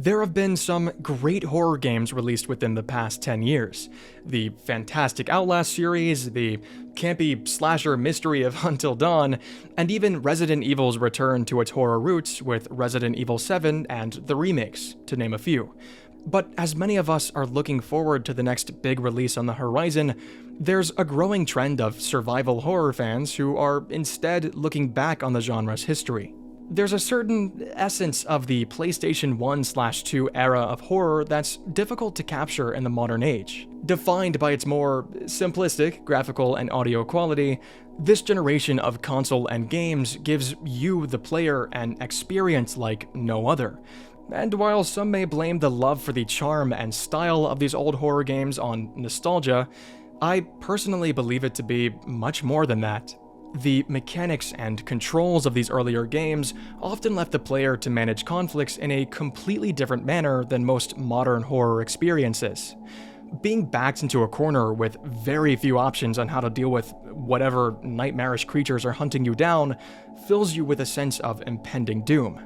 There have been some great horror games released within the past 10 years. The fantastic Outlast series, the campy slasher mystery of Until Dawn, and even Resident Evil's return to its horror roots with Resident Evil 7 and the remakes, to name a few. But as many of us are looking forward to the next big release on the horizon, there's a growing trend of survival horror fans who are instead looking back on the genre's history. There's a certain essence of the PlayStation 1/2 era of horror that's difficult to capture in the modern age. Defined by its more simplistic graphical and audio quality, this generation of console and games gives you, the player, an experience like no other. And while some may blame the love for the charm and style of these old horror games on nostalgia, I personally believe it to be much more than that. The mechanics and controls of these earlier games often left the player to manage conflicts in a completely different manner than most modern horror experiences. Being backed into a corner with very few options on how to deal with whatever nightmarish creatures are hunting you down fills you with a sense of impending doom.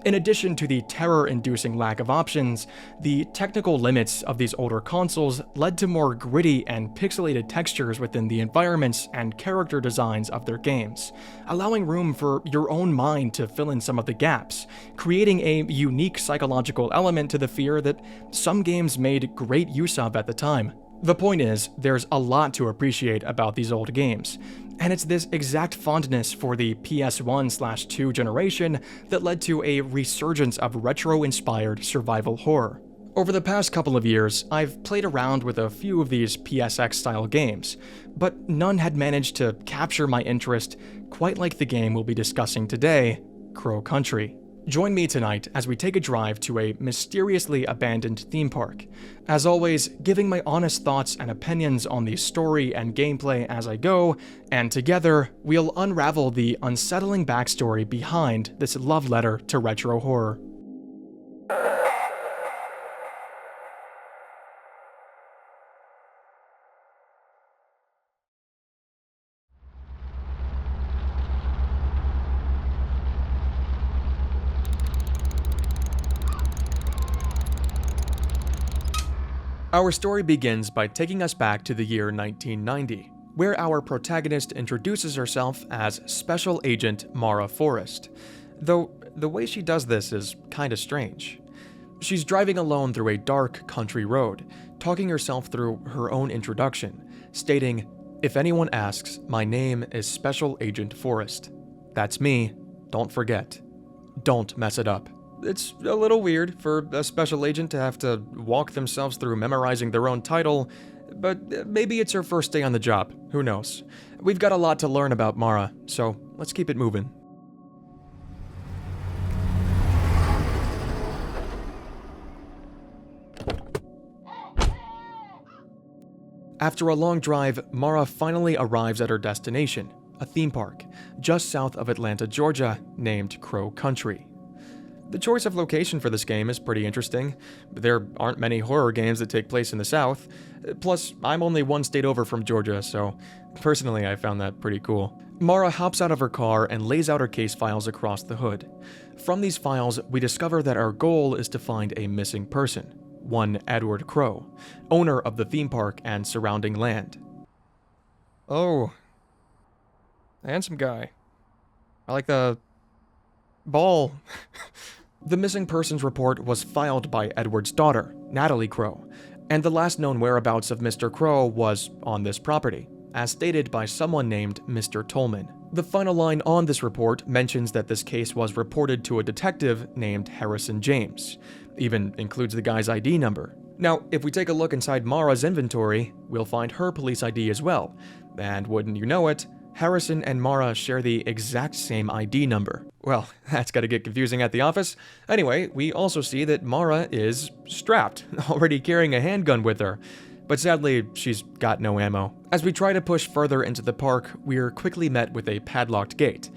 In addition to the terror-inducing lack of options, the technical limits of these older consoles led to more gritty and pixelated textures within the environments and character designs of their games, allowing room for your own mind to fill in some of the gaps, creating a unique psychological element to the fear that some games made great use of at the time. The point is, there's a lot to appreciate about these old games, and it's this exact fondness for the PS1/2 generation that led to a resurgence of retro-inspired survival horror. Over the past couple of years, I've played around with a few of these PSX-style games, but none had managed to capture my interest quite like the game we'll be discussing today, Crow Country. Join me tonight as we take a drive to a mysteriously abandoned theme park. As always, giving my honest thoughts and opinions on the story and gameplay as I go, and together, we'll unravel the unsettling backstory behind this love letter to retro horror. Our story begins by taking us back to the year 1990, where our protagonist introduces herself as Special Agent Mara Forrest, though the way she does this is kinda strange. She's driving alone through a dark country road, talking herself through her own introduction, stating, "If anyone asks, my name is Special Agent Forrest. That's me, don't forget. Don't mess it up." It's a little weird for a special agent to have to walk themselves through memorizing their own title, but maybe it's her first day on the job, who knows. We've got a lot to learn about Mara, so let's keep it moving. After a long drive, Mara finally arrives at her destination, a theme park, just south of Atlanta, Georgia, named Crow Country. The choice of location for this game is pretty interesting. There aren't many horror games that take place in the South. Plus, I'm only one state over from Georgia, so personally I found that pretty cool. Mara hops out of her car and lays out her case files across the hood. From these files, we discover that our goal is to find a missing person, one Edward Crow, owner of the theme park and surrounding land. Oh, handsome guy. I like the ball. The missing persons report was filed by Edward's daughter, Natalie Crow, and the last known whereabouts of Mr. Crow was on this property, as stated by someone named Mr. Tolman. The final line on this report mentions that this case was reported to a detective named Harrison James, even includes the guy's ID number. Now, if we take a look inside Mara's inventory, we'll find her police ID as well, and wouldn't you know it, Harrison and Mara share the exact same ID number. Well, that's gotta get confusing at the office. Anyway, we also see that Mara is strapped, already carrying a handgun with her. But sadly, she's got no ammo. As we try to push further into the park, we're quickly met with a padlocked gate.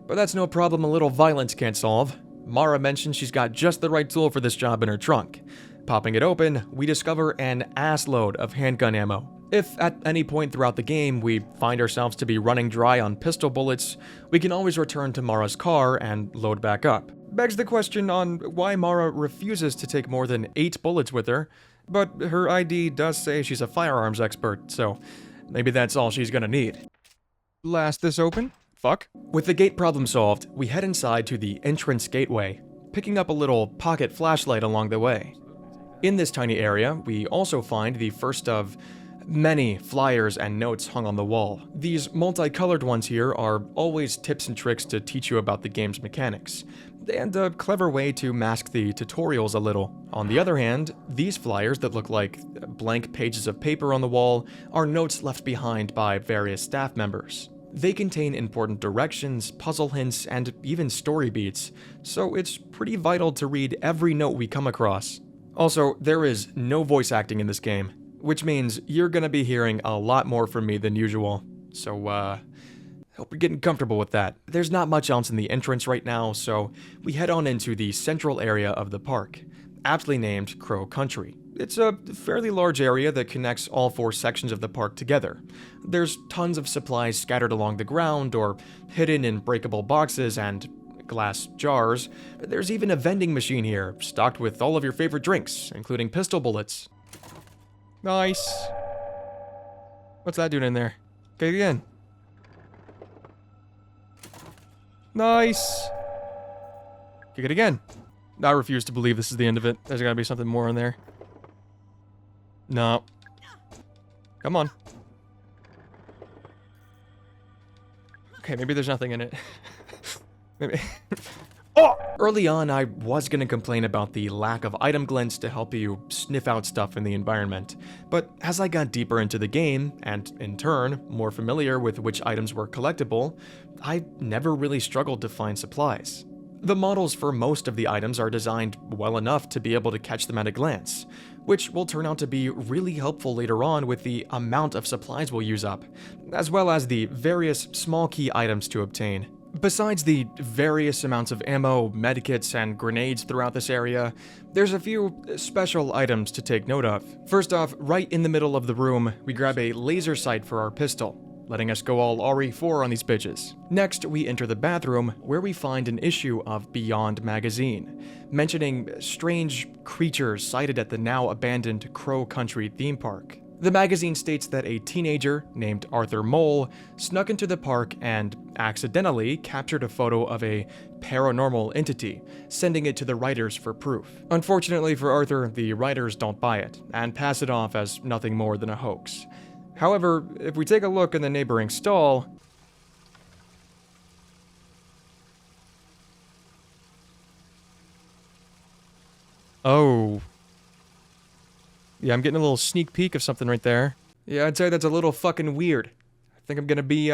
But that's no problem a little violence can't solve. Mara mentions she's got just the right tool for this job in her trunk. Popping it open, we discover an assload of handgun ammo. If at any point throughout the game we find ourselves to be running dry on pistol bullets, we can always return to Mara's car and load back up. Begs the question on why Mara refuses to take more than 8 bullets with her, but her ID does say she's a firearms expert, so maybe that's all she's gonna need. Blast this open? Fuck. With the gate problem solved, we head inside to the entrance gateway, picking up a little pocket flashlight along the way. In this tiny area, we also find the first of many flyers and notes hung on the wall. These multicolored ones here are always tips and tricks to teach you about the game's mechanics, and a clever way to mask the tutorials a little. On the other hand, these flyers that look like blank pages of paper on the wall are notes left behind by various staff members. They contain important directions, puzzle hints, and even story beats, so it's pretty vital to read every note we come across. Also, there is no voice acting in this game, which means you're gonna be hearing a lot more from me than usual. So, hope you're getting comfortable with that. There's not much else in the entrance right now, so we head on into the central area of the park, aptly named Crow Country. It's a fairly large area that connects all 4 sections of the park together. There's tons of supplies scattered along the ground or hidden in breakable boxes and glass jars. There's even a vending machine here, stocked with all of your favorite drinks, including pistol bullets. Nice. What's that doing in there? Okay, again. Nice. Kick it again. I refuse to believe this is the end of it. There's gotta be something more in there. No. Come on. Okay, maybe there's nothing in it. Maybe. Oh! Early on, I was gonna complain about the lack of item glints to help you sniff out stuff in the environment, but as I got deeper into the game, and in turn, more familiar with which items were collectible, I never really struggled to find supplies. The models for most of the items are designed well enough to be able to catch them at a glance, which will turn out to be really helpful later on with the amount of supplies we'll use up, as well as the various small key items to obtain. Besides the various amounts of ammo, medikits, and grenades throughout this area, there's a few special items to take note of. First off, right in the middle of the room, we grab a laser sight for our pistol, letting us go all RE4 on these bitches. Next, we enter the bathroom, where we find an issue of Beyond magazine, mentioning strange creatures sighted at the now abandoned Crow Country theme park. The magazine states that a teenager named Arthur Mole snuck into the park and accidentally captured a photo of a paranormal entity, sending it to the writers for proof. Unfortunately for Arthur, the writers don't buy it, and pass it off as nothing more than a hoax. However, if we take a look in the neighboring stall, oh. Yeah, I'm getting a little sneak peek of something right there. Yeah, I'd say that's a little fucking weird. I think I'm gonna be,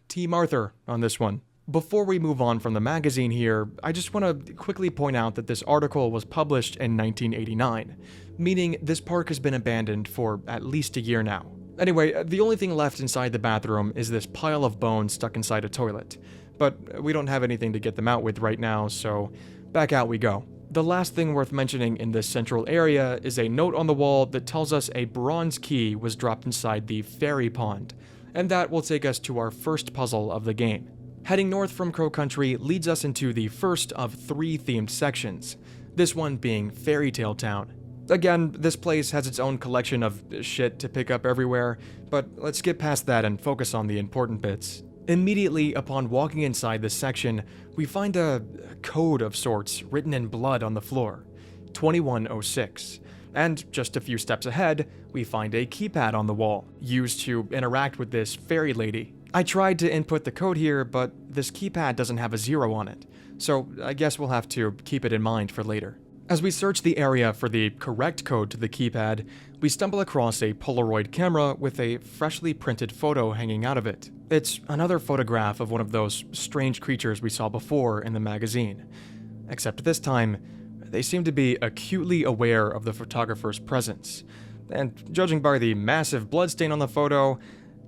Team Arthur on this one. Before we move on from the magazine here, I just want to quickly point out that this article was published in 1989, meaning this park has been abandoned for at least a year now. Anyway, the only thing left inside the bathroom is this pile of bones stuck inside a toilet, but we don't have anything to get them out with right now, so back out we go. The last thing worth mentioning in this central area is a note on the wall that tells us a bronze key was dropped inside the fairy pond, and that will take us to our first puzzle of the game. Heading north from Crow Country leads us into the first of 3 themed sections, this one being Fairy Tale Town. Again, this place has its own collection of shit to pick up everywhere, but let's get past that and focus on the important bits. Immediately upon walking inside this section, we find a code of sorts written in blood on the floor, 2106. And just a few steps ahead, we find a keypad on the wall, used to interact with this fairy lady. I tried to input the code here, but this keypad doesn't have a 0 on it, so I guess we'll have to keep it in mind for later. As we search the area for the correct code to the keypad, we stumble across a Polaroid camera with a freshly printed photo hanging out of it. It's another photograph of one of those strange creatures we saw before in the magazine. Except this time, they seem to be acutely aware of the photographer's presence. And judging by the massive bloodstain on the photo,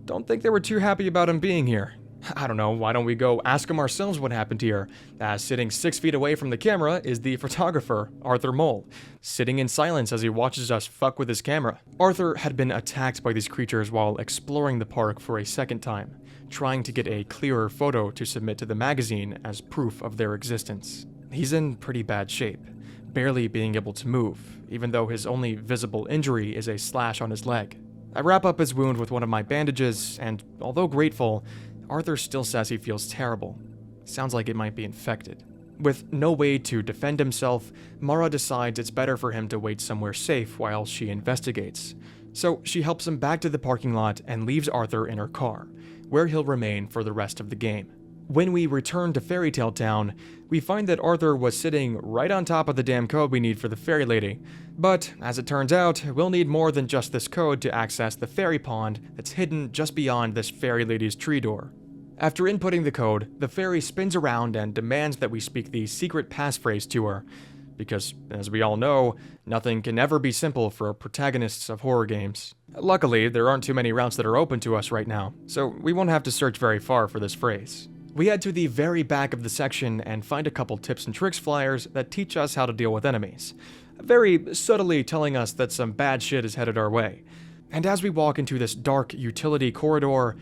don't think they were too happy about him being here. I don't know, why don't we go ask him ourselves what happened here, as sitting 6 feet away from the camera is the photographer, Arthur Mole, sitting in silence as he watches us fuck with his camera. Arthur had been attacked by these creatures while exploring the park for a second time, trying to get a clearer photo to submit to the magazine as proof of their existence. He's in pretty bad shape, barely being able to move, even though his only visible injury is a slash on his leg. I wrap up his wound with one of my bandages, and although grateful, Arthur still says he feels terrible. Sounds like it might be infected. With no way to defend himself, Mara decides it's better for him to wait somewhere safe while she investigates. So she helps him back to the parking lot and leaves Arthur in her car, where he'll remain for the rest of the game. When we return to Fairy Tale Town, we find that Arthur was sitting right on top of the damn code we need for the fairy lady. But, as it turns out, we'll need more than just this code to access the fairy pond that's hidden just beyond this fairy lady's tree door. After inputting the code, the fairy spins around and demands that we speak the secret passphrase to her, because, as we all know, nothing can ever be simple for protagonists of horror games. Luckily, there aren't too many routes that are open to us right now, so we won't have to search very far for this phrase. We head to the very back of the section and find a couple tips and tricks flyers that teach us how to deal with enemies, very subtly telling us that some bad shit is headed our way. And as we walk into this dark utility corridor,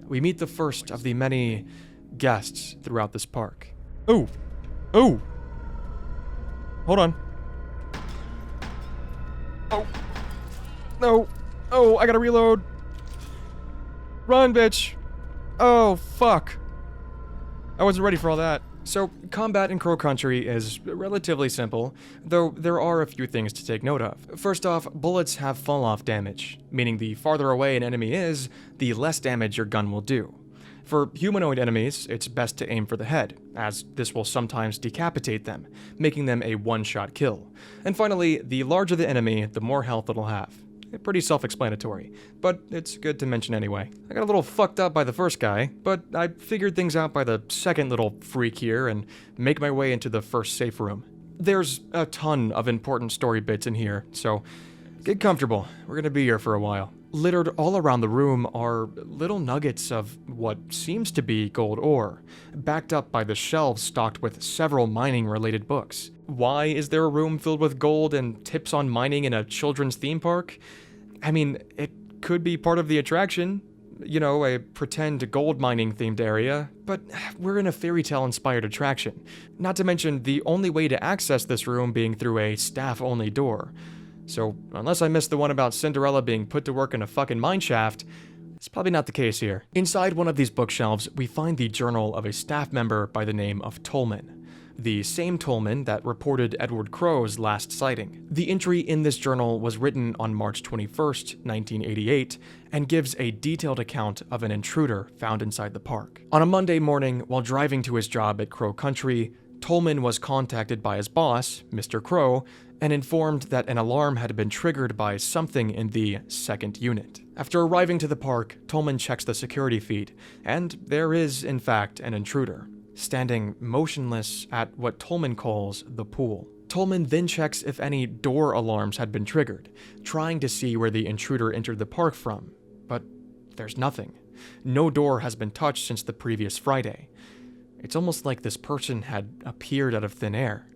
we meet the first of the many guests throughout this park. Oh! Oh! Hold on. Oh! No! Oh, I gotta reload! Run, bitch! Oh, fuck! I wasn't ready for all that. So, combat in Crow Country is relatively simple, though there are a few things to take note of. First off, bullets have fall-off damage, meaning the farther away an enemy is, the less damage your gun will do. For humanoid enemies, it's best to aim for the head, as this will sometimes decapitate them, making them a one-shot kill. And finally, the larger the enemy, the more health it'll have. Pretty self-explanatory, but it's good to mention anyway. I got a little fucked up by the first guy, but I figured things out by the second little freak here and make my way into the first safe room. There's a ton of important story bits in here, so get comfortable. We're gonna be here for a while. Littered all around the room are little nuggets of what seems to be gold ore, backed up by the shelves stocked with several mining-related books. Why is there a room filled with gold and tips on mining in a children's theme park? I mean, it could be part of the attraction, you know, a pretend gold mining themed area, but we're in a fairy tale inspired attraction. Not to mention the only way to access this room being through a staff-only door. So, unless I missed the one about Cinderella being put to work in a fucking mine shaft, it's probably not the case here. Inside one of these bookshelves, we find the journal of a staff member by the name of Tolman. The same Tolman that reported Edward Crow's last sighting. The entry in this journal was written on March 21st, 1988, and gives a detailed account of an intruder found inside the park. On a Monday morning, while driving to his job at Crow Country, Tolman was contacted by his boss, Mr. Crow, and informed that an alarm had been triggered by something in the second unit. After arriving to the park, Tolman checks the security feed, and there is, in fact, an intruder, standing motionless at what Tolman calls the pool. Tolman then checks if any door alarms had been triggered, trying to see where the intruder entered the park from, but there's nothing. No door has been touched since the previous Friday. It's almost like this person had appeared out of thin air.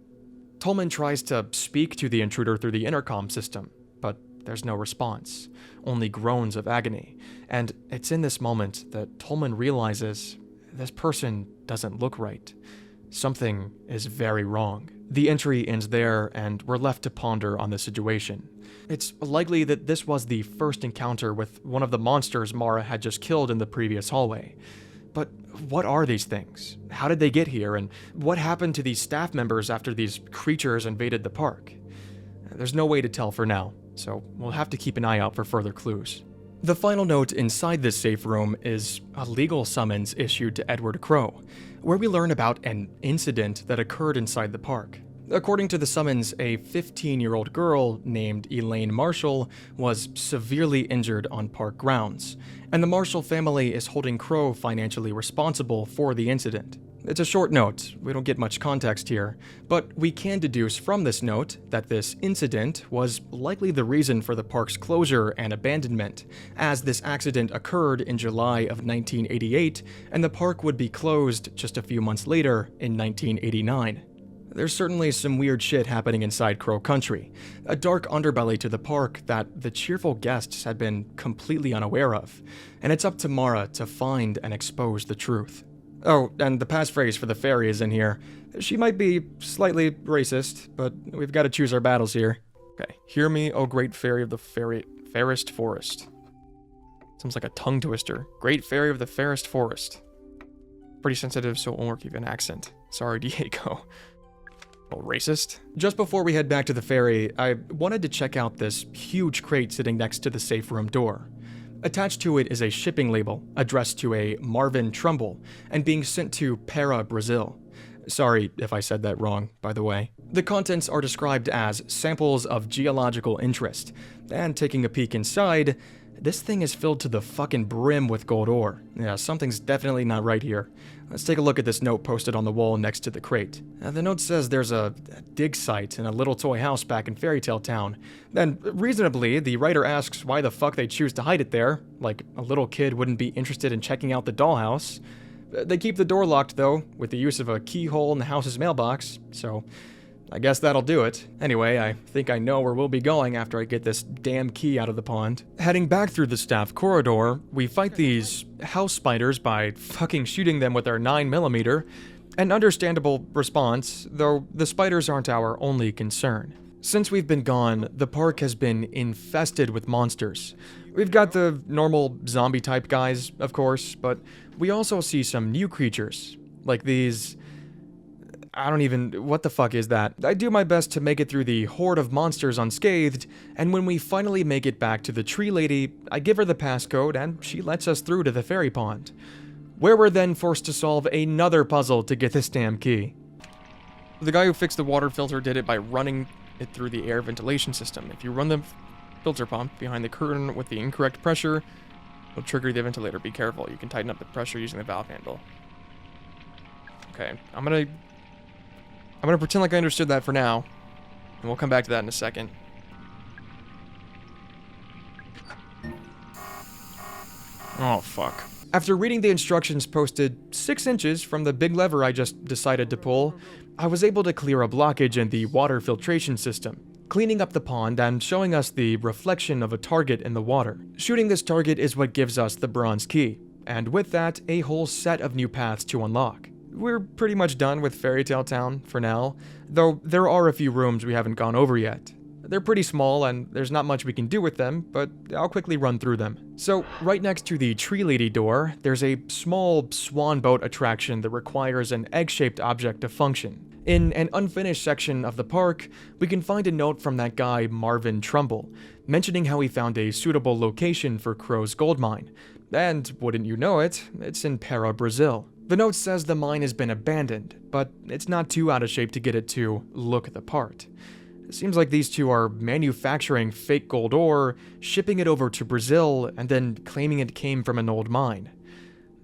Tolman tries to speak to the intruder through the intercom system, but there's no response, only groans of agony. And it's in this moment that Tolman realizes this person doesn't look right. Something is very wrong. The entry ends there, and we're left to ponder on the situation. It's likely that this was the first encounter with one of the monsters Mara had just killed in the previous hallway. But what are these things? How did they get here, and what happened to these staff members after these creatures invaded the park? There's no way to tell for now, so we'll have to keep an eye out for further clues. The final note inside this safe room is a legal summons issued to Edward Crow, where we learn about an incident that occurred inside the park. According to the summons, a 15-year-old girl named Elaine Marshall was severely injured on park grounds, and the Marshall family is holding Crow financially responsible for the incident. It's a short note, we don't get much context here, but we can deduce from this note that this incident was likely the reason for the park's closure and abandonment, as this accident occurred in July of 1988, and the park would be closed just a few months later in 1989. There's certainly some weird shit happening inside Crow Country, a dark underbelly to the park that the cheerful guests had been completely unaware of, and it's up to Mara to find and expose the truth. Oh, and the passphrase for the fairy is in here. She might be slightly racist, but we've got to choose our battles here. Okay, hear me, O great fairy of the fairest forest. Sounds like a tongue twister. Great fairy of the fairest forest. Pretty sensitive, so it won't work even accent. Sorry, Diego. Oh, racist? Just before we head back to the ferry, I wanted to check out this huge crate sitting next to the safe room door. Attached to it is a shipping label addressed to a Marvin Trumbull and being sent to Para, Brazil. Sorry if I said that wrong, by the way. The contents are described as samples of geological interest, and taking a peek inside, this thing is filled to the fucking brim with gold ore. Yeah, something's definitely not right here. Let's take a look at this note posted on the wall next to the crate. The note says there's a dig site in a little toy house back in Fairy Tale Town. And reasonably, the writer asks why the fuck they choose to hide it there, like a little kid wouldn't be interested in checking out the dollhouse. They keep the door locked though, with the use of a keyhole in the house's mailbox, so I guess that'll do it. Anyway, I think I know where we'll be going after I get this damn key out of the pond. Heading back through the staff corridor, we fight these house spiders by fucking shooting them with our 9mm. An understandable response, though the spiders aren't our only concern. Since we've been gone, the park has been infested with monsters. We've got the normal zombie-type guys, of course, but we also see some new creatures, like these... what the fuck is that? I do my best to make it through the horde of monsters unscathed, and when we finally make it back to the tree lady, I give her the passcode and she lets us through to the fairy pond, where we're then forced to solve another puzzle to get this damn key. The guy who fixed the water filter did it by running it through the air ventilation system. If you run the filter pump behind the curtain with the incorrect pressure, it'll trigger the ventilator. Be careful, you can tighten up the pressure using the valve handle. Okay, I'm gonna pretend like I understood that for now, and we'll come back to that in a second. Oh, fuck. After reading the instructions posted 6 inches from the big lever I just decided to pull, I was able to clear a blockage in the water filtration system, cleaning up the pond and showing us the reflection of a target in the water. Shooting this target is what gives us the bronze key, and with that, a whole set of new paths to unlock. We're pretty much done with Fairy Tale Town for now, though there are a few rooms we haven't gone over yet. They're pretty small and there's not much we can do with them, but I'll quickly run through them. So, right next to the tree lady door, there's a small swan boat attraction that requires an egg-shaped object to function. In an unfinished section of the park, we can find a note from that guy Marvin Trumbull, mentioning how he found a suitable location for Crow's gold mine. And, wouldn't you know it, it's in Para, Brazil. The note says the mine has been abandoned, but it's not too out of shape to get it to look the part. It seems like these two are manufacturing fake gold ore, shipping it over to Brazil, and then claiming it came from an old mine.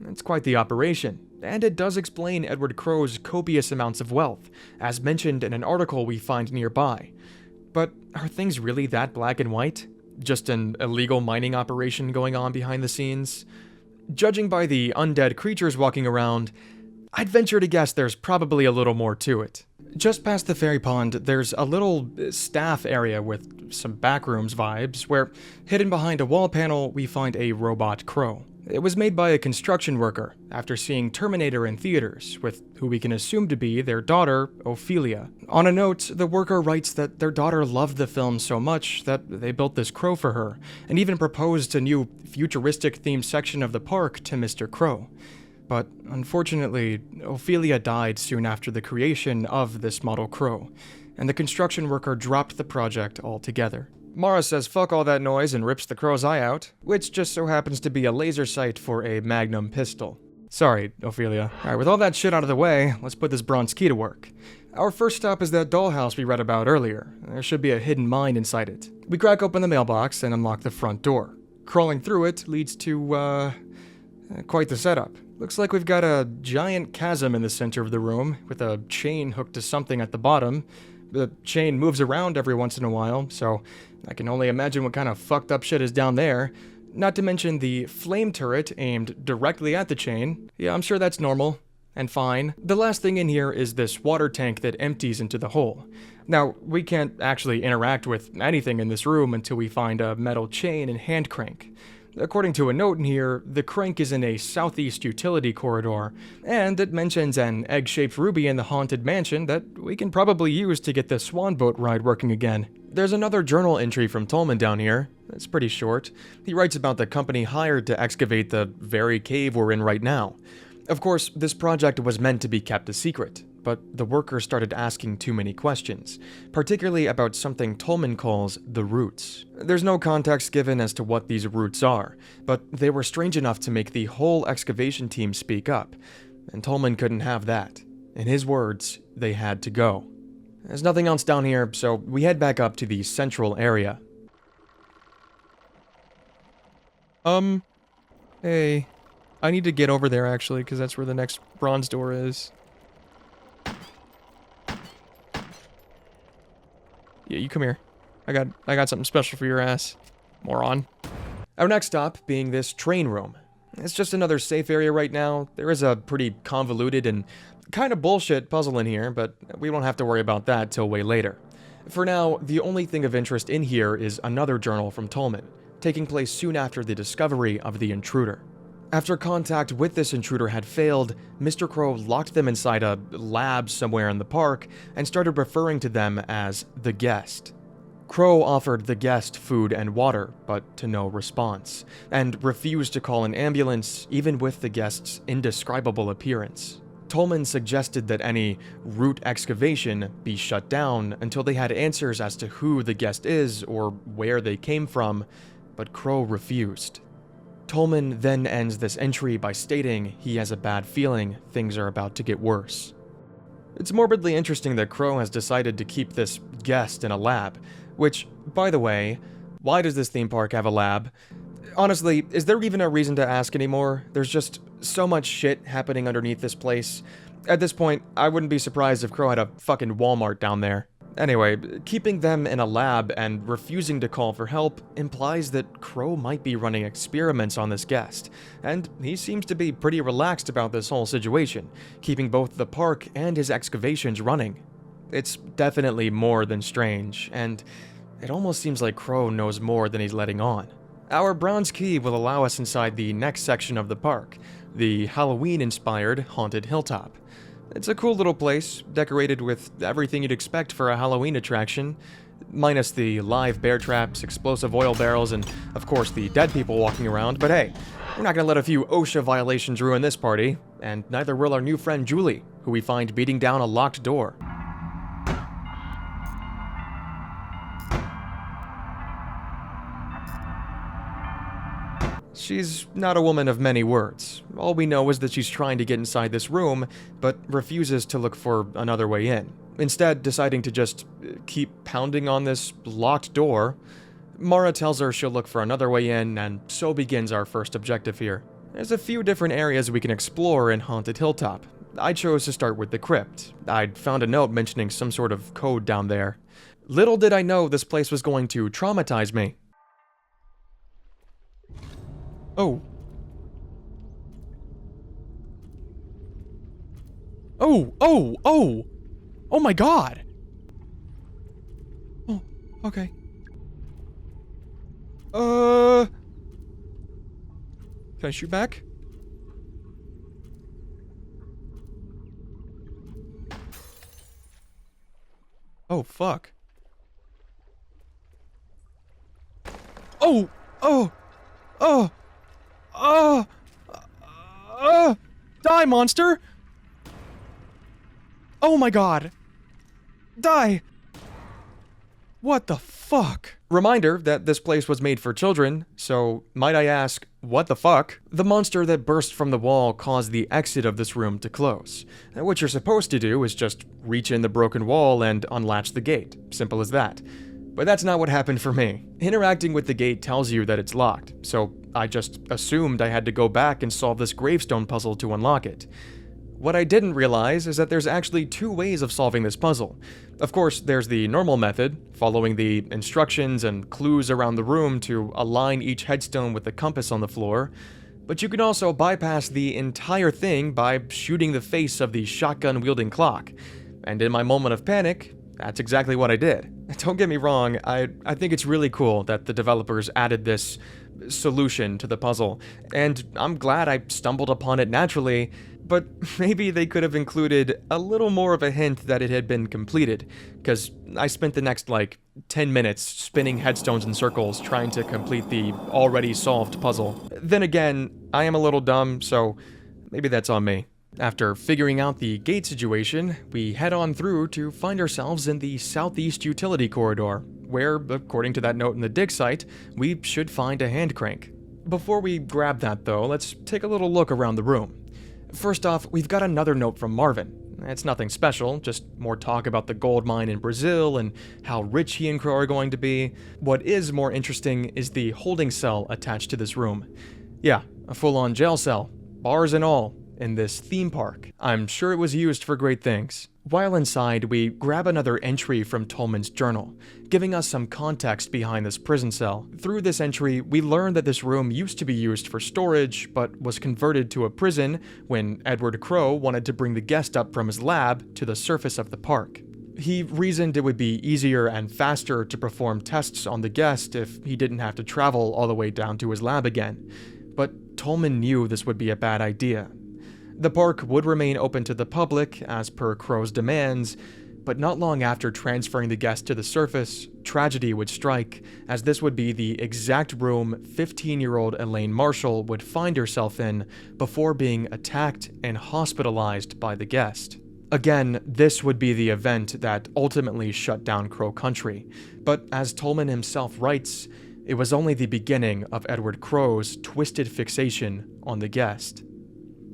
It's quite the operation, and it does explain Edward Crow's copious amounts of wealth, as mentioned in an article we find nearby. But are things really that black and white? Just an illegal mining operation going on behind the scenes? Judging by the undead creatures walking around, I'd venture to guess there's probably a little more to it. Just past the fairy pond, there's a little staff area with some backrooms vibes, where, hidden behind a wall panel, we find a robot crow. It was made by a construction worker, after seeing Terminator in theaters, with who we can assume to be their daughter, Ophelia. On a note, the worker writes that their daughter loved the film so much that they built this crow for her, and even proposed a new futuristic-themed section of the park to Mr. Crow. But unfortunately, Ophelia died soon after the creation of this model crow, and the construction worker dropped the project altogether. Mara says fuck all that noise and rips the crow's eye out, which just so happens to be a laser sight for a magnum pistol. Sorry, Ophelia. Alright, with all that shit out of the way, let's put this bronze key to work. Our first stop is that dollhouse we read about earlier. There should be a hidden mine inside it. We crack open the mailbox and unlock the front door. Crawling through it leads to, quite the setup. Looks like we've got a giant chasm in the center of the room, with a chain hooked to something at the bottom. The chain moves around every once in a while, so I can only imagine what kind of fucked up shit is down there. Not to mention the flame turret aimed directly at the chain. Yeah, I'm sure that's normal and fine. The last thing in here is this water tank that empties into the hole. Now, we can't actually interact with anything in this room until we find a metal chain and hand crank. According to a note in here, the crank is in a southeast utility corridor, and it mentions an egg-shaped ruby in the haunted mansion that we can probably use to get the swan boat ride working again. There's another journal entry from Tolman down here. It's pretty short. He writes about the company hired to excavate the very cave we're in right now. Of course, this project was meant to be kept a secret, but the workers started asking too many questions, particularly about something Tolman calls the roots. There's no context given as to what these roots are, but they were strange enough to make the whole excavation team speak up, and Tolman couldn't have that. In his words, they had to go. There's nothing else down here, so we head back up to the central area. Hey. I need to get over there, actually, because that's where the next bronze door is. Yeah, you come here. I got something special for your ass, moron. Our next stop being this train room. It's just another safe area right now. There is a pretty convoluted and kind of bullshit puzzle in here, but we won't have to worry about that till way later. For now, the only thing of interest in here is another journal from Tolman, taking place soon after the discovery of the intruder. After contact with this intruder had failed, Mr. Crow locked them inside a lab somewhere in the park and started referring to them as the guest. Crow offered the guest food and water, but to no response, and refused to call an ambulance even with the guest's indescribable appearance. Tolman suggested that any root excavation be shut down until they had answers as to who the guest is or where they came from, but Crow refused. Tolman then ends this entry by stating he has a bad feeling things are about to get worse. It's morbidly interesting that Crow has decided to keep this guest in a lab, which, by the way, why does this theme park have a lab? Honestly, is there even a reason to ask anymore? There's just so much shit happening underneath this place. At this point, I wouldn't be surprised if Crow had a fucking Walmart down there. Anyway, keeping them in a lab and refusing to call for help implies that Crow might be running experiments on this guest, and he seems to be pretty relaxed about this whole situation, keeping both the park and his excavations running. It's definitely more than strange, and it almost seems like Crow knows more than he's letting on. Our bronze key will allow us inside the next section of the park, the Halloween-inspired Haunted Hilltop. It's a cool little place, decorated with everything you'd expect for a Halloween attraction, minus the live bear traps, explosive oil barrels, and of course the dead people walking around, but hey, we're not gonna let a few OSHA violations ruin this party, and neither will our new friend Julie, who we find beating down a locked door. She's not a woman of many words. All we know is that she's trying to get inside this room, but refuses to look for another way in. Instead, deciding to just keep pounding on this locked door. Mara tells her she'll look for another way in, and so begins our first objective here. There's a few different areas we can explore in Haunted Hilltop. I chose to start with the crypt. I'd found a note mentioning some sort of code down there. Little did I know this place was going to traumatize me. Oh. Oh my god! Oh, okay. Can I shoot back? Oh, fuck. Oh! Die, monster! Oh my god! Die! What the fuck? Reminder that this place was made for children, so might I ask, what the fuck? The monster that burst from the wall caused the exit of this room to close. What you're supposed to do is just reach in the broken wall and unlatch the gate. Simple as that. But that's not what happened for me. Interacting with the gate tells you that it's locked, so I just assumed I had to go back and solve this gravestone puzzle to unlock it. What I didn't realize is that there's actually two ways of solving this puzzle. Of course, there's the normal method, following the instructions and clues around the room to align each headstone with the compass on the floor, but you can also bypass the entire thing by shooting the face of the shotgun-wielding clock. And in my moment of panic, that's exactly what I did. Don't get me wrong, I think it's really cool that the developers added this solution to the puzzle, and I'm glad I stumbled upon it naturally, but maybe they could have included a little more of a hint that it had been completed, because I spent the next, 10 minutes spinning headstones in circles trying to complete the already solved puzzle. Then again, I am a little dumb, so maybe that's on me. After figuring out the gate situation, we head on through to find ourselves in the southeast utility corridor, where, according to that note in the dig site, we should find a hand crank. Before we grab that though, let's take a little look around the room. First off, we've got another note from Marvin. It's nothing special, just more talk about the gold mine in Brazil and how rich he and Crow are going to be. What is more interesting is the holding cell attached to this room. Yeah, a full-on jail cell, bars and all, in this theme park. I'm sure it was used for great things. While inside, we grab another entry from Tolman's journal, giving us some context behind this prison cell. Through this entry, we learn that this room used to be used for storage, but was converted to a prison when Edward Crow wanted to bring the guest up from his lab to the surface of the park. He reasoned it would be easier and faster to perform tests on the guest if he didn't have to travel all the way down to his lab again. But Tolman knew this would be a bad idea. The park would remain open to the public, as per Crow's demands, but not long after transferring the guest to the surface, tragedy would strike, as this would be the exact room 15-year-old Elaine Marshall would find herself in before being attacked and hospitalized by the guest. Again, this would be the event that ultimately shut down Crow Country, but as Tolman himself writes, it was only the beginning of Edward Crow's twisted fixation on the guest.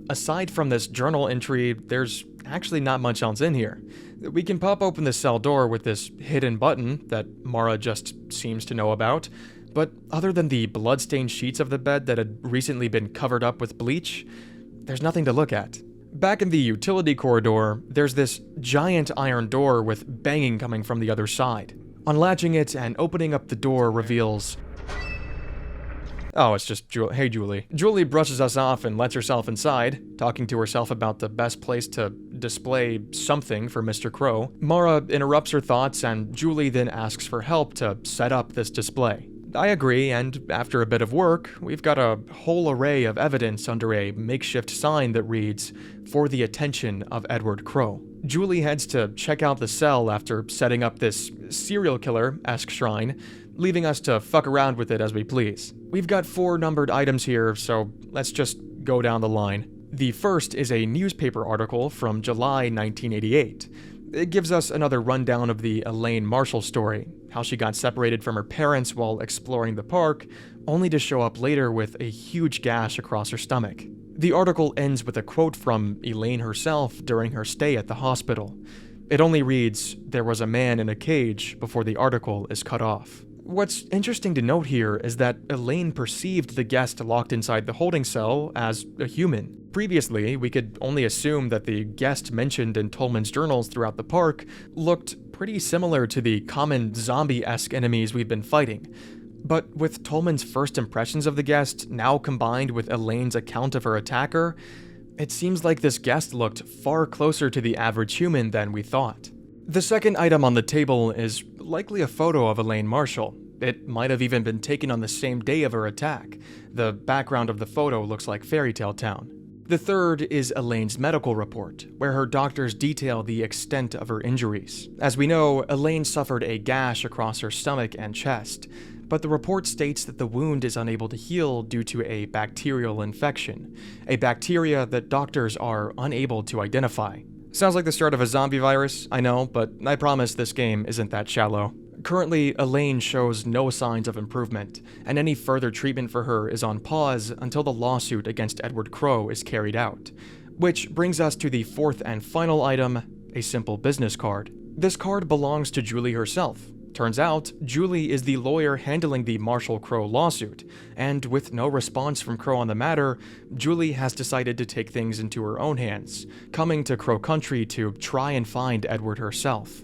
Aside from this journal entry, there's actually not much else in here. We can pop open the cell door with this hidden button that Mara just seems to know about, but other than the blood-stained sheets of the bed that had recently been covered up with bleach, there's nothing to look at. Back in the utility corridor, there's this giant iron door with banging coming from the other side. Unlatching it and opening up the door reveals... Oh, it's just Hey, Julie. Julie brushes us off and lets herself inside, talking to herself about the best place to display something for Mr. Crow. Mara interrupts her thoughts, and Julie then asks for help to set up this display. I agree, and after a bit of work, we've got a whole array of evidence under a makeshift sign that reads, "For the attention of Edward Crow." Julie heads to check out the cell after setting up this serial killer-esque shrine, leaving us to fuck around with it as we please. We've got 4 numbered items here, so let's just go down the line. The first is a newspaper article from July 1988. It gives us another rundown of the Elaine Marshall story, how she got separated from her parents while exploring the park, only to show up later with a huge gash across her stomach. The article ends with a quote from Elaine herself during her stay at the hospital. It only reads, "There was a man in a cage," before the article is cut off. What's interesting to note here is that Elaine perceived the guest locked inside the holding cell as a human. Previously, we could only assume that the guest mentioned in Tolman's journals throughout the park looked pretty similar to the common zombie-esque enemies we've been fighting. But with Tolman's first impressions of the guest now combined with Elaine's account of her attacker, it seems like this guest looked far closer to the average human than we thought. The second item on the table is likely a photo of Elaine Marshall. It might have even been taken on the same day of her attack. The background of the photo looks like Fairy Tale Town. The third is Elaine's medical report, where her doctors detail the extent of her injuries. As we know, Elaine suffered a gash across her stomach and chest, but the report states that the wound is unable to heal due to a bacterial infection, a bacteria that doctors are unable to identify. Sounds like the start of a zombie virus, I know, but I promise this game isn't that shallow. Currently, Elaine shows no signs of improvement, and any further treatment for her is on pause until the lawsuit against Edward Crow is carried out. Which brings us to the fourth and final item, a simple business card. This card belongs to Julie herself. Turns out, Julie is the lawyer handling the Marshall Crowe lawsuit, and with no response from Crowe on the matter, Julie has decided to take things into her own hands, coming to Crow Country to try and find Edward herself.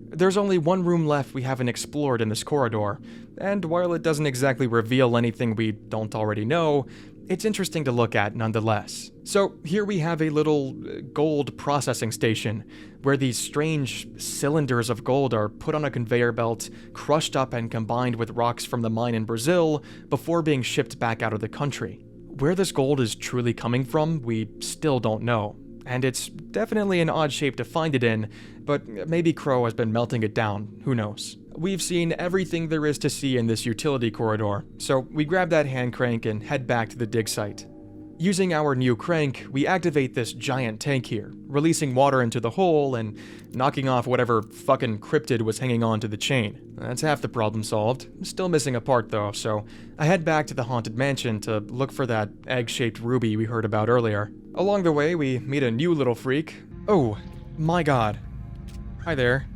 There's only one room left we haven't explored in this corridor, and while it doesn't exactly reveal anything we don't already know, it's interesting to look at nonetheless. So here we have a little gold processing station, where these strange cylinders of gold are put on a conveyor belt, crushed up and combined with rocks from the mine in Brazil before being shipped back out of the country. Where this gold is truly coming from, we still don't know, and it's definitely an odd shape to find it in, but maybe Crowe has been melting it down, who knows. We've seen everything there is to see in this utility corridor, so we grab that hand crank and head back to the dig site. Using our new crank, we activate this giant tank here, releasing water into the hole and knocking off whatever fucking cryptid was hanging on to the chain. That's half the problem solved. Still missing a part though, so I head back to the haunted mansion to look for that egg-shaped ruby we heard about earlier. Along the way, we meet a new little freak. Oh, my god. Hi there.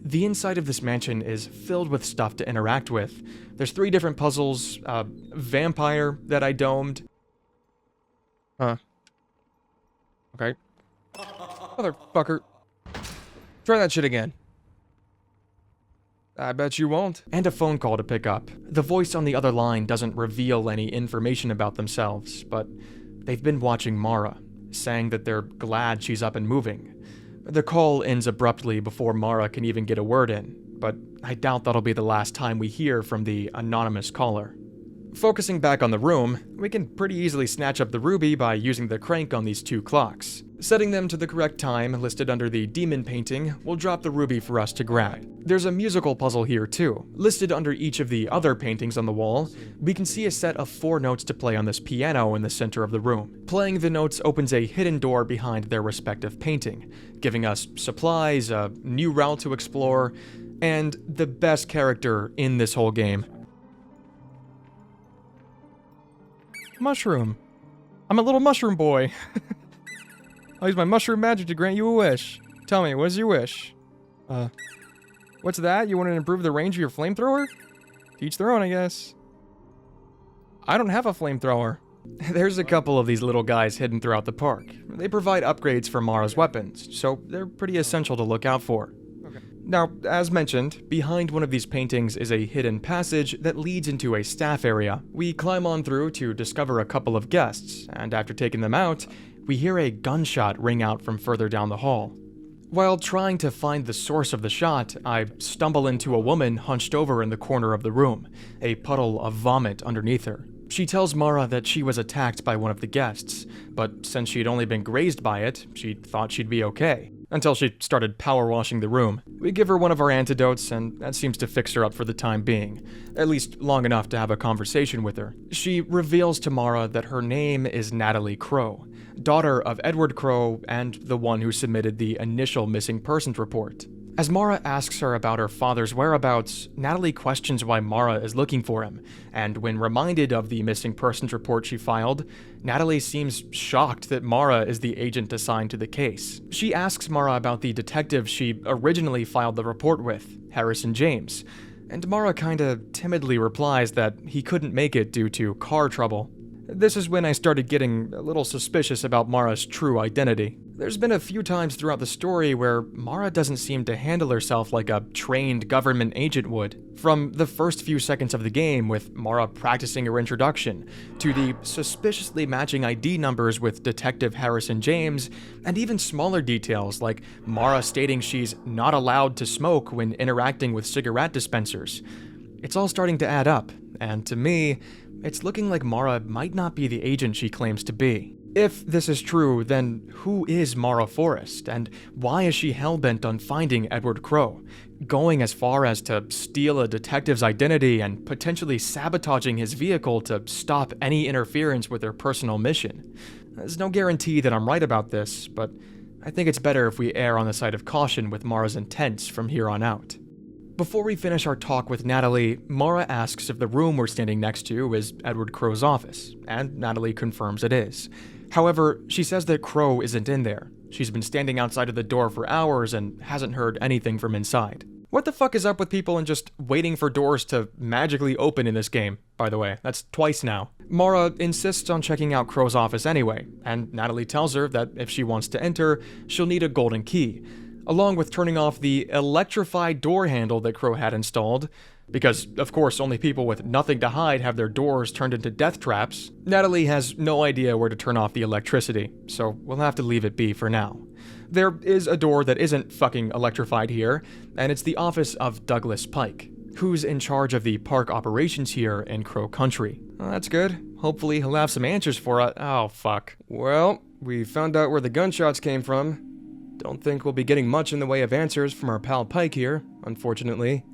The inside of this mansion is filled with stuff to interact with. There's 3 different puzzles, a vampire that I domed. Huh. Okay. Motherfucker. Try that shit again. I bet you won't. And a phone call to pick up. The voice on the other line doesn't reveal any information about themselves, but they've been watching Mara, saying that they're glad she's up and moving. The call ends abruptly before Mara can even get a word in, but I doubt that'll be the last time we hear from the anonymous caller. Focusing back on the room, we can pretty easily snatch up the ruby by using the crank on these 2 clocks. Setting them to the correct time listed under the demon painting will drop the ruby for us to grab. There's a musical puzzle here too. Listed under each of the other paintings on the wall, we can see a set of 4 notes to play on this piano in the center of the room. Playing the notes opens a hidden door behind their respective painting, giving us supplies, a new route to explore, and the best character in this whole game. Mushroom. I'm a little mushroom boy. I'll use my mushroom magic to grant you a wish. Tell me, what is your wish? What's that? You want to improve the range of your flamethrower? To each their own, I guess. I don't have a flamethrower. There's a couple of these little guys hidden throughout the park. They provide upgrades for Mara's weapons, so they're pretty essential to look out for. Now, as mentioned, behind one of these paintings is a hidden passage that leads into a staff area. We climb on through to discover a couple of guests, and after taking them out, we hear a gunshot ring out from further down the hall. While trying to find the source of the shot, I stumble into a woman hunched over in the corner of the room, a puddle of vomit underneath her. She tells Mara that she was attacked by one of the guests, but since she'd only been grazed by it, she thought she'd be okay. Until she started power washing the room. We give her one of our antidotes, and that seems to fix her up for the time being. At least long enough to have a conversation with her. She reveals to Mara that her name is Natalie Crowe, daughter of Edward Crowe and the one who submitted the initial missing persons report. As Mara asks her about her father's whereabouts, Natalie questions why Mara is looking for him, and when reminded of the missing persons report she filed, Natalie seems shocked that Mara is the agent assigned to the case. She asks Mara about the detective she originally filed the report with, Harrison James, and Mara kinda timidly replies that he couldn't make it due to car trouble. This is when I started getting a little suspicious about Mara's true identity. There's been a few times throughout the story where Mara doesn't seem to handle herself like a trained government agent would. From the first few seconds of the game with Mara practicing her introduction, to the suspiciously matching ID numbers with Detective Harrison James, and even smaller details like Mara stating she's not allowed to smoke when interacting with cigarette dispensers. It's all starting to add up, and to me, it's looking like Mara might not be the agent she claims to be. If this is true, then who is Mara Forrest, and why is she hellbent on finding Edward Crowe, going as far as to steal a detective's identity and potentially sabotaging his vehicle to stop any interference with her personal mission? There's no guarantee that I'm right about this, but I think it's better if we err on the side of caution with Mara's intents from here on out. Before we finish our talk with Natalie, Mara asks if the room we're standing next to is Edward Crowe's office, and Natalie confirms it is. However, she says that Crowe isn't in there. She's been standing outside of the door for hours and hasn't heard anything from inside. What the fuck is up with people and just waiting for doors to magically open in this game, by the way? That's twice now. Mara insists on checking out Crow's office anyway, and Natalie tells her that if she wants to enter, she'll need a golden key, along with turning off the electrified door handle that Crow had installed, because, of course, only people with nothing to hide have their doors turned into death traps. Natalie has no idea where to turn off the electricity, so we'll have to leave it be for now. There is a door that isn't fucking electrified here, and it's the office of Douglas Pike, who's in charge of the park operations here in Crow Country. Well, that's good. Hopefully he'll have some answers for us. Oh, fuck. Well, we found out where the gunshots came from. Don't think we'll be getting much in the way of answers from our pal Pike here, unfortunately.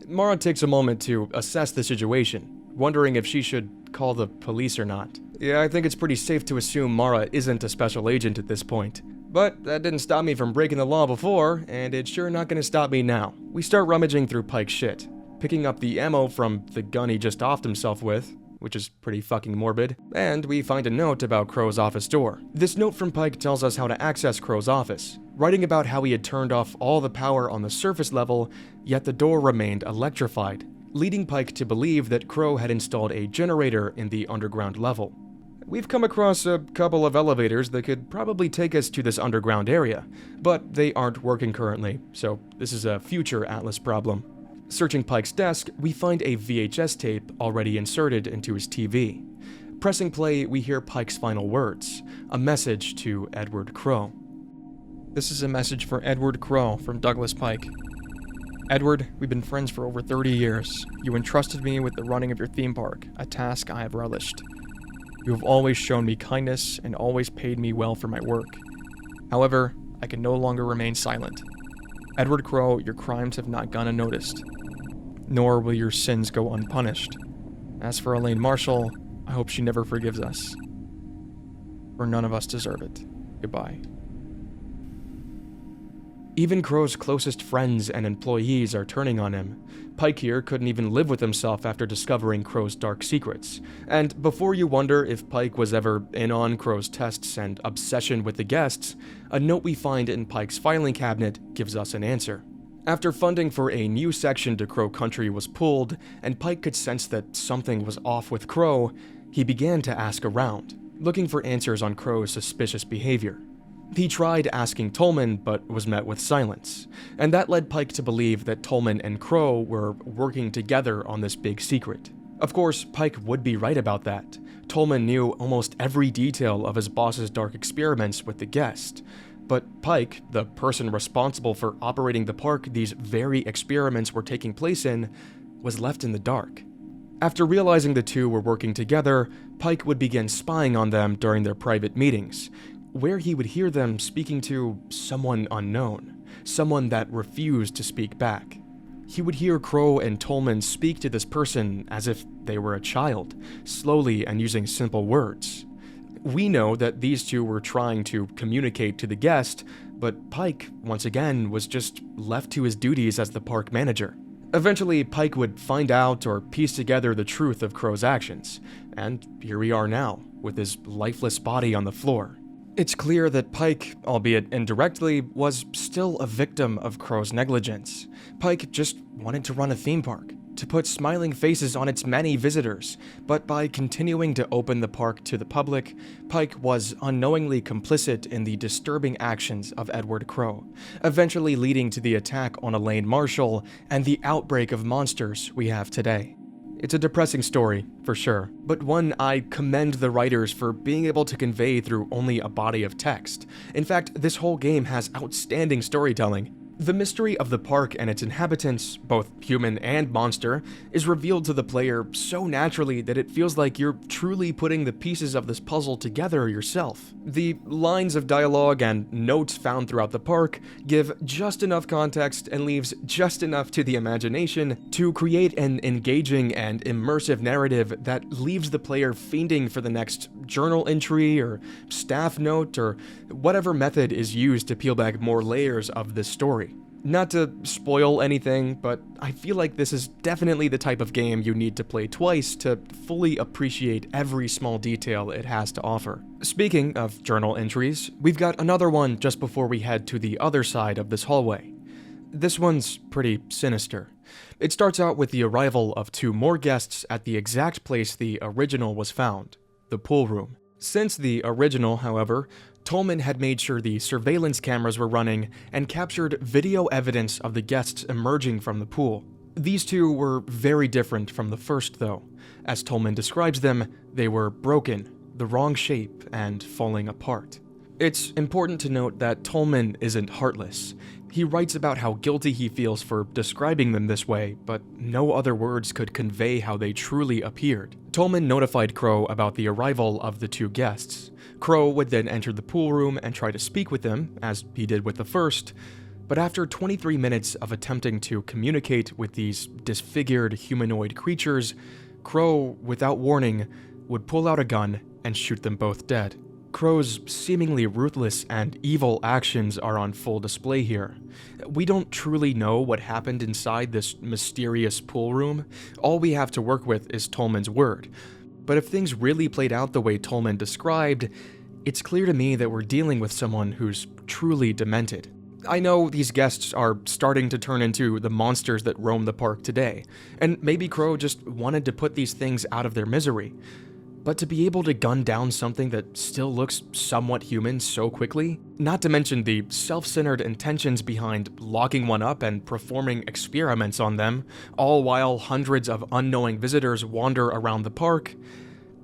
Mara takes a moment to assess the situation, wondering if she should call the police or not. Yeah, I think it's pretty safe to assume Mara isn't a special agent at this point. But that didn't stop me from breaking the law before, and it's sure not gonna stop me now. We start rummaging through Pike's shit, picking up the ammo from the gun he just offed himself with, which is pretty fucking morbid, and we find a note about Crow's office door. This note from Pike tells us how to access Crow's office, writing about how he had turned off all the power on the surface level, yet the door remained electrified, leading Pike to believe that Crow had installed a generator in the underground level. We've come across a couple of elevators that could probably take us to this underground area, but they aren't working currently, so this is a future Atlas problem. Searching Pike's desk, we find a VHS tape already inserted into his TV. Pressing play, we hear Pike's final words, a message to Edward Crow. This is a message for Edward Crow from Douglas Pike. Edward, we've been friends for over 30 years. You entrusted me with the running of your theme park, a task I have relished. You have always shown me kindness and always paid me well for my work. However, I can no longer remain silent. Edward Crow, your crimes have not gone unnoticed, nor will your sins go unpunished. As for Elaine Marshall, I hope she never forgives us, for none of us deserve it. Goodbye. Even Crow's closest friends and employees are turning on him. Pike here couldn't even live with himself after discovering Crow's dark secrets. And before you wonder if Pike was ever in on Crow's tests and obsession with the guests, a note we find in Pike's filing cabinet gives us an answer. After funding for a new section to Crow Country was pulled, and Pike could sense that something was off with Crow, he began to ask around, looking for answers on Crow's suspicious behavior. He tried asking Tolman, but was met with silence, and that led Pike to believe that Tolman and Crow were working together on this big secret. Of course, Pike would be right about that. Tolman knew almost every detail of his boss's dark experiments with the guest, but Pike, the person responsible for operating the park these very experiments were taking place in, was left in the dark. After realizing the two were working together, Pike would begin spying on them during their private meetings, where he would hear them speaking to someone unknown, someone that refused to speak back. He would hear Crow and Tolman speak to this person as if they were a child, slowly and using simple words. We know that these two were trying to communicate to the guest, but Pike, once again, was just left to his duties as the park manager. Eventually, Pike would find out or piece together the truth of Crow's actions, and here we are now, with his lifeless body on the floor. It's clear that Pike, albeit indirectly, was still a victim of Crow's negligence. Pike just wanted to run a theme park, to put smiling faces on its many visitors, but by continuing to open the park to the public, Pike was unknowingly complicit in the disturbing actions of Edward Crow, eventually leading to the attack on Elaine Marshall and the outbreak of monsters we have today. It's a depressing story, for sure, but one I commend the writers for being able to convey through only a body of text. In fact, this whole game has outstanding storytelling. The mystery of the park and its inhabitants, both human and monster, is revealed to the player so naturally that it feels like you're truly putting the pieces of this puzzle together yourself. The lines of dialogue and notes found throughout the park give just enough context and leaves just enough to the imagination to create an engaging and immersive narrative that leaves the player fiending for the next journal entry or staff note or whatever method is used to peel back more layers of this story. Not to spoil anything, but I feel like this is definitely the type of game you need to play twice to fully appreciate every small detail it has to offer. Speaking of journal entries, we've got another one just before we head to the other side of this hallway. This one's pretty sinister. It starts out with the arrival of 2 more guests at the exact place the original was found, the pool room. Since the original, however, Tolman had made sure the surveillance cameras were running and captured video evidence of the guests emerging from the pool. These 2 were very different from the first, though. As Tolman describes them, they were broken, the wrong shape, and falling apart. It's important to note that Tolman isn't heartless. He writes about how guilty he feels for describing them this way, but no other words could convey how they truly appeared. Tolman notified Crow about the arrival of the 2 guests. Crow would then enter the pool room and try to speak with them, as he did with the first, but after 23 minutes of attempting to communicate with these disfigured humanoid creatures, Crow, without warning, would pull out a gun and shoot them both dead. Crow's seemingly ruthless and evil actions are on full display here. We don't truly know what happened inside this mysterious pool room. All we have to work with is Tolman's word. But if things really played out the way Tolman described, it's clear to me that we're dealing with someone who's truly demented. I know these guests are starting to turn into the monsters that roam the park today, and maybe Crow just wanted to put these things out of their misery. But to be able to gun down something that still looks somewhat human so quickly, not to mention the self-centered intentions behind locking one up and performing experiments on them, all while hundreds of unknowing visitors wander around the park,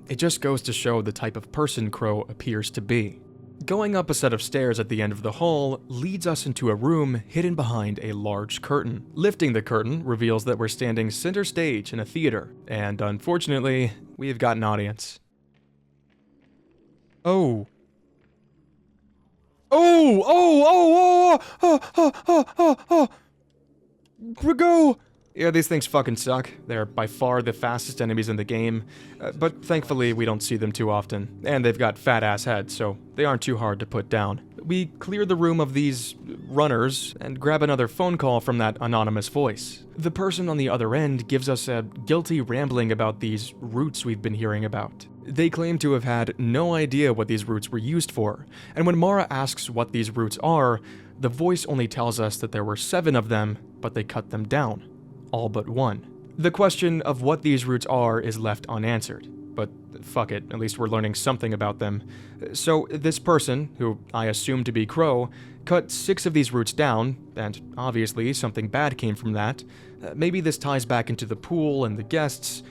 it just goes to show the type of person Crow appears to be. Going up a set of stairs at the end of the hall leads us into a room hidden behind a large curtain. Lifting the curtain reveals that we're standing center stage in a theater, and unfortunately, we've got an audience. Oh. Go! Yeah, these things fucking suck. They're by far the fastest enemies in the game, but thankfully we don't see them too often, and they've got fat-ass heads, so they aren't too hard to put down. We clear the room of these runners and grab another phone call from that anonymous voice. The person on the other end gives us a guilty rambling about these roots we've been hearing about. They claim to have had no idea what these roots were used for, and when Mara asks what these roots are, the voice only tells us that there were 7 of them, but they cut them down. All but 1. The question of what these roots are is left unanswered, but fuck it, at least we're learning something about them. So this person, who I assume to be Crow, cut 6 of these roots down, and obviously something bad came from that. Maybe this ties back into the pool and the guests.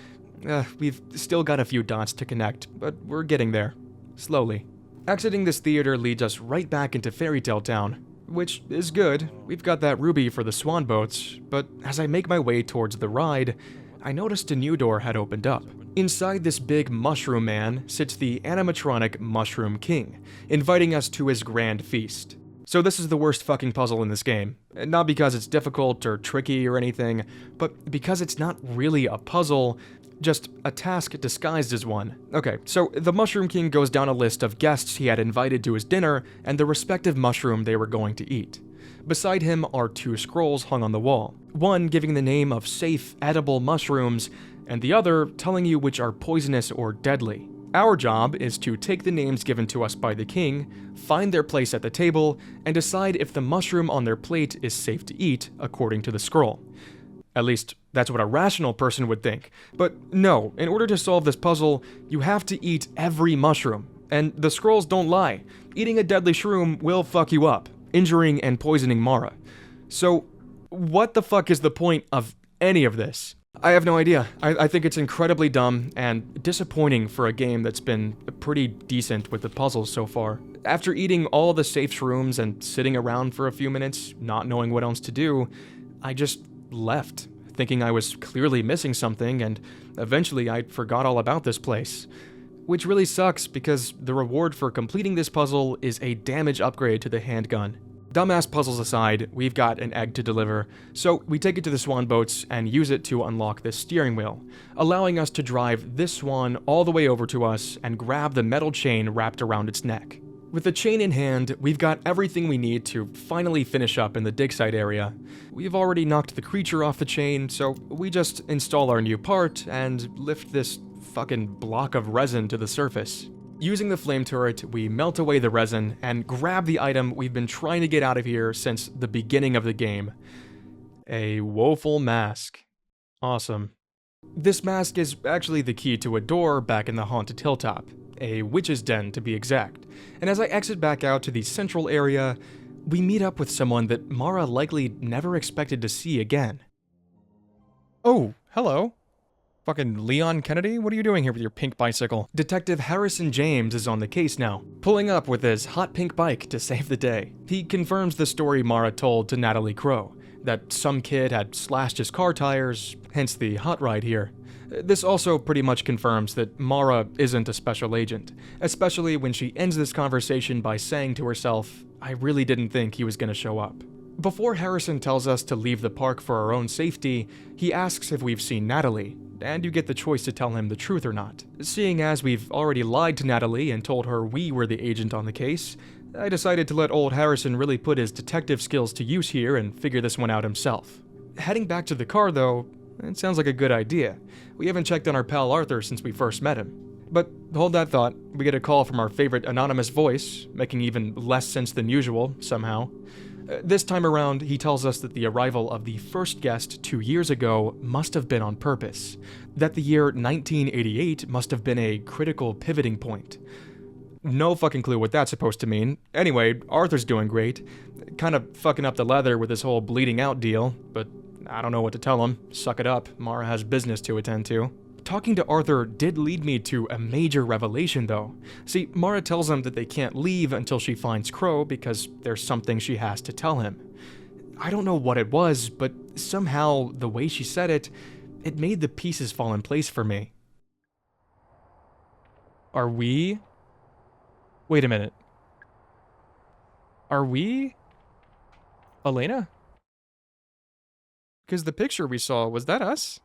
We've still got a few dots to connect, but we're getting there. Slowly. Exiting this theater leads us right back into Fairy Tale Town, which is good. We've got that ruby for the swan boats, but as I make my way towards the ride, I noticed a new door had opened up. Inside this big mushroom man sits the animatronic Mushroom King, inviting us to his grand feast. So this is the worst fucking puzzle in this game. Not because it's difficult or tricky or anything, but because it's not really a puzzle, just a task disguised as one. Okay, so the Mushroom King goes down a list of guests he had invited to his dinner and the respective mushroom they were going to eat. Beside him are 2 scrolls hung on the wall, one giving the name of safe, edible mushrooms, and the other telling you which are poisonous or deadly. Our job is to take the names given to us by the king, find their place at the table, and decide if the mushroom on their plate is safe to eat according to the scroll. At least, that's what a rational person would think. But no, in order to solve this puzzle, you have to eat every mushroom. And the scrolls don't lie. Eating a deadly shroom will fuck you up, injuring and poisoning Mara. So, what the fuck is the point of any of this? I have no idea. I think it's incredibly dumb and disappointing for a game that's been pretty decent with the puzzles so far. After eating all the safe shrooms and sitting around for a few minutes, not knowing what else to do, I just left, thinking I was clearly missing something, and eventually I forgot all about this place. Which really sucks because the reward for completing this puzzle is a damage upgrade to the handgun. Dumbass puzzles aside, we've got an egg to deliver, so we take it to the swan boats and use it to unlock this steering wheel, allowing us to drive this swan all the way over to us and grab the metal chain wrapped around its neck. With the chain in hand, we've got everything we need to finally finish up in the dig site area. We've already knocked the creature off the chain, so we just install our new part and lift this fucking block of resin to the surface. Using the flame turret, we melt away the resin and grab the item we've been trying to get out of here since the beginning of the game. A woeful mask. Awesome. This mask is actually the key to a door back in the haunted hilltop, a witch's den to be exact. And as I exit back out to the central area, we meet up with someone that Mara likely never expected to see again. Oh, hello. Fucking Leon Kennedy? What are you doing here with your pink bicycle? Detective Harrison James is on the case now, pulling up with his hot pink bike to save the day. He confirms the story Mara told to Natalie Crow, that some kid had slashed his car tires, hence the hot ride here. This also pretty much confirms that Mara isn't a special agent, especially when she ends this conversation by saying to herself, "I really didn't think he was gonna show up." Before Harrison tells us to leave the park for our own safety, he asks if we've seen Natalie, and you get the choice to tell him the truth or not. Seeing as we've already lied to Natalie and told her we were the agent on the case, I decided to let old Harrison really put his detective skills to use here and figure this one out himself. Heading back to the car though, it sounds like a good idea. We haven't checked on our pal Arthur since we first met him. But hold that thought, we get a call from our favorite anonymous voice, making even less sense than usual, somehow. This time around, he tells us that the arrival of the first guest 2 years ago must have been on purpose, that the year 1988 must have been a critical pivoting point. No fucking clue what that's supposed to mean. Anyway, Arthur's doing great, kind of fucking up the leather with his whole bleeding out deal, but I don't know what to tell him. Suck it up, Mara has business to attend to. Talking to Arthur did lead me to a major revelation though. See, Mara tells him that they can't leave until she finds Crow because there's something she has to tell him. I don't know what it was, but somehow the way she said it, it made the pieces fall in place for me. Are we? Wait a minute. Are we? Elena? Because the picture we saw, was that us?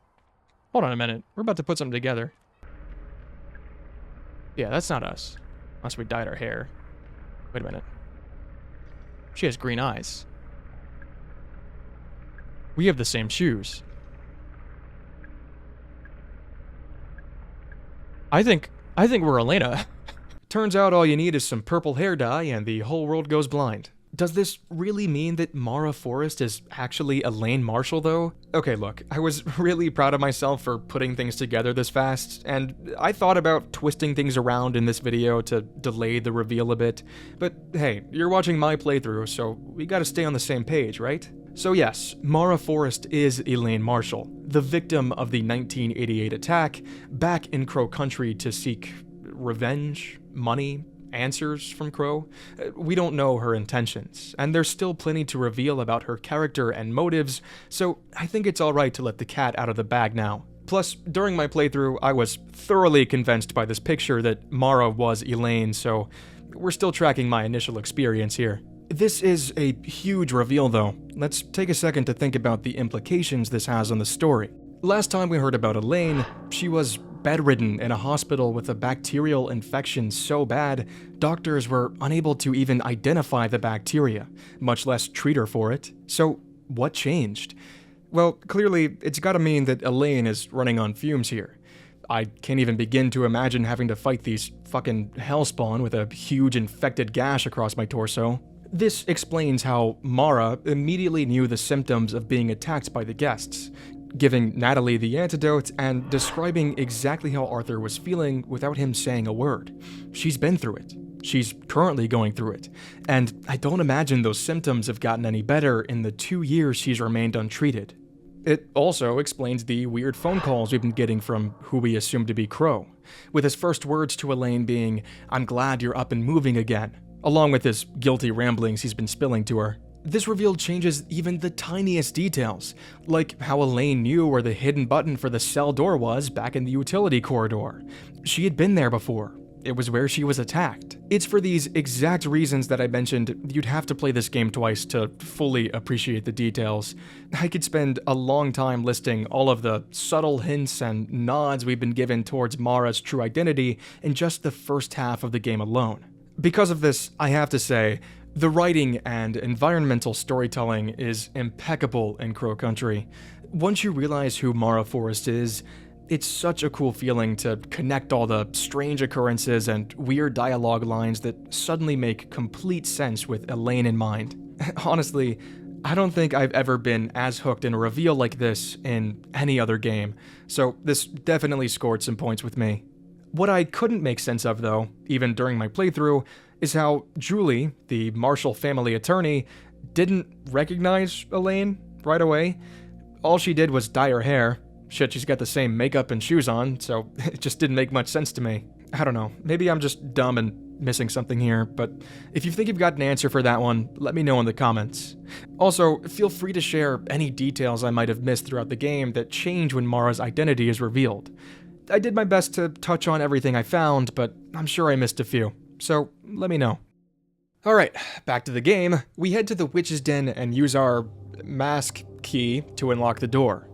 Hold on a minute, we're about to put something together. Yeah, that's not us. Unless we dyed our hair. Wait a minute. She has green eyes. We have the same shoes. I think we're Elena. Turns out all you need is some purple hair dye and the whole world goes blind. Does this really mean that Mara Forrest is actually Elaine Marshall, though? Okay, look, I was really proud of myself for putting things together this fast, and I thought about twisting things around in this video to delay the reveal a bit, but hey, you're watching my playthrough, so we gotta stay on the same page, right? So yes, Mara Forrest is Elaine Marshall, the victim of the 1988 attack, back in Crow Country to seek revenge, money, answers from Crow. We don't know her intentions, and there's still plenty to reveal about her character and motives, so I think it's alright to let the cat out of the bag now. Plus, during my playthrough, I was thoroughly convinced by this picture that Mara was Elaine, so we're still tracking my initial experience here. This is a huge reveal though. Let's take a second to think about the implications this has on the story. Last time we heard about Elaine, she was bedridden in a hospital with a bacterial infection so bad, doctors were unable to even identify the bacteria, much less treat her for it. So, what changed? Well, clearly, it's gotta mean that Elaine is running on fumes here. I can't even begin to imagine having to fight these fucking hellspawn with a huge infected gash across my torso. This explains how Mara immediately knew the symptoms of being attacked by the guests, giving Natalie the antidote and describing exactly how Arthur was feeling without him saying a word. She's been through it. She's currently going through it. And I don't imagine those symptoms have gotten any better in the 2 years she's remained untreated. It also explains the weird phone calls we've been getting from who we assume to be Crow, with his first words to Elaine being, "I'm glad you're up and moving again," along with his guilty ramblings he's been spilling to her. This reveal changes even the tiniest details, like how Elaine knew where the hidden button for the cell door was back in the utility corridor. She had been there before. It was where she was attacked. It's for these exact reasons that I mentioned you'd have to play this game twice to fully appreciate the details. I could spend a long time listing all of the subtle hints and nods we've been given towards Mara's true identity in just the first half of the game alone. Because of this, I have to say, the writing and environmental storytelling is impeccable in Crow Country. Once you realize who Mara Forrest is, it's such a cool feeling to connect all the strange occurrences and weird dialogue lines that suddenly make complete sense with Elaine in mind. Honestly, I don't think I've ever been as hooked in a reveal like this in any other game, so this definitely scored some points with me. What I couldn't make sense of, though, even during my playthrough, is how Julie, the Marshall family attorney, didn't recognize Elaine right away. All she did was dye her hair. Shit, she's got the same makeup and shoes on, so it just didn't make much sense to me. I don't know, maybe I'm just dumb and missing something here, but if you think you've got an answer for that one, let me know in the comments. Also, feel free to share any details I might have missed throughout the game that change when Mara's identity is revealed. I did my best to touch on everything I found, but I'm sure I missed a few, so let me know. Alright, back to the game. We head to the Witch's Den and use our mask key to unlock the door.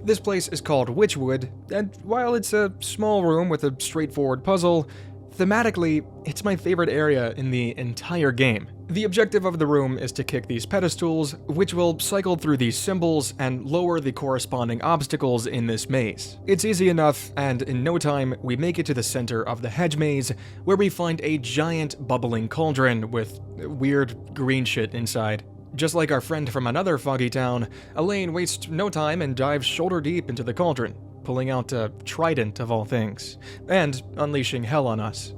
This place is called Witchwood, and while it's a small room with a straightforward puzzle, thematically, it's my favorite area in the entire game. The objective of the room is to kick these pedestals, which will cycle through these symbols and lower the corresponding obstacles in this maze. It's easy enough, and in no time, we make it to the center of the hedge maze, where we find a giant bubbling cauldron with weird green shit inside. Just like our friend from another foggy town, Elaine wastes no time and dives shoulder deep into the cauldron, pulling out a trident of all things, and unleashing hell on us.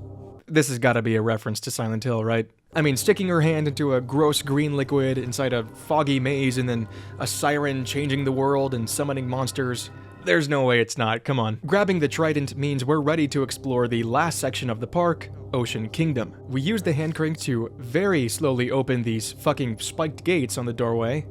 This has gotta be a reference to Silent Hill, right? I mean, sticking her hand into a gross green liquid inside a foggy maze and then a siren changing the world and summoning monsters. There's no way it's not, come on. Grabbing the trident means we're ready to explore the last section of the park, Ocean Kingdom. We use the hand crank to very slowly open these fucking spiked gates on the doorway.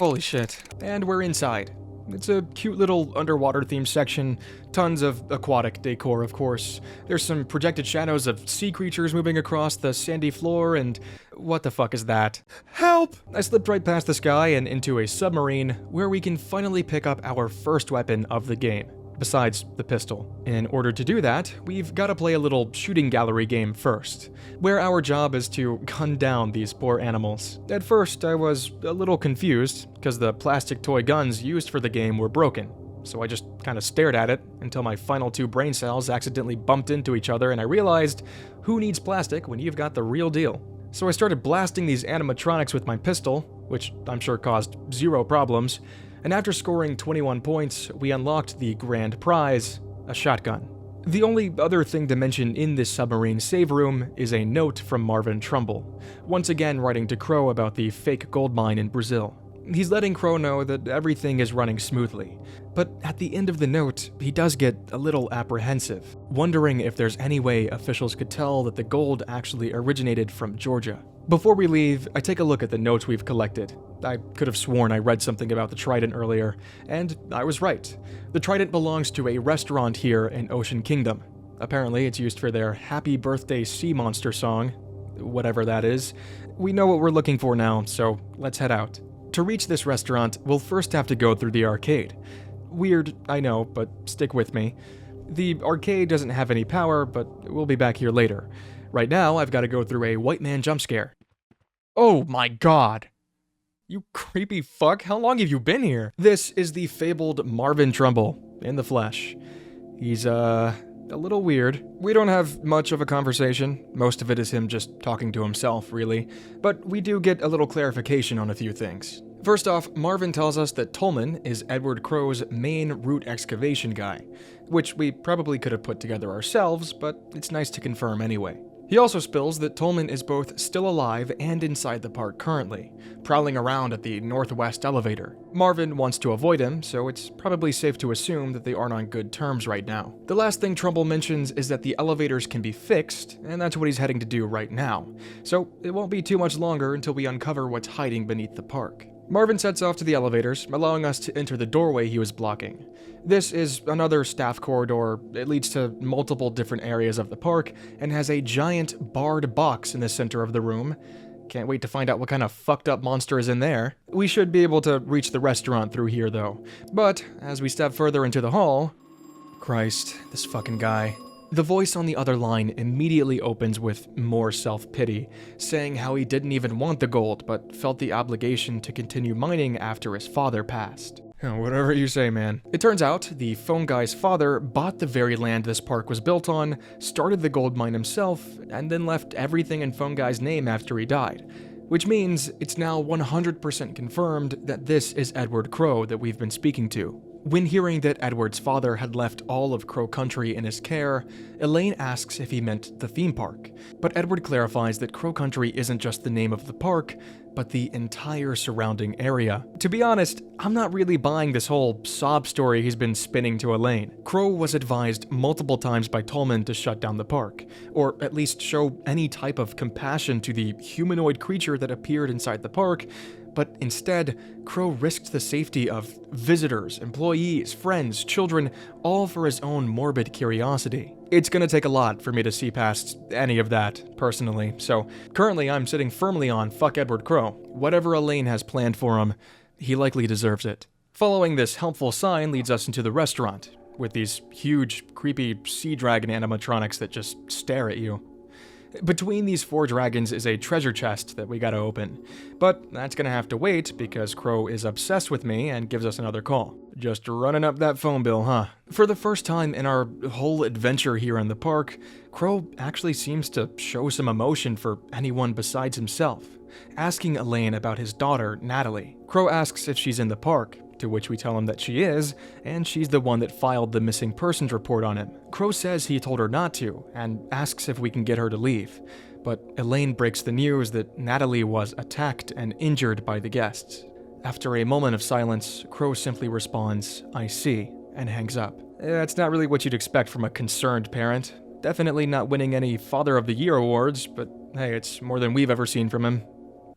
Holy shit. And we're inside. It's a cute little underwater themed section, tons of aquatic decor of course. There's some projected shadows of sea creatures moving across the sandy floor and what the fuck is that? Help! I slipped right past this guy and into a submarine where we can finally pick up our first weapon of the game. Besides the pistol. In order to do that, we've got to play a little shooting gallery game first, where our job is to gun down these poor animals. At first, I was a little confused, because the plastic toy guns used for the game were broken, so I just kind of stared at it until my final two brain cells accidentally bumped into each other and I realized, who needs plastic when you've got the real deal? So I started blasting these animatronics with my pistol, which I'm sure caused zero problems, and after scoring 21 points, we unlocked the grand prize, a shotgun. The only other thing to mention in this submarine save room is a note from Marvin Trumbull, once again writing to Crow about the fake gold mine in Brazil. He's letting Crow know that everything is running smoothly, but at the end of the note, he does get a little apprehensive, wondering if there's any way officials could tell that the gold actually originated from Georgia. Before we leave, I take a look at the notes we've collected. I could have sworn I read something about the trident earlier, and I was right. The trident belongs to a restaurant here in Ocean Kingdom. Apparently, it's used for their Happy Birthday Sea Monster song, whatever that is. We know what we're looking for now, so let's head out. To reach this restaurant, we'll first have to go through the arcade. Weird, I know, but stick with me. The arcade doesn't have any power, but we'll be back here later. Right now, I've got to go through a white man jump scare. Oh my god! You creepy fuck, how long have you been here? This is the fabled Marvin Trumbull, in the flesh. He's, a little weird. We don't have much of a conversation. Most of it is him just talking to himself, really. But we do get a little clarification on a few things. First off, Marvin tells us that Tolman is Edward Crow's main root excavation guy, which we probably could have put together ourselves, but it's nice to confirm anyway. He also spills that Tolman is both still alive and inside the park currently, prowling around at the northwest elevator. Marvin wants to avoid him, so it's probably safe to assume that they aren't on good terms right now. The last thing Trumbull mentions is that the elevators can be fixed, and that's what he's heading to do right now. So it won't be too much longer until we uncover what's hiding beneath the park. Marvin sets off to the elevators, allowing us to enter the doorway he was blocking. This is another staff corridor. It leads to multiple different areas of the park and has a giant barred box in the center of the room. Can't wait to find out what kind of fucked up monster is in there. We should be able to reach the restaurant through here though. But as we step further into the hall, Christ, this fucking guy. The voice on the other line immediately opens with more self-pity, saying how he didn't even want the gold but felt the obligation to continue mining after his father passed. Whatever you say, man. It turns out the phone guy's father bought the very land this park was built on, started the gold mine himself, and then left everything in phone guy's name after he died. Which means it's now 100% confirmed that this is Edward Crow that we've been speaking to. When hearing that Edward's father had left all of Crow Country in his care, Elaine asks if he meant the theme park. But Edward clarifies that Crow Country isn't just the name of the park, but the entire surrounding area. To be honest, I'm not really buying this whole sob story he's been spinning to Elaine. Crow was advised multiple times by Tolman to shut down the park, or at least show any type of compassion to the humanoid creature that appeared inside the park, but instead, Crow risked the safety of visitors, employees, friends, children, all for his own morbid curiosity. It's gonna take a lot for me to see past any of that, personally, so currently I'm sitting firmly on fuck Edward Crow. Whatever Elaine has planned for him, he likely deserves it. Following this helpful sign leads us into the restaurant, with these huge, creepy sea dragon animatronics that just stare at you. Between these 4 dragons is a treasure chest that we gotta open, but that's gonna have to wait because Crow is obsessed with me and gives us another call. Just running up that phone bill, huh? For the first time in our whole adventure here in the park, Crow actually seems to show some emotion for anyone besides himself, asking Elaine about his daughter, Natalie. Crow asks if she's in the park, to which we tell him that she is, and she's the one that filed the missing persons report on him. Crow says he told her not to, and asks if we can get her to leave. But Elaine breaks the news that Natalie was attacked and injured by the guests. After a moment of silence, Crow simply responds, "I see," and hangs up. That's not really what you'd expect from a concerned parent. Definitely not winning any Father of the Year awards, but hey, it's more than we've ever seen from him.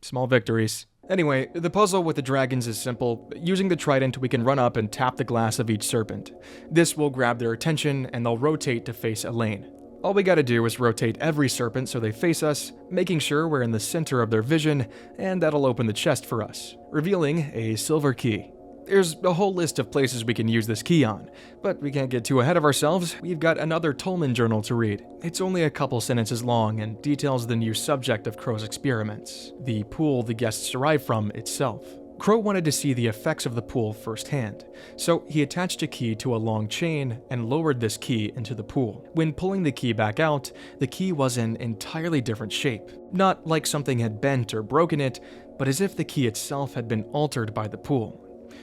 Small victories. Anyway, the puzzle with the dragons is simple. Using the trident, we can run up and tap the glass of each serpent. This will grab their attention, and they'll rotate to face Elaine. All we gotta do is rotate every serpent so they face us, making sure we're in the center of their vision, and that'll open the chest for us, revealing a silver key. There's a whole list of places we can use this key on, but we can't get too ahead of ourselves. We've got another Tolman journal to read. It's only a couple sentences long and details the new subject of Crow's experiments, the pool the guests arrive from itself. Crow wanted to see the effects of the pool firsthand, so he attached a key to a long chain and lowered this key into the pool. When pulling the key back out, the key was an entirely different shape. Not like something had bent or broken it, but as if the key itself had been altered by the pool.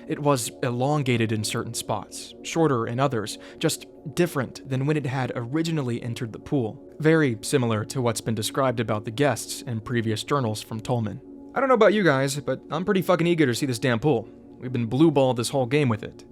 It was elongated in certain spots, shorter in others, just different than when it had originally entered the pool. Very similar to what's been described about the guests in previous journals from Tolman. I don't know about you guys, but I'm pretty fucking eager to see this damn pool. We've been blue-balled this whole game with it.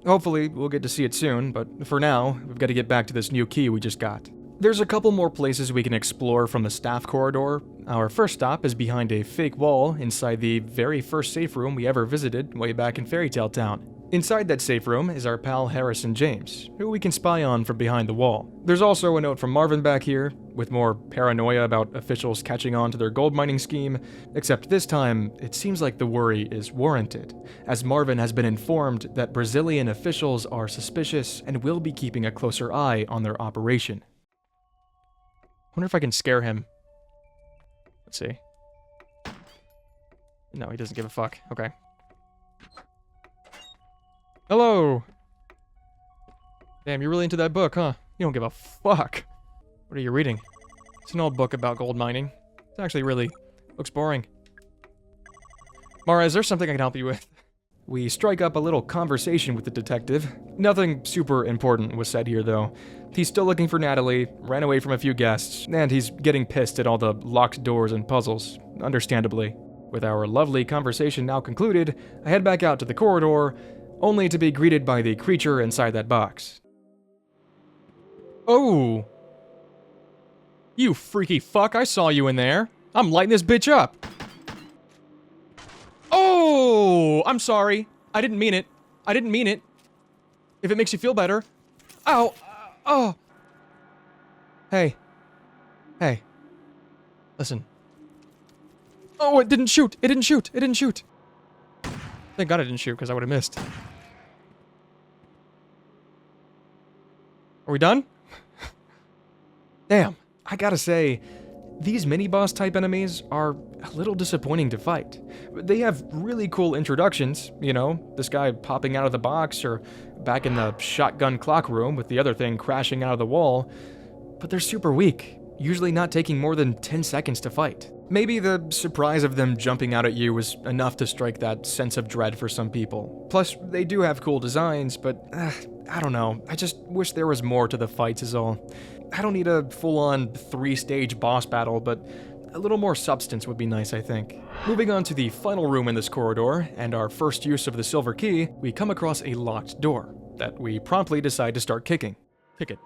Hopefully, we'll get to see it soon, but for now, we've got to get back to this new key we just got. There's a couple more places we can explore from the staff corridor. Our first stop is behind a fake wall inside the very first safe room we ever visited way back in Fairy Tale Town. Inside that safe room is our pal Harrison James, who we can spy on from behind the wall. There's also a note from Marvin back here, with more paranoia about officials catching on to their gold mining scheme, except this time, it seems like the worry is warranted, as Marvin has been informed that Brazilian officials are suspicious and will be keeping a closer eye on their operation. I wonder if I can scare him. Let's see. No, he doesn't give a fuck. Okay. Hello! Damn, you're really into that book, huh? You don't give a fuck. What are you reading? It's an old book about gold mining. It actually really looks boring. Mara, is there something I can help you with? We strike up a little conversation with the detective. Nothing super important was said here, though. He's still looking for Natalie, ran away from a few guests, and he's getting pissed at all the locked doors and puzzles, understandably. With our lovely conversation now concluded, I head back out to the corridor, only to be greeted by the creature inside that box. Oh! You freaky fuck, I saw you in there. I'm lighting this bitch up. Oh! I'm sorry. I didn't mean it. I didn't mean it. If it makes you feel better. Ow! Oh! Hey. Hey. Listen. Oh, it didn't shoot! It didn't shoot! It didn't shoot! Thank God it didn't shoot, because I would have missed. Are we done? Damn. I gotta say, These mini-boss type enemies are a little disappointing to fight. They have really cool introductions, you know, this guy popping out of the box or back in the shotgun clock room with the other thing crashing out of the wall, but they're super weak, usually not taking more than 10 seconds to fight. Maybe the surprise of them jumping out at you was enough to strike that sense of dread for some people. Plus, they do have cool designs, but I don't know, I just wish there was more to the fights is all. I don't need a full-on 3-stage boss battle, but a little more substance would be nice, I think. Moving on to the final room in this corridor, and our first use of the silver key, we come across a locked door that we promptly decide to start kicking. Kick it.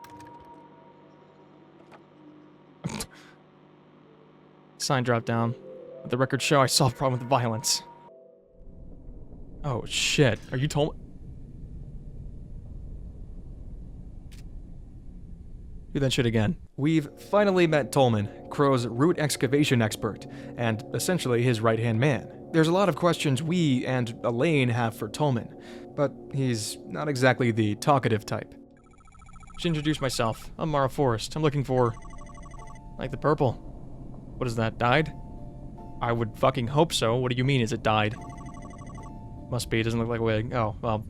Sign dropped down. The records show I solved problem with violence. Oh shit, are you Tolman? Do that shit again. We've finally met Tolman, Crow's root excavation expert, and essentially his right-hand man. There's a lot of questions we and Elaine have for Tolman, but he's not exactly the talkative type. Should introduce myself. I'm Mara Forrest. I'm looking for... like the purple. What is that, died? I would fucking hope so. What do you mean, is it died? Must be, it doesn't look like a wig. Oh, well,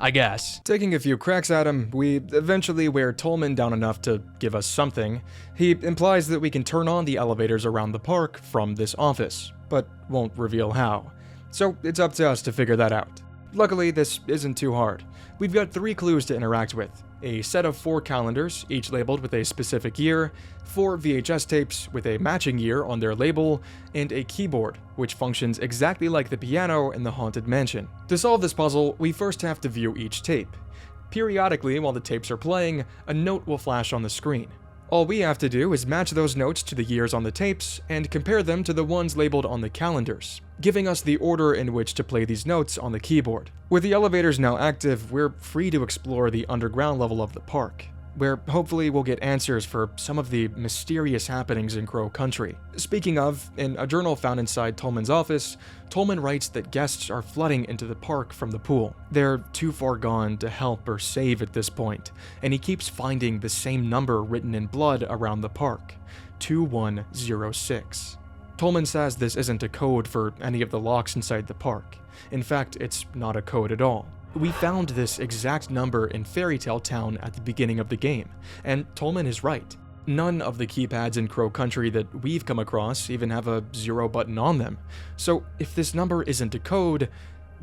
I guess. Taking a few cracks at him, we eventually wear Tolman down enough to give us something. He implies that we can turn on the elevators around the park from this office, but won't reveal how. So it's up to us to figure that out. Luckily, this isn't too hard. We've got 3 clues to interact with. A set of 4 calendars, each labeled with a specific year, 4 VHS tapes with a matching year on their label, and a keyboard, which functions exactly like the piano in the Haunted Mansion. To solve this puzzle, we first have to view each tape. Periodically, while the tapes are playing, a note will flash on the screen. All we have to do is match those notes to the years on the tapes and compare them to the ones labeled on the calendars, giving us the order in which to play these notes on the keyboard. With the elevators now active, we're free to explore the underground level of the park, where hopefully we'll get answers for some of the mysterious happenings in Crow Country. Speaking of, in a journal found inside Tolman's office, Tolman writes that guests are flooding into the park from the pool. They're too far gone to help or save at this point, and he keeps finding the same number written in blood around the park, 2106. Tolman says this isn't a code for any of the locks inside the park. In fact, it's not a code at all. We found this exact number in Fairy Tale Town at the beginning of the game, and Tolman is right. None of the keypads in Crow Country that we've come across even have a 0 button on them. So if this number isn't a code,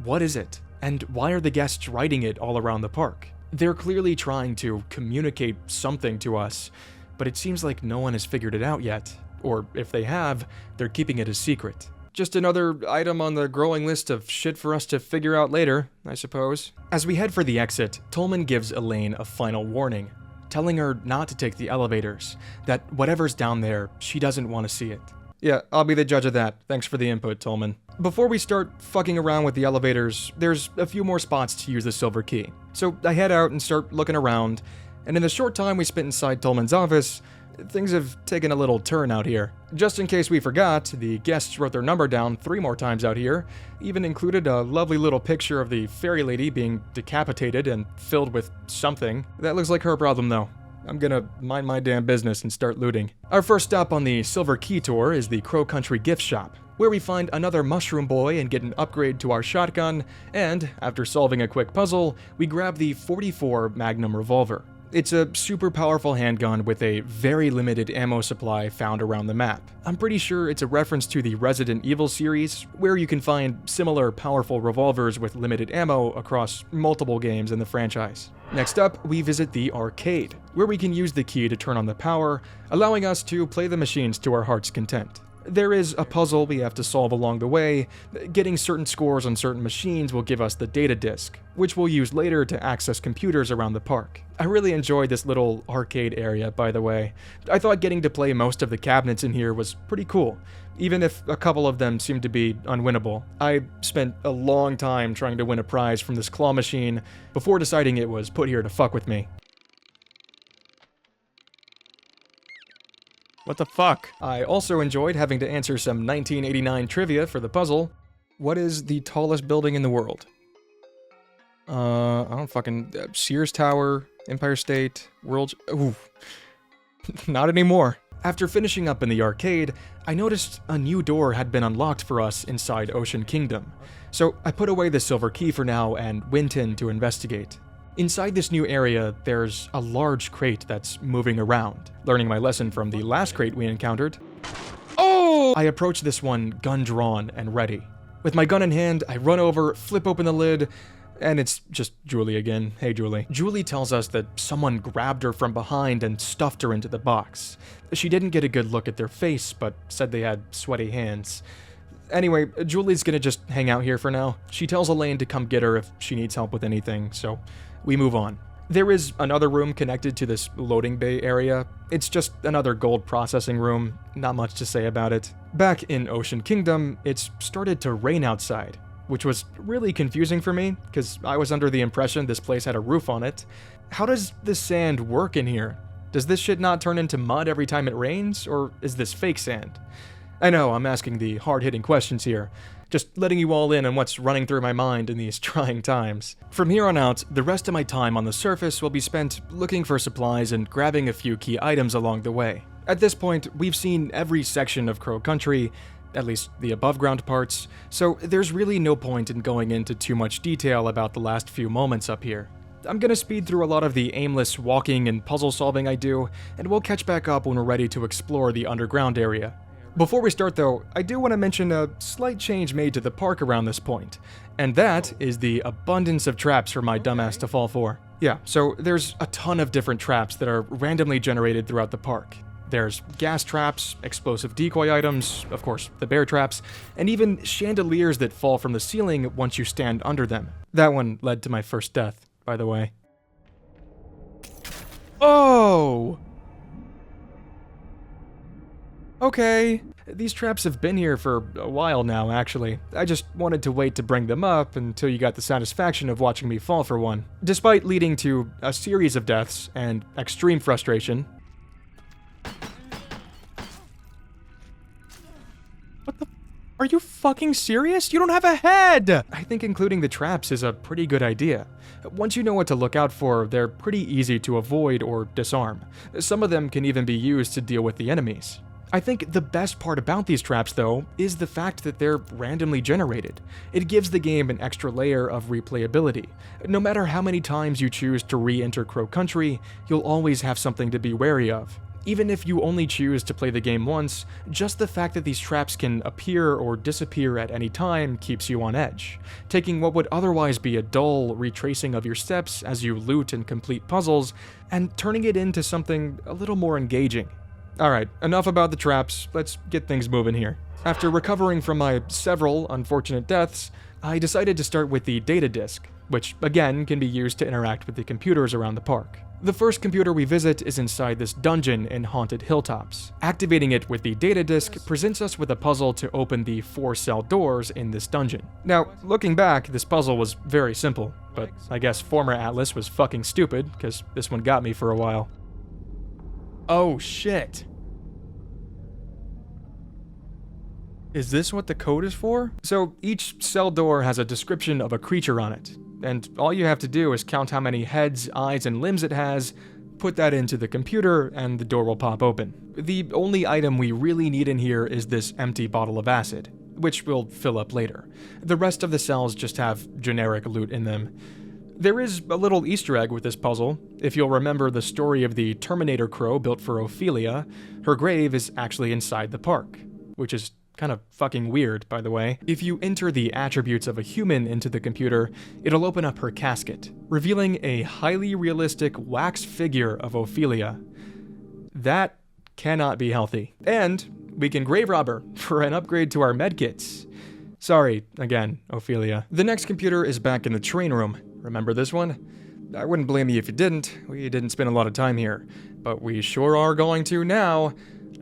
what is it? And why are the guests writing it all around the park? They're clearly trying to communicate something to us, but it seems like no one has figured it out yet. Or if they have, they're keeping it a secret. Just another item on the growing list of shit for us to figure out later, I suppose. As we head for the exit, Tolman gives Elaine a final warning, telling her not to take the elevators, that whatever's down there, she doesn't want to see it. Yeah, I'll be the judge of that. Thanks for the input, Tolman. Before we start fucking around with the elevators, there's a few more spots to use the silver key. So I head out and start looking around, and in the short time we spent inside Tolman's office, things have taken a little turn out here. Just in case we forgot, the guests wrote their number down 3 more times out here, even included a lovely little picture of the fairy lady being decapitated and filled with something. That looks like her problem though. I'm gonna mind my damn business and start looting. Our first stop on the Silver Key tour is the Crow Country gift shop, where we find another mushroom boy and get an upgrade to our shotgun, and, after solving a quick puzzle, we grab the .44 Magnum revolver. It's a super powerful handgun with a very limited ammo supply found around the map. I'm pretty sure it's a reference to the Resident Evil series, where you can find similar powerful revolvers with limited ammo across multiple games in the franchise. Next up, we visit the arcade, where we can use the key to turn on the power, allowing us to play the machines to our heart's content. There is a puzzle we have to solve along the way. Getting certain scores on certain machines will give us the data disk, which we'll use later to access computers around the park. I really enjoyed this little arcade area, by the way. I thought getting to play most of the cabinets in here was pretty cool, even if a couple of them seemed to be unwinnable. I spent a long time trying to win a prize from this claw machine before deciding it was put here to fuck with me. What the fuck? I also enjoyed having to answer some 1989 trivia for the puzzle. What is the tallest building in the world? I don't fucking... Sears Tower, Empire State, World... Ooh. Not anymore. After finishing up in the arcade, I noticed a new door had been unlocked for us inside Ocean Kingdom, so I put away the silver key for now and went in to investigate. Inside this new area, there's a large crate that's moving around. Learning my lesson from the last crate we encountered, I approach this one gun drawn and ready. With my gun in hand, I run over, flip open the lid, and it's just Julie again. Hey, Julie. Julie tells us that someone grabbed her from behind and stuffed her into the box. She didn't get a good look at their face, but said they had sweaty hands. Anyway, Julie's gonna just hang out here for now. She tells Elaine to come get her if she needs help with anything, so we move on. There is another room connected to this loading bay area. It's just another gold processing room, not much to say about it. Back in Ocean Kingdom, it's started to rain outside, which was really confusing for me, because I was under the impression this place had a roof on it. How does the sand work in here? Does this shit not turn into mud every time it rains, or is this fake sand? I know, I'm asking the hard-hitting questions here, just letting you all in on what's running through my mind in these trying times. From here on out, the rest of my time on the surface will be spent looking for supplies and grabbing a few key items along the way. At this point, we've seen every section of Crow Country, at least the above-ground parts, so there's really no point in going into too much detail about the last few moments up here. I'm gonna speed through a lot of the aimless walking and puzzle solving I do, and we'll catch back up when we're ready to explore the underground area. Before we start though, I do want to mention a slight change made to the park around this point, and that is the abundance of traps for my dumbass to fall for. Yeah, so there's a ton of different traps that are randomly generated throughout the park. There's gas traps, explosive decoy items, of course, the bear traps, and even chandeliers that fall from the ceiling once you stand under them. That one led to my first death, by the way. Oh! Okay. These traps have been here for a while now, actually. I just wanted to wait to bring them up until you got the satisfaction of watching me fall for one. Despite leading to a series of deaths and extreme frustration. What the? Are you fucking serious? You don't have a head! I think including the traps is a pretty good idea. Once you know what to look out for, they're pretty easy to avoid or disarm. Some of them can even be used to deal with the enemies. I think the best part about these traps, though, is the fact that they're randomly generated. It gives the game an extra layer of replayability. No matter how many times you choose to re-enter Crow Country, you'll always have something to be wary of. Even if you only choose to play the game once, just the fact that these traps can appear or disappear at any time keeps you on edge, taking what would otherwise be a dull retracing of your steps as you loot and complete puzzles, and turning it into something a little more engaging. Alright, enough about the traps, let's get things moving here. After recovering from my several unfortunate deaths, I decided to start with the data disk, which again can be used to interact with the computers around the park. The first computer we visit is inside this dungeon in Haunted Hilltops. Activating it with the data disk presents us with a puzzle to open the 4 cell doors in this dungeon. Now, looking back, this puzzle was very simple, but I guess former Atlas was fucking stupid, because this one got me for a while. Oh shit. Is this what the code is for? So each cell door has a description of a creature on it, and all you have to do is count how many heads, eyes, and limbs it has, put that into the computer, and the door will pop open. The only item we really need in here is this empty bottle of acid, which we'll fill up later. The rest of the cells just have generic loot in them. There is a little Easter egg with this puzzle. If you'll remember the story of the Terminator crow built for Ophelia, her grave is actually inside the park, which is kind of fucking weird, by the way. If you enter the attributes of a human into the computer, it'll open up her casket, revealing a highly realistic wax figure of Ophelia. That cannot be healthy. And we can grave rob her for an upgrade to our medkits. Sorry, again, Ophelia. The next computer is back in the train room. Remember this one? I wouldn't blame you if you didn't. We didn't spend a lot of time here. But we sure are going to now.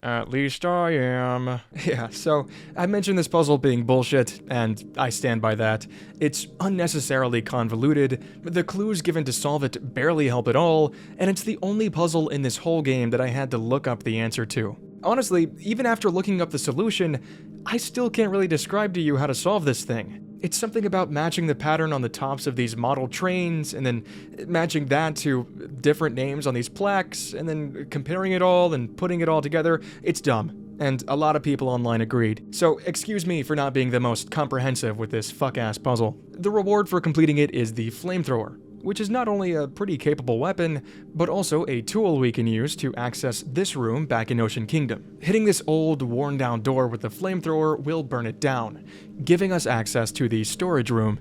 At least I am. Yeah, so I mentioned this puzzle being bullshit, and I stand by that. It's unnecessarily convoluted, the clues given to solve it barely help at all, and it's the only puzzle in this whole game that I had to look up the answer to. Honestly, even after looking up the solution, I still can't really describe to you how to solve this thing. It's something about matching the pattern on the tops of these model trains, and then matching that to different names on these plaques, and then comparing it all and putting it all together. It's dumb. And a lot of people online agreed. So excuse me for not being the most comprehensive with this fuck-ass puzzle. The reward for completing it is the flamethrower, which is not only a pretty capable weapon, but also a tool we can use to access this room back in Ocean Kingdom. Hitting this old, worn-down door with the flamethrower will burn it down, giving us access to the storage room.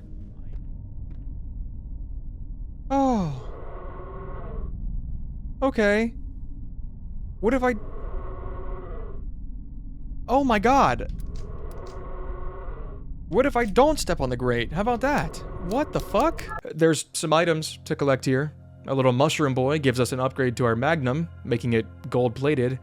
Oh. Okay. What if I... Oh my god! What if I don't step on the grate? How about that? What the fuck? There's some items to collect here. A little mushroom boy gives us an upgrade to our Magnum, making it gold-plated.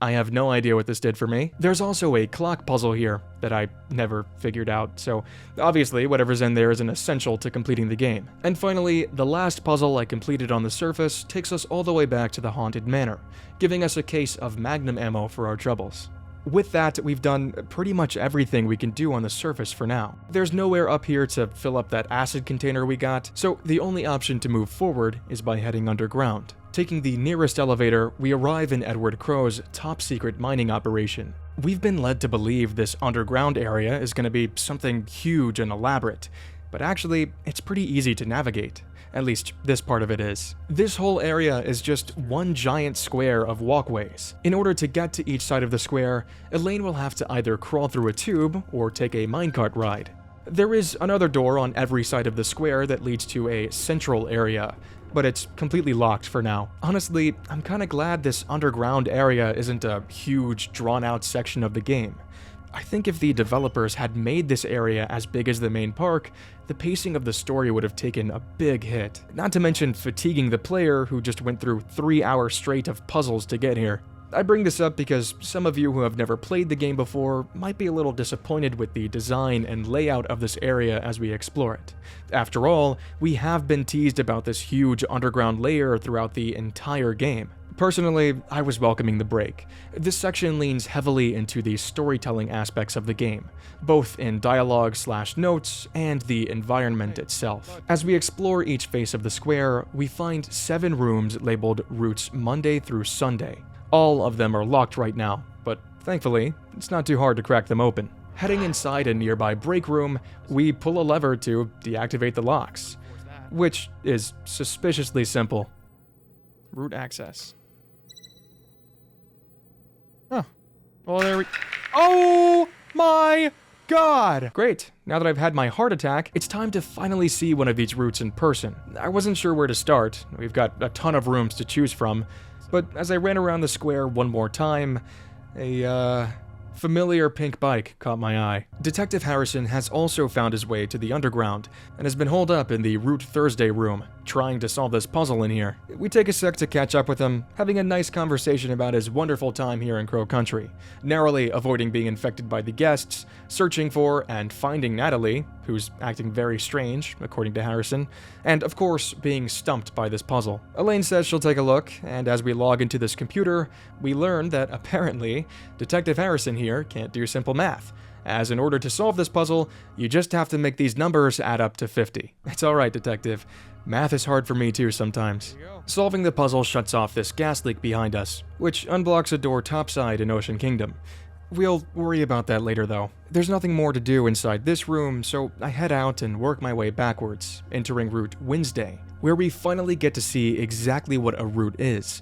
I have no idea what this did for me. There's also a clock puzzle here that I never figured out, so obviously whatever's in there is an essential to completing the game. And finally, the last puzzle I completed on the surface takes us all the way back to the Haunted Manor, giving us a case of Magnum ammo for our troubles. With that, we've done pretty much everything we can do on the surface for now. There's nowhere up here to fill up that acid container we got, so the only option to move forward is by heading underground. Taking the nearest elevator, we arrive in Edward Crow's top-secret mining operation. We've been led to believe this underground area is going to be something huge and elaborate, but actually, it's pretty easy to navigate. At least, this part of it is. This whole area is just one giant square of walkways. In order to get to each side of the square, Elaine will have to either crawl through a tube or take a minecart ride. There is another door on every side of the square that leads to a central area, but it's completely locked for now. Honestly, I'm kinda glad this underground area isn't a huge, drawn-out section of the game. I think if the developers had made this area as big as the main park, the pacing of the story would have taken a big hit. Not to mention fatiguing the player who just went through 3 hours straight of puzzles to get here. I bring this up because some of you who have never played the game before might be a little disappointed with the design and layout of this area as we explore it. After all, we have been teased about this huge underground layer throughout the entire game. Personally, I was welcoming the break. This section leans heavily into the storytelling aspects of the game, both in dialogue/notes and the environment itself. As we explore each face of the square, we find 7 rooms labeled routes Monday through Sunday. All of them are locked right now, but thankfully, it's not too hard to crack them open. Heading inside a nearby break room, we pull a lever to deactivate the locks, which is suspiciously simple. Route access. Huh. Well, there we... Oh my god! Great. Now that I've had my heart attack, it's time to finally see one of these routes in person. I wasn't sure where to start. We've got a ton of rooms to choose from, but as I ran around the square one more time, a familiar pink bike caught my eye. Detective Harrison has also found his way to the underground and has been holed up in the Route Thursday room, trying to solve this puzzle in here. We take a sec to catch up with him, having a nice conversation about his wonderful time here in Crow Country, narrowly avoiding being infected by the guests, searching for and finding Natalie, who's acting very strange, according to Harrison, and of course, being stumped by this puzzle. Elaine says she'll take a look, and as we log into this computer, we learn that apparently, Detective Harrison here can't do simple math, as in order to solve this puzzle, you just have to make these numbers add up to 50. It's alright, Detective. Math is hard for me too sometimes. Solving the puzzle shuts off this gas leak behind us, which unblocks a door topside in Ocean Kingdom. We'll worry about that later though. There's nothing more to do inside this room, so I head out and work my way backwards, entering Route Wednesday, where we finally get to see exactly what a route is.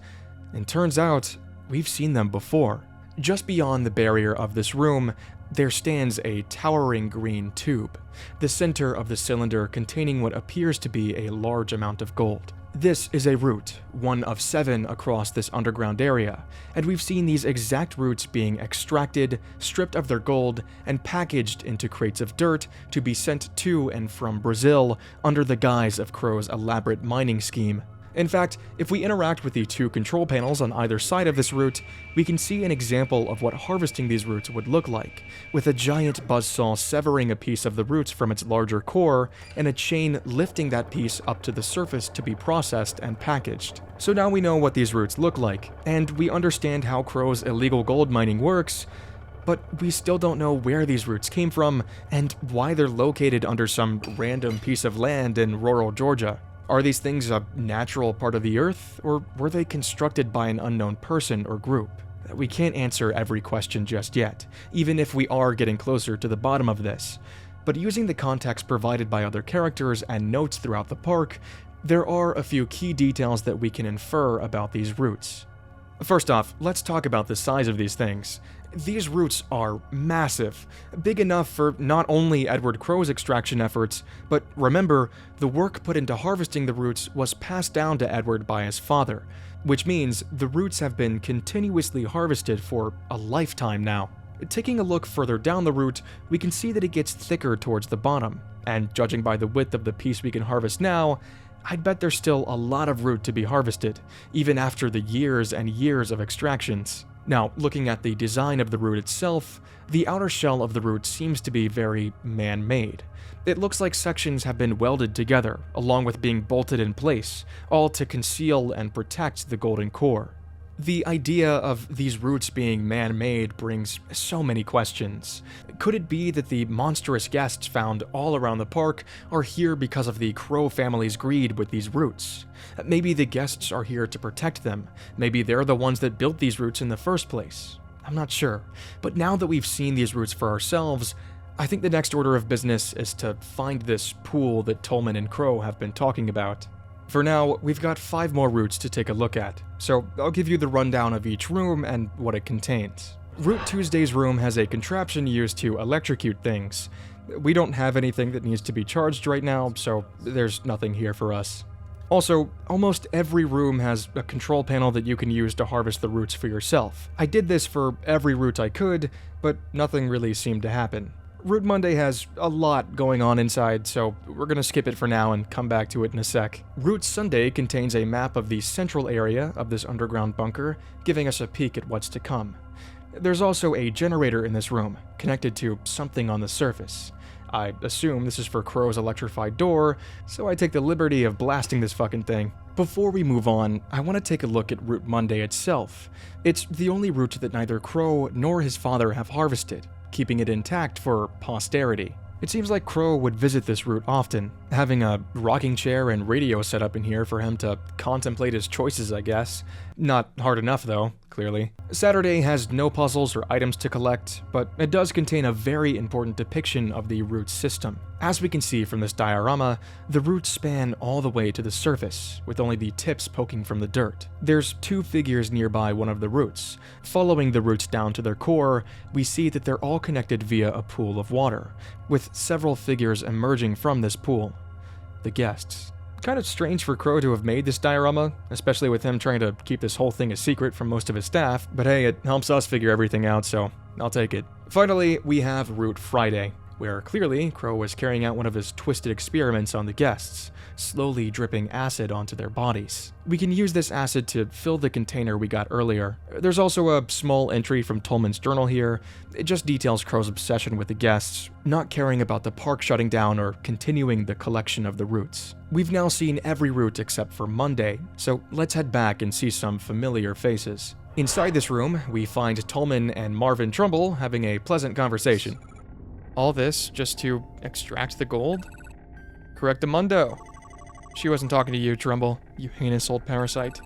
And turns out, we've seen them before. Just beyond the barrier of this room, there stands a towering green tube, the center of the cylinder containing what appears to be a large amount of gold. This is a route, one of 7 across this underground area, and we've seen these exact routes being extracted, stripped of their gold, and packaged into crates of dirt to be sent to and from Brazil under the guise of Crow's elaborate mining scheme. In fact, if we interact with the 2 control panels on either side of this route, we can see an example of what harvesting these roots would look like, with a giant buzzsaw severing a piece of the roots from its larger core, and a chain lifting that piece up to the surface to be processed and packaged. So now we know what these roots look like, and we understand how Crow's illegal gold mining works, but we still don't know where these roots came from and why they're located under some random piece of land in rural Georgia. Are these things a natural part of the Earth, or were they constructed by an unknown person or group? We can't answer every question just yet, even if we are getting closer to the bottom of this. But using the context provided by other characters and notes throughout the park, there are a few key details that we can infer about these roots. First off, let's talk about the size of these things. These roots are massive, big enough for not only Edward Crow's extraction efforts, but remember, the work put into harvesting the roots was passed down to Edward by his father, which means the roots have been continuously harvested for a lifetime now. Taking a look further down the root, we can see that it gets thicker towards the bottom, and judging by the width of the piece we can harvest now, I'd bet there's still a lot of root to be harvested, even after the years and years of extractions. Now, looking at the design of the root itself, the outer shell of the root seems to be very man-made. It looks like sections have been welded together, along with being bolted in place, all to conceal and protect the golden core. The idea of these roots being man-made brings so many questions. Could it be that the monstrous guests found all around the park are here because of the Crow family's greed with these roots? Maybe the guests are here to protect them. Maybe they're the ones that built these roots in the first place. I'm not sure. But now that we've seen these roots for ourselves, I think the next order of business is to find this pool that Tolman and Crow have been talking about. For now, we've got 5 more roots to take a look at, so I'll give you the rundown of each room and what it contains. Root Tuesday's room has a contraption used to electrocute things. We don't have anything that needs to be charged right now, so there's nothing here for us. Also, almost every room has a control panel that you can use to harvest the roots for yourself. I did this for every root I could, but nothing really seemed to happen. Root Monday has a lot going on inside, so we're gonna skip it for now and come back to it in a sec. Root Sunday contains a map of the central area of this underground bunker, giving us a peek at what's to come. There's also a generator in this room, connected to something on the surface. I assume this is for Crow's electrified door, so I take the liberty of blasting this fucking thing. Before we move on, I want to take a look at Root Monday itself. It's the only root that neither Crow nor his father have harvested, keeping it intact for posterity. It seems like Crow would visit this route often, having a rocking chair and radio set up in here for him to contemplate his choices, I guess. Not hard enough though, clearly. Saturday has no puzzles or items to collect, but it does contain a very important depiction of the root system. As we can see from this diorama, the roots span all the way to the surface, with only the tips poking from the dirt. There's 2 figures nearby one of the roots. Following the roots down to their core, we see that they're all connected via a pool of water, with several figures emerging from this pool. The guests. Kind of strange for Crow to have made this diorama, especially with him trying to keep this whole thing a secret from most of his staff, but hey, it helps us figure everything out, so I'll take it. Finally, we have Root Friday, where clearly Crow was carrying out one of his twisted experiments on the guests, slowly dripping acid onto their bodies. We can use this acid to fill the container we got earlier. There's also a small entry from Tolman's journal here. It just details Crow's obsession with the guests, not caring about the park shutting down or continuing the collection of the roots. We've now seen every root except for Monday, so let's head back and see some familiar faces. Inside this room, we find Tolman and Marvin Trumbull having a pleasant conversation. All this just to extract the gold? Correctamundo. She wasn't talking to you, Trumbull, you heinous old parasite.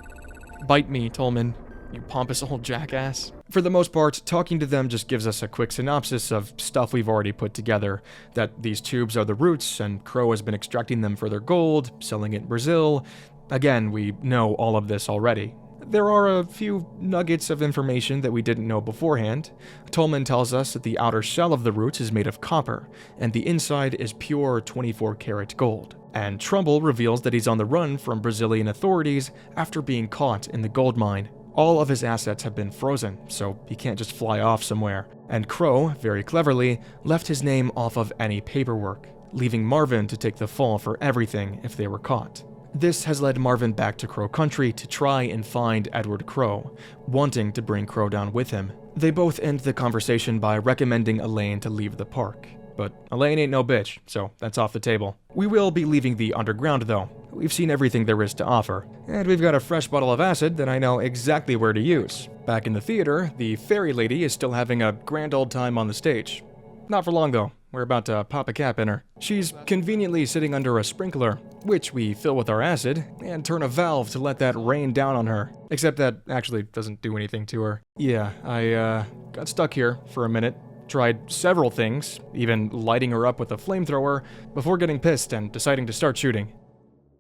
Bite me, Tolman, you pompous old jackass. For the most part, talking to them just gives us a quick synopsis of stuff we've already put together, that these tubes are the roots, and Crow has been extracting them for their gold, selling it in Brazil. Again, we know all of this already. There are a few nuggets of information that we didn't know beforehand. Tolman tells us that the outer shell of the roots is made of copper, and the inside is pure 24-karat gold. And Trumbull reveals that he's on the run from Brazilian authorities after being caught in the gold mine. All of his assets have been frozen, so he can't just fly off somewhere. And Crow, very cleverly, left his name off of any paperwork, leaving Marvin to take the fall for everything if they were caught. This has led Marvin back to Crow Country to try and find Edward Crow, wanting to bring Crow down with him. They both end the conversation by recommending Elaine to leave the park. But Elaine ain't no bitch, so that's off the table. We will be leaving the underground though. We've seen everything there is to offer, and we've got a fresh bottle of acid that I know exactly where to use. Back in the theater, the fairy lady is still having a grand old time on the stage. Not for long though, we're about to pop a cap in her. She's conveniently sitting under a sprinkler, which we fill with our acid, and turn a valve to let that rain down on her. Except that actually doesn't do anything to her. Yeah, I got stuck here for a minute. Tried several things, even lighting her up with a flamethrower, before getting pissed and deciding to start shooting.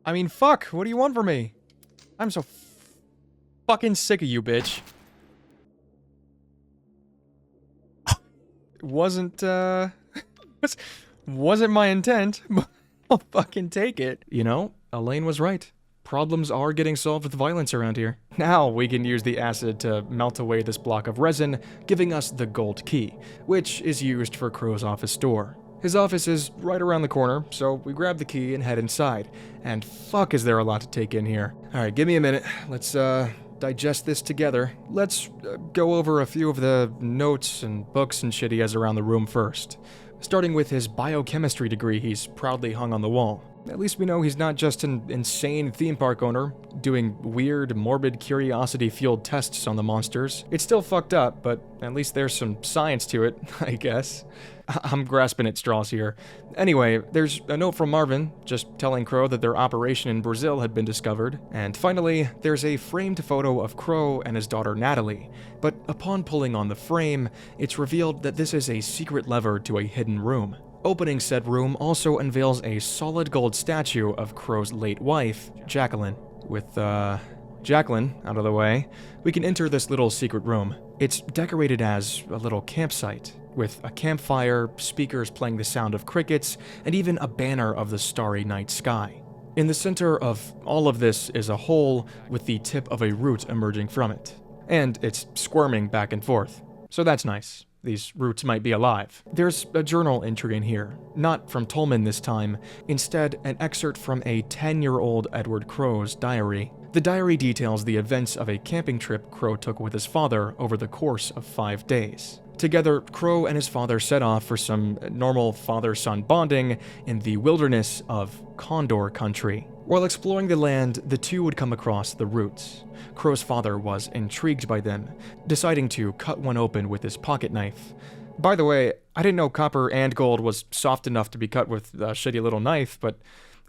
I mean, fuck, what do you want from me? I'm so fucking sick of you, bitch. Wasn't my intent, but I'll fucking take it. You know, Elaine was right. Problems are getting solved with violence around here. Now we can use the acid to melt away this block of resin, giving us the gold key, which is used for Crow's office door. His office is right around the corner, so we grab the key and head inside. And fuck, is there a lot to take in here. Alright, give me a minute. Let's, digest this together. Let's go over a few of the notes and books and shit he has around the room first. Starting with his biochemistry degree he's proudly hung on the wall. At least we know he's not just an insane theme park owner, doing weird, morbid curiosity-fueled tests on the monsters. It's still fucked up, but at least there's some science to it, I guess. I'm grasping at straws here. Anyway, there's a note from Marvin, just telling Crow that their operation in Brazil had been discovered. And finally, there's a framed photo of Crow and his daughter Natalie. But upon pulling on the frame, it's revealed that this is a secret lever to a hidden room. Opening said room also unveils a solid gold statue of Crow's late wife, Jacqueline. With, Jacqueline out of the way, we can enter this little secret room. It's decorated as a little campsite, with a campfire, speakers playing the sound of crickets, and even a banner of the starry night sky. In the center of all of this is a hole with the tip of a root emerging from it. And it's squirming back and forth. So that's nice. These roots might be alive. There's a journal entry in here, not from Tolman this time, instead an excerpt from a 10-year-old Edward Crow's diary. The diary details the events of a camping trip Crow took with his father over the course of 5 days. Together, Crow and his father set off for some normal father-son bonding in the wilderness of Condor Country. While exploring the land, the two would come across the roots. Crow's father was intrigued by them, deciding to cut one open with his pocket knife. By the way, I didn't know copper and gold was soft enough to be cut with a shitty little knife, but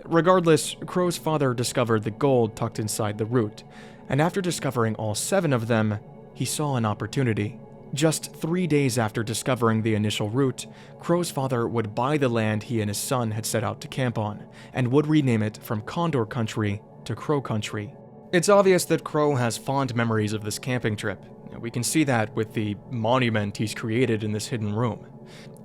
regardless, Crow's father discovered the gold tucked inside the root, and after discovering all 7 of them, he saw an opportunity. Just 3 days after discovering the initial route, Crow's father would buy the land he and his son had set out to camp on, and would rename it from Condor Country to Crow Country. It's obvious that Crow has fond memories of this camping trip. We can see that with the monument he's created in this hidden room.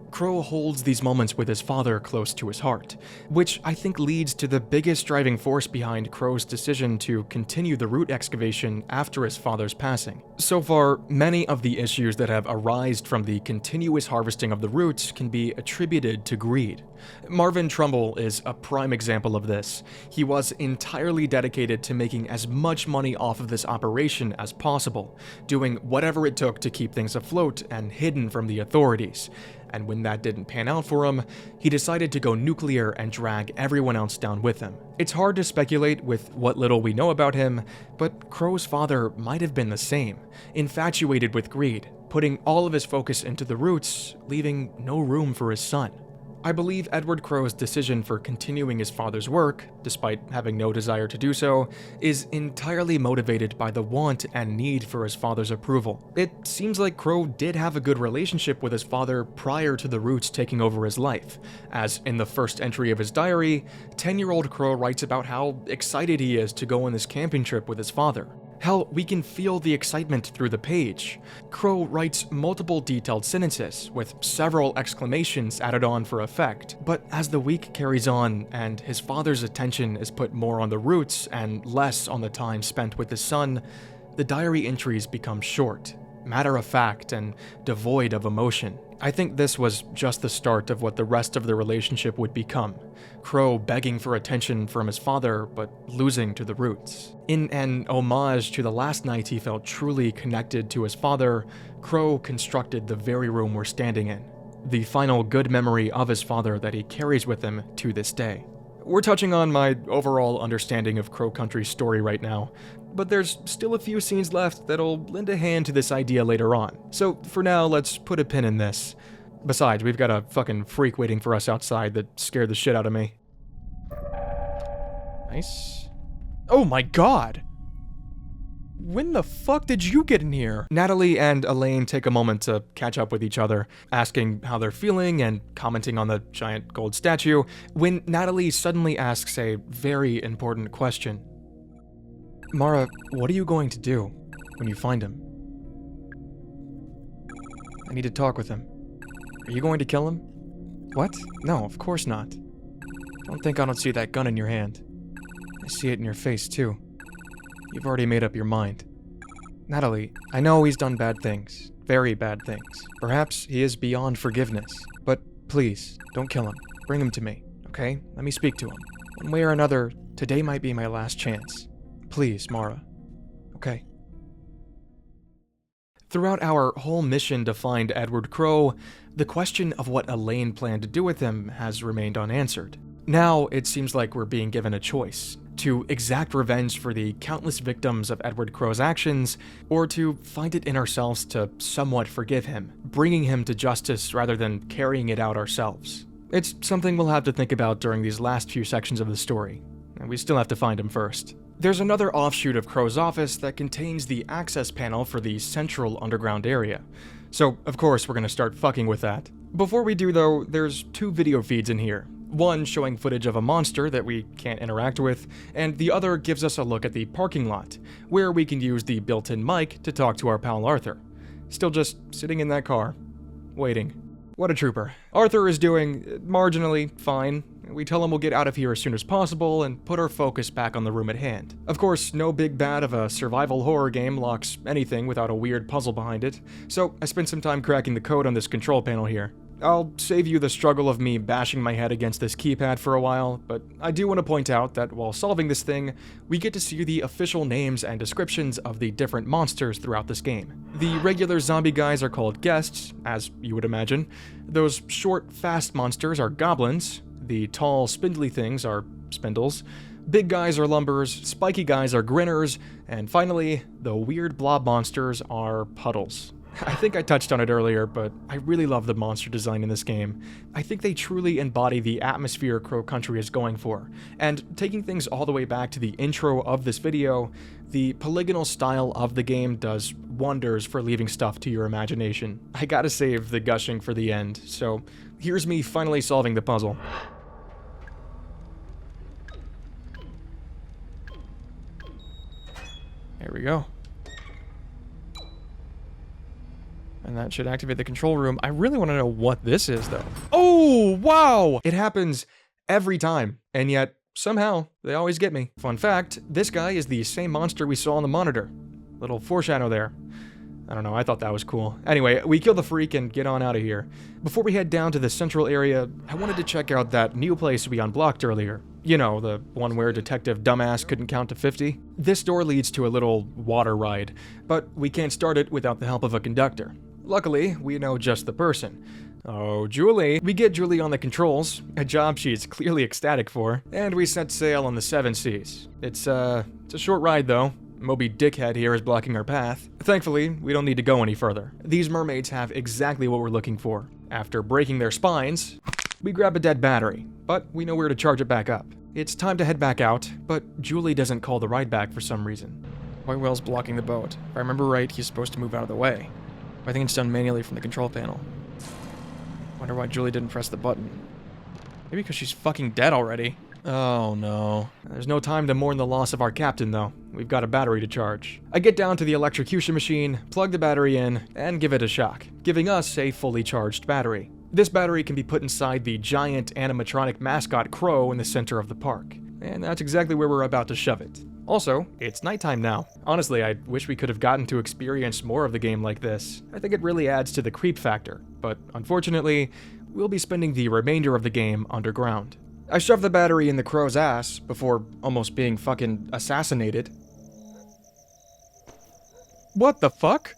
Crow holds these moments with his father close to his heart, which I think leads to the biggest driving force behind Crow's decision to continue the root excavation after his father's passing. So far, many of the issues that have arisen from the continuous harvesting of the roots can be attributed to greed. Marvin Trumbull is a prime example of this. He was entirely dedicated to making as much money off of this operation as possible, doing whatever it took to keep things afloat and hidden from the authorities. And when that didn't pan out for him, he decided to go nuclear and drag everyone else down with him. It's hard to speculate with what little we know about him, but Crow's father might have been the same, infatuated with greed, putting all of his focus into the roots, leaving no room for his son. I believe Edward Crow's decision for continuing his father's work, despite having no desire to do so, is entirely motivated by the want and need for his father's approval. It seems like Crow did have a good relationship with his father prior to the roots taking over his life, as in the first entry of his diary, 10-year-old Crow writes about how excited he is to go on this camping trip with his father. Hell, we can feel the excitement through the page. Crow writes multiple detailed sentences, with several exclamations added on for effect. But as the week carries on, and his father's attention is put more on the roots and less on the time spent with his son, the diary entries become short, matter-of-fact, and devoid of emotion. I think this was just the start of what the rest of the relationship would become. Crow begging for attention from his father, but losing to the roots. In an homage to the last night he felt truly connected to his father, Crow constructed the very room we're standing in. The final good memory of his father that he carries with him to this day. We're touching on my overall understanding of Crow Country's story right now, but there's still a few scenes left that'll lend a hand to this idea later on. So for now, let's put a pin in this. Besides, we've got a fucking freak waiting for us outside that scared the shit out of me. Nice. Oh my god! When the fuck did you get in here? Natalie and Elaine take a moment to catch up with each other, asking how they're feeling and commenting on the giant gold statue, when Natalie suddenly asks a very important question. Mara, what are you going to do when you find him? I need to talk with him. Are you going to kill him? What? No, of course not. Don't think I don't see that gun in your hand. I see it in your face, too. You've already made up your mind. Natalie, I know he's done bad things. Very bad things. Perhaps he is beyond forgiveness. But please, don't kill him. Bring him to me, okay? Let me speak to him. One way or another, today might be my last chance. Please, Mara. Okay? Throughout our whole mission to find Edward Crow, the question of what Elaine planned to do with him has remained unanswered. Now, it seems like we're being given a choice. To exact revenge for the countless victims of Edward Crow's actions, or to find it in ourselves to somewhat forgive him, bringing him to justice rather than carrying it out ourselves. It's something we'll have to think about during these last few sections of the story, and we still have to find him first. There's another offshoot of Crow's office that contains the access panel for the central underground area. So, of course, we're gonna start fucking with that. Before we do though, there's 2 video feeds in here. One showing footage of a monster that we can't interact with, and the other gives us a look at the parking lot, where we can use the built-in mic to talk to our pal Arthur. Still just sitting in that car, waiting. What a trooper. Arthur is doing marginally fine. We tell him we'll get out of here as soon as possible and put our focus back on the room at hand. Of course, no big bad of a survival horror game locks anything without a weird puzzle behind it, so I spent some time cracking the code on this control panel here. I'll save you the struggle of me bashing my head against this keypad for a while, but I do want to point out that while solving this thing, we get to see the official names and descriptions of the different monsters throughout this game. The regular zombie guys are called guests, as you would imagine. Those short, fast monsters are goblins. The tall, spindly things are spindles. Big guys are lumbers, spiky guys are grinners, and finally, the weird blob monsters are puddles. I think I touched on it earlier, but I really love the monster design in this game. I think they truly embody the atmosphere Crow Country is going for. And taking things all the way back to the intro of this video, the polygonal style of the game does wonders for leaving stuff to your imagination. I gotta save the gushing for the end, so here's me finally solving the puzzle. There we go. And that should activate the control room. I really want to know what this is, though. Oh, wow! It happens every time, and yet, somehow, they always get me. Fun fact, this guy is the same monster we saw on the monitor. Little foreshadow there. I don't know, I thought that was cool. Anyway, we kill the freak and get on out of here. Before we head down to the central area, I wanted to check out that new place we unblocked earlier. You know, the one where Detective Dumbass couldn't count to 50. This door leads to a little water ride, but we can't start it without the help of a conductor. Luckily, we know just the person. Oh, Julie. We get Julie on the controls, a job she's clearly ecstatic for, and we set sail on the 7 seas. It's a short ride though. Moby Dickhead here is blocking our path. Thankfully, we don't need to go any further. These mermaids have exactly what we're looking for. After breaking their spines, we grab a dead battery, but we know where to charge it back up. It's time to head back out, but Julie doesn't call the ride back for some reason. White Whale's blocking the boat. If I remember right, he's supposed to move out of the way. I think it's done manually from the control panel. Wonder why Julie didn't press the button. Maybe because she's fucking dead already. Oh no. There's no time to mourn the loss of our captain though. We've got a battery to charge. I get down to the electrocution machine, plug the battery in, and give it a shock, giving us a fully charged battery. This battery can be put inside the giant animatronic mascot Crow in the center of the park. And that's exactly where we're about to shove it. Also, it's nighttime now. Honestly, I wish we could have gotten to experience more of the game like this. I think it really adds to the creep factor, but unfortunately, we'll be spending the remainder of the game underground. I shoved the battery in the Crow's ass before almost being fucking assassinated. What the fuck?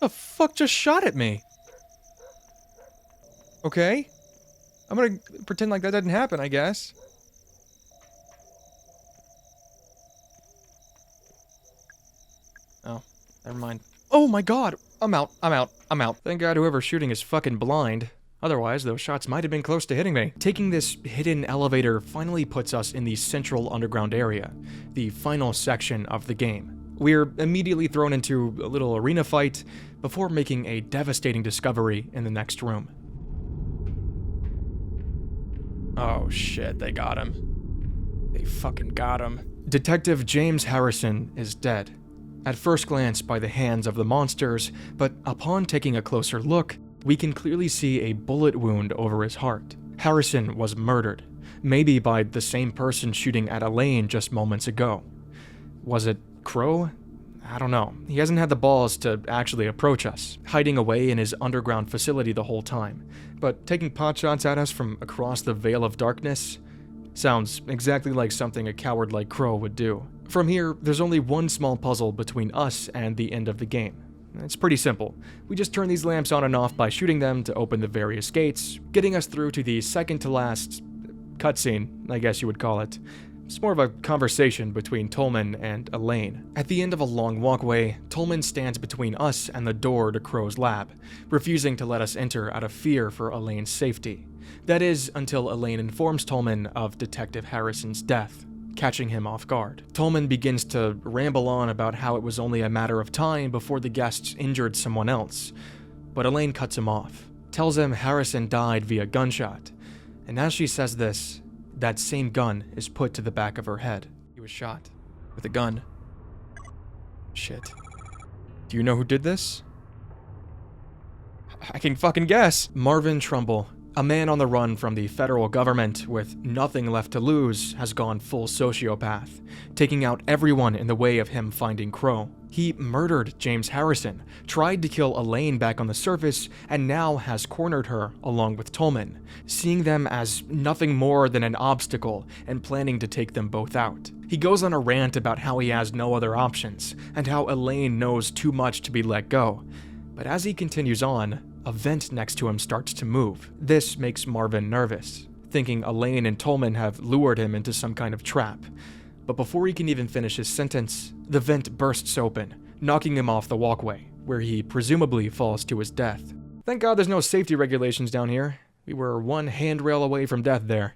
The fuck just shot at me? Okay. I'm gonna pretend like that didn't happen, I guess. Oh, never mind. Oh my god! I'm out. Thank god whoever's shooting is fucking blind. Otherwise, those shots might have been close to hitting me. Taking this hidden elevator finally puts us in the central underground area, the final section of the game. We're immediately thrown into a little arena fight before making a devastating discovery in the next room. Oh shit, they got him. They fucking got him. Detective James Harrison is dead. At first glance by the hands of the monsters, but upon taking a closer look, we can clearly see a bullet wound over his heart. Harrison was murdered, maybe by the same person shooting at Elaine just moments ago. Was it Crow? I don't know. He hasn't had the balls to actually approach us, hiding away in his underground facility the whole time, but taking potshots at us from across the veil of darkness sounds exactly like something a coward like Crow would do. From here, there's only one small puzzle between us and the end of the game. It's pretty simple. We just turn these lamps on and off by shooting them to open the various gates, getting us through to the second to last cutscene, I guess you would call it. It's more of a conversation between Tolman and Elaine. At the end of a long walkway, Tolman stands between us and the door to Crow's lab, refusing to let us enter out of fear for Elaine's safety. That is, until Elaine informs Tolman of Detective Harrison's death, catching him off guard. Tolman begins to ramble on about how it was only a matter of time before the guests injured someone else, but Elaine cuts him off, tells him Harrison died via gunshot, and as she says this, that same gun is put to the back of her head. He was shot with a gun. Shit. Do you know who did this? I can fucking guess. Marvin Trumbull, a man on the run from the federal government with nothing left to lose, has gone full sociopath, taking out everyone in the way of him finding Crow. He murdered James Harrison, tried to kill Elaine back on the surface, and now has cornered her along with Tolman, seeing them as nothing more than an obstacle and planning to take them both out. He goes on a rant about how he has no other options, and how Elaine knows too much to be let go. But as he continues on, a vent next to him starts to move. This makes Marvin nervous, thinking Elaine and Tolman have lured him into some kind of trap. But before he can even finish his sentence, the vent bursts open, knocking him off the walkway, where he presumably falls to his death. Thank God there's no safety regulations down here. We were one handrail away from death there.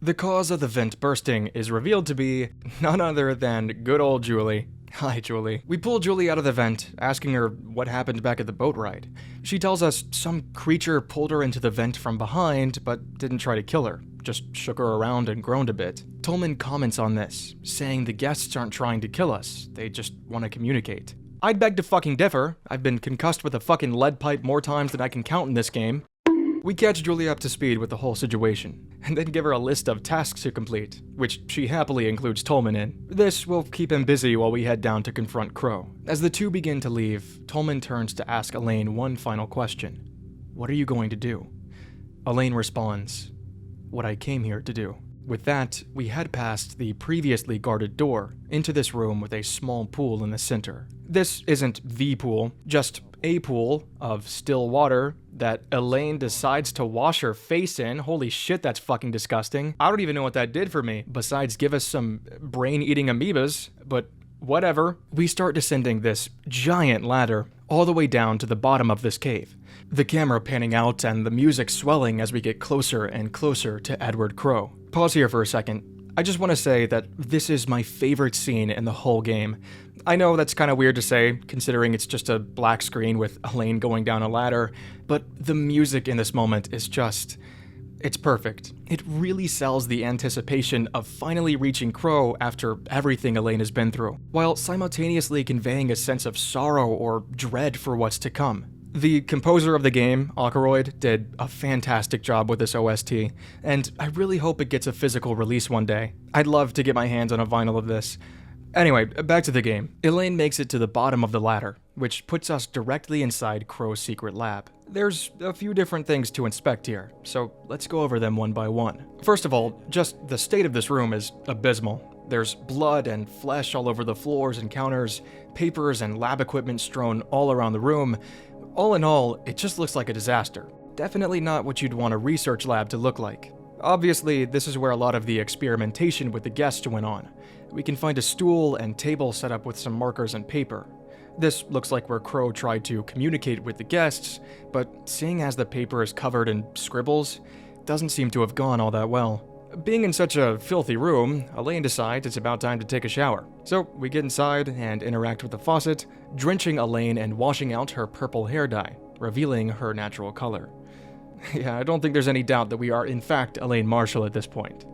The cause of the vent bursting is revealed to be none other than good old Julie. Hi, Julie. We pull Julie out of the vent, asking her what happened back at the boat ride. She tells us some creature pulled her into the vent from behind, but didn't try to kill her, just shook her around and groaned a bit. Tolman comments on this, saying the guests aren't trying to kill us, they just want to communicate. I'd beg to fucking differ. I've been concussed with a fucking lead pipe more times than I can count in this game. We catch Julie up to speed with the whole situation, and then give her a list of tasks to complete, which she happily includes Tolman in. This will keep him busy while we head down to confront Crow. As the two begin to leave, Tolman turns to ask Elaine one final question. What are you going to do? Elaine responds, what I came here to do. With that, we head past the previously guarded door into this room with a small pool in the center. This isn't the pool, just a pool of still water that Elaine decides to wash her face in. Holy shit, that's fucking disgusting. I don't even know what that did for me, besides give us some brain-eating amoebas, but whatever. We start descending this giant ladder all the way down to the bottom of this cave, the camera panning out and the music swelling as we get closer and closer to Edward Crow. Pause here for a second. I just want to say that this is my favorite scene in the whole game. I know that's kind of weird to say, considering it's just a black screen with Elaine going down a ladder, but the music in this moment is just... it's perfect. It really sells the anticipation of finally reaching Crow after everything Elaine has been through, while simultaneously conveying a sense of sorrow or dread for what's to come. The composer of the game, Aykroyd, did a fantastic job with this OST, and I really hope it gets a physical release one day. I'd love to get my hands on a vinyl of this. Anyway, back to the game. Elaine makes it to the bottom of the ladder, which puts us directly inside Crow's secret lab. There's a few different things to inspect here, so let's go over them one by one. First of all, just the state of this room is abysmal. There's blood and flesh all over the floors and counters, papers and lab equipment strewn all around the room. All in all, it just looks like a disaster. definitely not what you'd want a research lab to look like. Obviously, this is where a lot of the experimentation with the guests went on. We can find a stool and table set up with some markers and paper. This looks like where Crow tried to communicate with the guests, but seeing as the paper is covered in scribbles, doesn't seem to have gone all that well. Being in such a filthy room, Elaine decides it's about time to take a shower. So we get inside and interact with the faucet, drenching Elaine and washing out her purple hair dye, revealing her natural color. Yeah, I don't think there's any doubt that we are in fact Elaine Marshall at this point.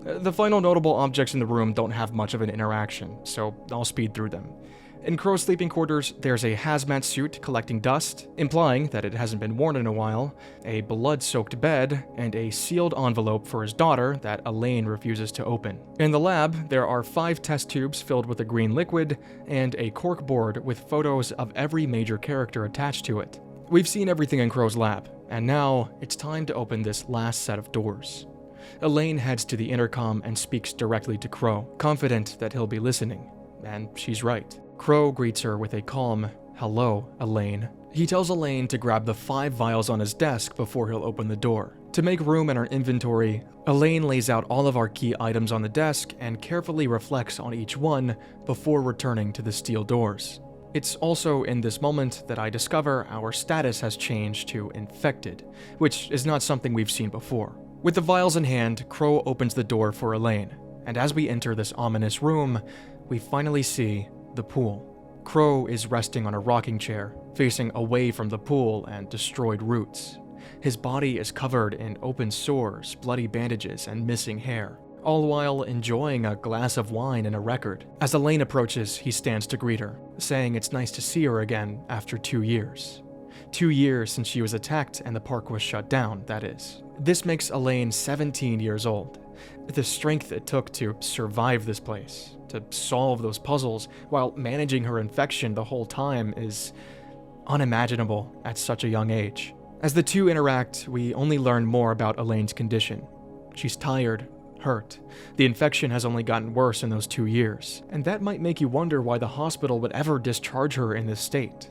The final notable objects in the room don't have much of an interaction, so I'll speed through them. In Crow's sleeping quarters, there's a hazmat suit collecting dust, implying that it hasn't been worn in a while, a blood-soaked bed, and a sealed envelope for his daughter that Elaine refuses to open. In the lab, there are 5 test tubes filled with a green liquid, and a cork board with photos of every major character attached to it. We've seen everything in Crow's lab, and now it's time to open this last set of doors. Elaine heads to the intercom and speaks directly to Crow, confident that he'll be listening. And she's right. Crow greets her with a calm, "Hello, Elaine." He tells Elaine to grab the 5 vials on his desk before he'll open the door. To make room in her inventory, Elaine lays out all of our key items on the desk and carefully reflects on each one before returning to the steel doors. It's also in this moment that I discover our status has changed to infected, which is not something we've seen before. With the vials in hand, Crow opens the door for Elaine, and as we enter this ominous room, we finally see the pool. Crow is resting on a rocking chair, facing away from the pool and destroyed roots. His body is covered in open sores, bloody bandages, and missing hair, all while enjoying a glass of wine and a record. As Elaine approaches, he stands to greet her, saying it's nice to see her again after 2 years. 2 years since she was attacked and the park was shut down, that is. This makes Elaine 17 years old. The strength it took to survive this place, to solve those puzzles while managing her infection the whole time is unimaginable at such a young age. As the two interact, we only learn more about Elaine's condition. She's tired, hurt. The infection has only gotten worse in those 2 years, and that might make you wonder why the hospital would ever discharge her in this state.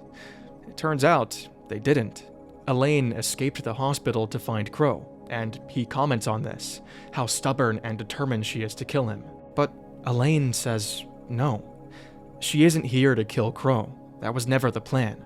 It turns out they didn't. Elaine escaped the hospital to find Crow, and he comments on this, how stubborn and determined she is to kill him. But Elaine says no. She isn't here to kill Crow. That was never the plan.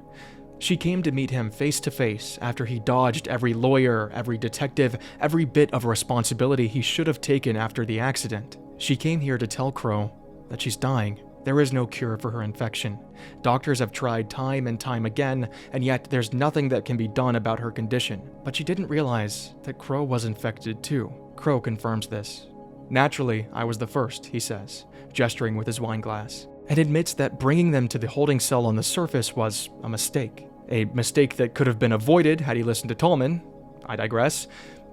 She came to meet him face to face after he dodged every lawyer, every detective, every bit of responsibility he should have taken after the accident. She came here to tell Crow that she's dying. There is no cure for her infection. Doctors have tried time and time again, and yet there's nothing that can be done about her condition. But she didn't realize that Crow was infected too. Crow confirms this. Naturally, I was the first, he says, gesturing with his wine glass, and admits that bringing them to the holding cell on the surface was a mistake. A mistake that could have been avoided had he listened to Tolman. I digress.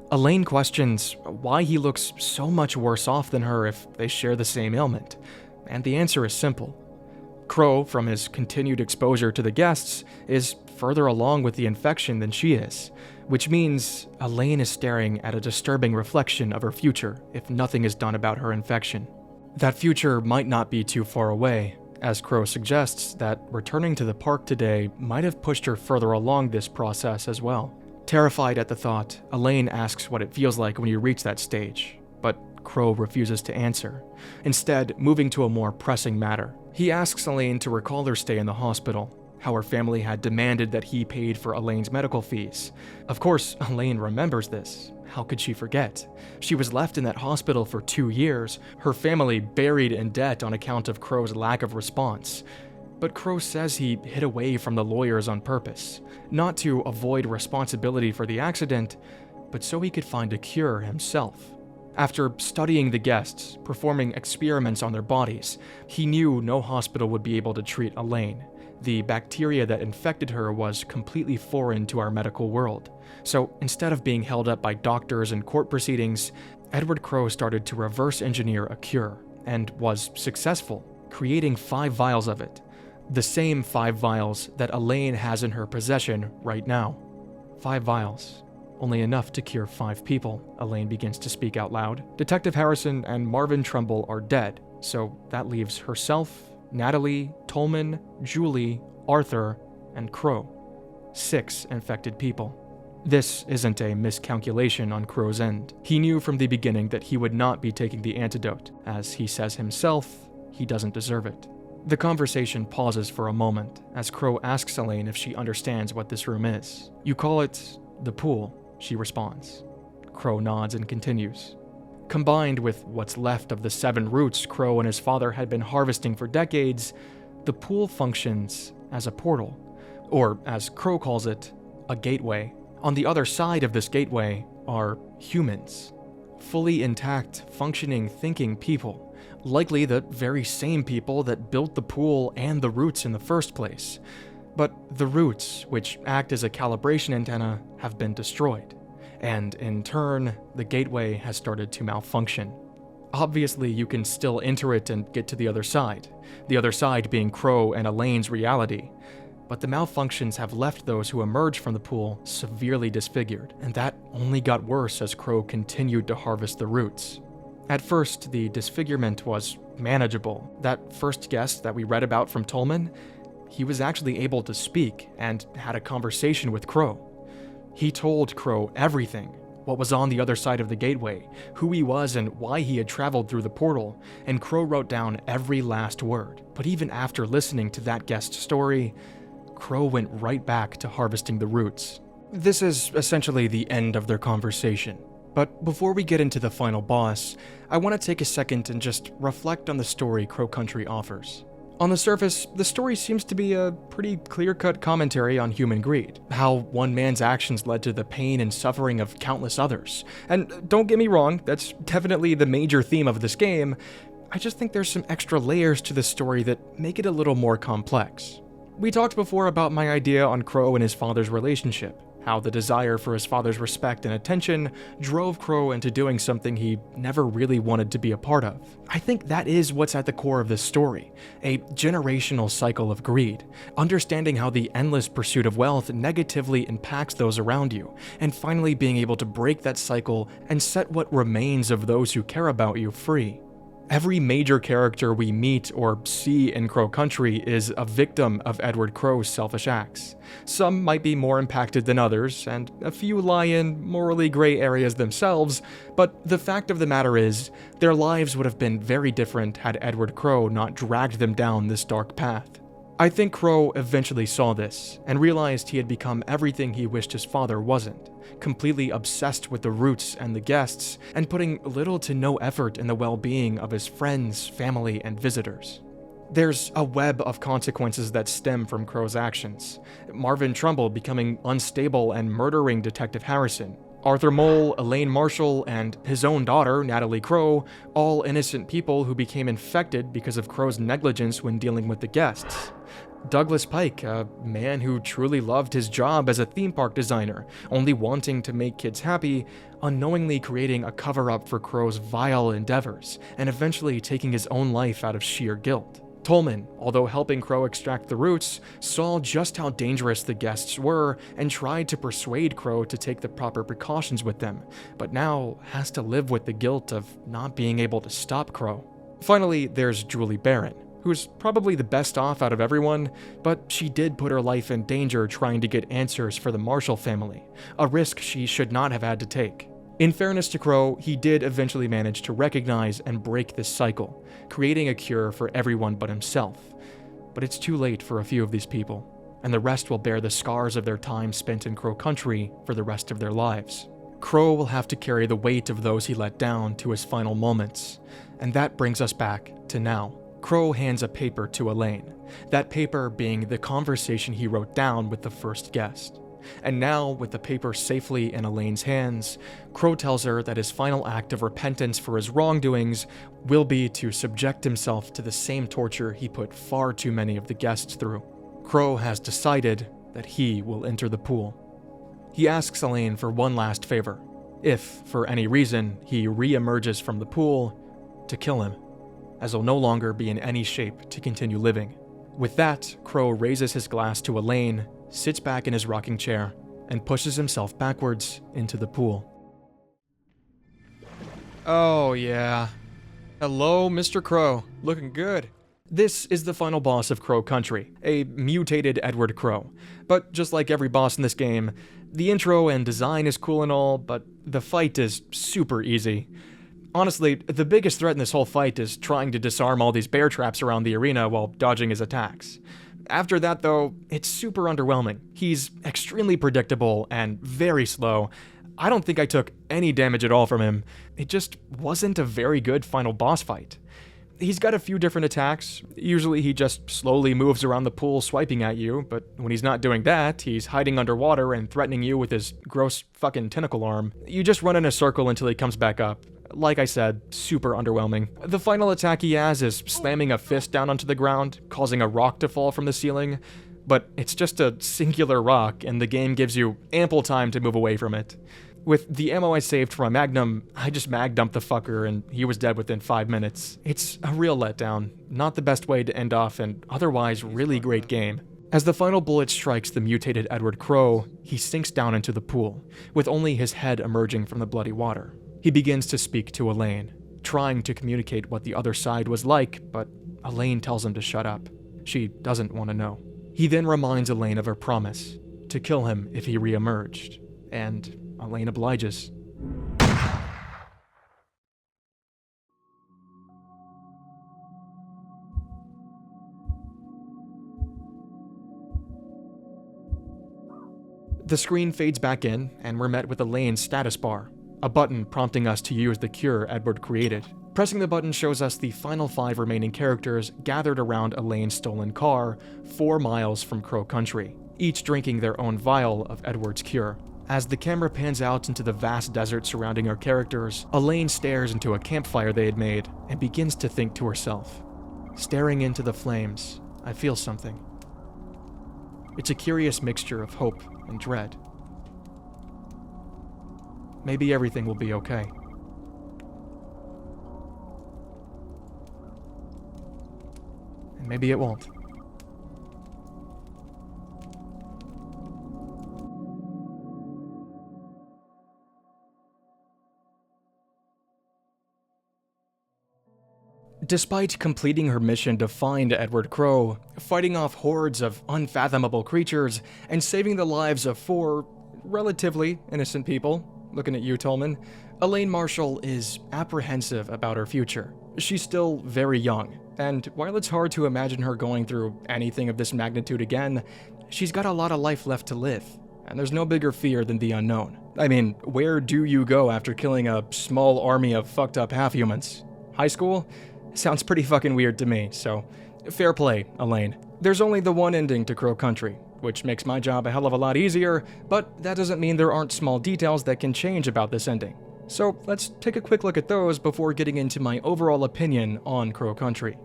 Elaine questions why he looks so much worse off than her if they share the same ailment. And the answer is simple. Crow, from his continued exposure to the guests, is further along with the infection than she is, which means Elaine is staring at a disturbing reflection of her future if nothing is done about her infection. That future might not be too far away, as Crow suggests that returning to the park today might have pushed her further along this process as well. Terrified at the thought, Elaine asks what it feels like when you reach that stage, but Crow refuses to answer, instead moving to a more pressing matter. He asks Elaine to recall their stay in the hospital, how her family had demanded that he paid for Elaine's medical fees. Of course, Elaine remembers this. How could she forget? She was left in that hospital for 2 years, her family buried in debt on account of Crow's lack of response. But Crow says he hid away from the lawyers on purpose, not to avoid responsibility for the accident, but so he could find a cure himself. After studying the guests, performing experiments on their bodies, he knew no hospital would be able to treat Elaine. The bacteria that infected her was completely foreign to our medical world. So instead of being held up by doctors and court proceedings, Edward Crow started to reverse engineer a cure, and was successful, creating 5 vials of it. The same 5 vials that Elaine has in her possession right now. 5 vials. Only enough to cure 5 people, Elaine begins to speak out loud. Detective Harrison and Marvin Trumbull are dead, so that leaves herself, Natalie, Tolman, Julie, Arthur, and Crow. 6 infected people. This isn't a miscalculation on Crow's end. He knew from the beginning that he would not be taking the antidote. As he says himself, he doesn't deserve it. The conversation pauses for a moment as Crow asks Elaine if she understands what this room is. "You call it the pool," she responds. Crow nods and continues. Combined with what's left of the 7 roots Crow and his father had been harvesting for decades, the pool functions as a portal, or as Crow calls it, a gateway. On the other side of this gateway are humans. Fully intact, functioning, thinking people. Likely the very same people that built the pool and the roots in the first place. But the roots, which act as a calibration antenna, have been destroyed. And in turn, the gateway has started to malfunction. Obviously, you can still enter it and get to the other side being Crow and Elaine's reality. But the malfunctions have left those who emerged from the pool severely disfigured, and that only got worse as Crow continued to harvest the roots. At first, the disfigurement was manageable. That first guest that we read about from Tolman, he was actually able to speak and had a conversation with Crow. He told Crow everything, what was on the other side of the gateway, who he was and why he had traveled through the portal, and Crow wrote down every last word. But even after listening to that guest's story, Crow went right back to harvesting the roots. This is essentially the end of their conversation. But before we get into the final boss, I want to take a second and just reflect on the story Crow Country offers. On the surface, the story seems to be a pretty clear-cut commentary on human greed, how one man's actions led to the pain and suffering of countless others. And don't get me wrong, that's definitely the major theme of this game. I just think there's some extra layers to the story that make it a little more complex. We talked before about my idea on Crow and his father's relationship, how the desire for his father's respect and attention drove Crow into doing something he never really wanted to be a part of. I think that is what's at the core of this story, a generational cycle of greed, understanding how the endless pursuit of wealth negatively impacts those around you, and finally being able to break that cycle and set what remains of those who care about you free. Every major character we meet or see in Crow Country is a victim of Edward Crow's selfish acts. Some might be more impacted than others, and a few lie in morally gray areas themselves, but the fact of the matter is, their lives would have been very different had Edward Crow not dragged them down this dark path. I think Crow eventually saw this, and realized he had become everything he wished his father wasn't, completely obsessed with the roots and the guests, and putting little to no effort in the well-being of his friends, family, and visitors. There's a web of consequences that stem from Crow's actions. Marvin Trumbull becoming unstable and murdering Detective Harrison, Arthur Mole, Elaine Marshall, and his own daughter, Natalie Crow, all innocent people who became infected because of Crow's negligence when dealing with the guests. Douglas Pike, a man who truly loved his job as a theme park designer, only wanting to make kids happy, unknowingly creating a cover-up for Crow's vile endeavors, and eventually taking his own life out of sheer guilt. Tolman, although helping Crow extract the roots, saw just how dangerous the guests were and tried to persuade Crow to take the proper precautions with them, but now has to live with the guilt of not being able to stop Crow. Finally, there's Julie Barron, who's probably the best off out of everyone, but she did put her life in danger trying to get answers for the Marshall family, a risk she should not have had to take. In fairness to Crow, he did eventually manage to recognize and break this cycle, creating a cure for everyone but himself. But it's too late for a few of these people, and the rest will bear the scars of their time spent in Crow Country for the rest of their lives. Crow will have to carry the weight of those he let down to his final moments, and that brings us back to now. Crow hands a paper to Elaine, that paper being the conversation he wrote down with the first guest. And now, with the paper safely in Elaine's hands, Crow tells her that his final act of repentance for his wrongdoings will be to subject himself to the same torture he put far too many of the guests through. Crow has decided that he will enter the pool. He asks Elaine for one last favor. If, for any reason, he re-emerges from the pool, to kill him, as he'll no longer be in any shape to continue living. With that, Crow raises his glass to Elaine, sits back in his rocking chair, and pushes himself backwards into the pool. Oh yeah. Hello, Mr. Crow. Looking good. This is the final boss of Crow Country, a mutated Edward Crow. But just like every boss in this game, The intro and design is cool and all, but the fight is super easy. Honestly, the biggest threat in this whole fight is trying to disarm all these bear traps around the arena while dodging his attacks. After that, though, it's super underwhelming. He's extremely predictable and very slow. I don't think I took any damage at all from him. It just wasn't a very good final boss fight. He's got a few different attacks. Usually he just slowly moves around the pool swiping at you, but when he's not doing that, he's hiding underwater and threatening you with his gross fucking tentacle arm. You just run in a circle until he comes back up. Like I said, super underwhelming. The final attack he has is slamming a fist down onto the ground, causing a rock to fall from the ceiling, but it's just a singular rock and the game gives you ample time to move away from it. With the ammo I saved for my Magnum, I just mag dumped the fucker and he was dead within 5 minutes. It's a real letdown, not the best way to end off an otherwise really great game. As the final bullet strikes the mutated Edward Crow, he sinks down into the pool, with only his head emerging from the bloody water. He begins to speak to Elaine, trying to communicate what the other side was like, but Elaine tells him to shut up. She doesn't want to know. He then reminds Elaine of her promise, to kill him if he re-emerged, and Elaine obliges. The screen fades back in, and we're met with Elaine's status bar, a button prompting us to use the cure Edward created. Pressing the button shows us the final 5 remaining characters gathered around Elaine's stolen car, 4 miles from Crow Country, each drinking their own vial of Edward's cure. As the camera pans out into the vast desert surrounding our characters, Elaine stares into a campfire they had made and begins to think to herself. Staring into the flames, I feel something. It's a curious mixture of hope and dread. Maybe everything will be okay. And maybe it won't. Despite completing her mission to find Edward Crow, fighting off hordes of unfathomable creatures, and saving the lives of 4 relatively innocent people, looking at you, Tolman, Elaine Marshall is apprehensive about her future. She's still very young, and while it's hard to imagine her going through anything of this magnitude again, she's got a lot of life left to live, and there's no bigger fear than the unknown. I mean, where do you go after killing a small army of fucked up half-humans? High school? Sounds pretty fucking weird to me, so fair play, Elaine. There's only the one ending to Crow Country, which makes my job a hell of a lot easier, but that doesn't mean there aren't small details that can change about this ending. So let's take a quick look at those before getting into my overall opinion on Crow Country.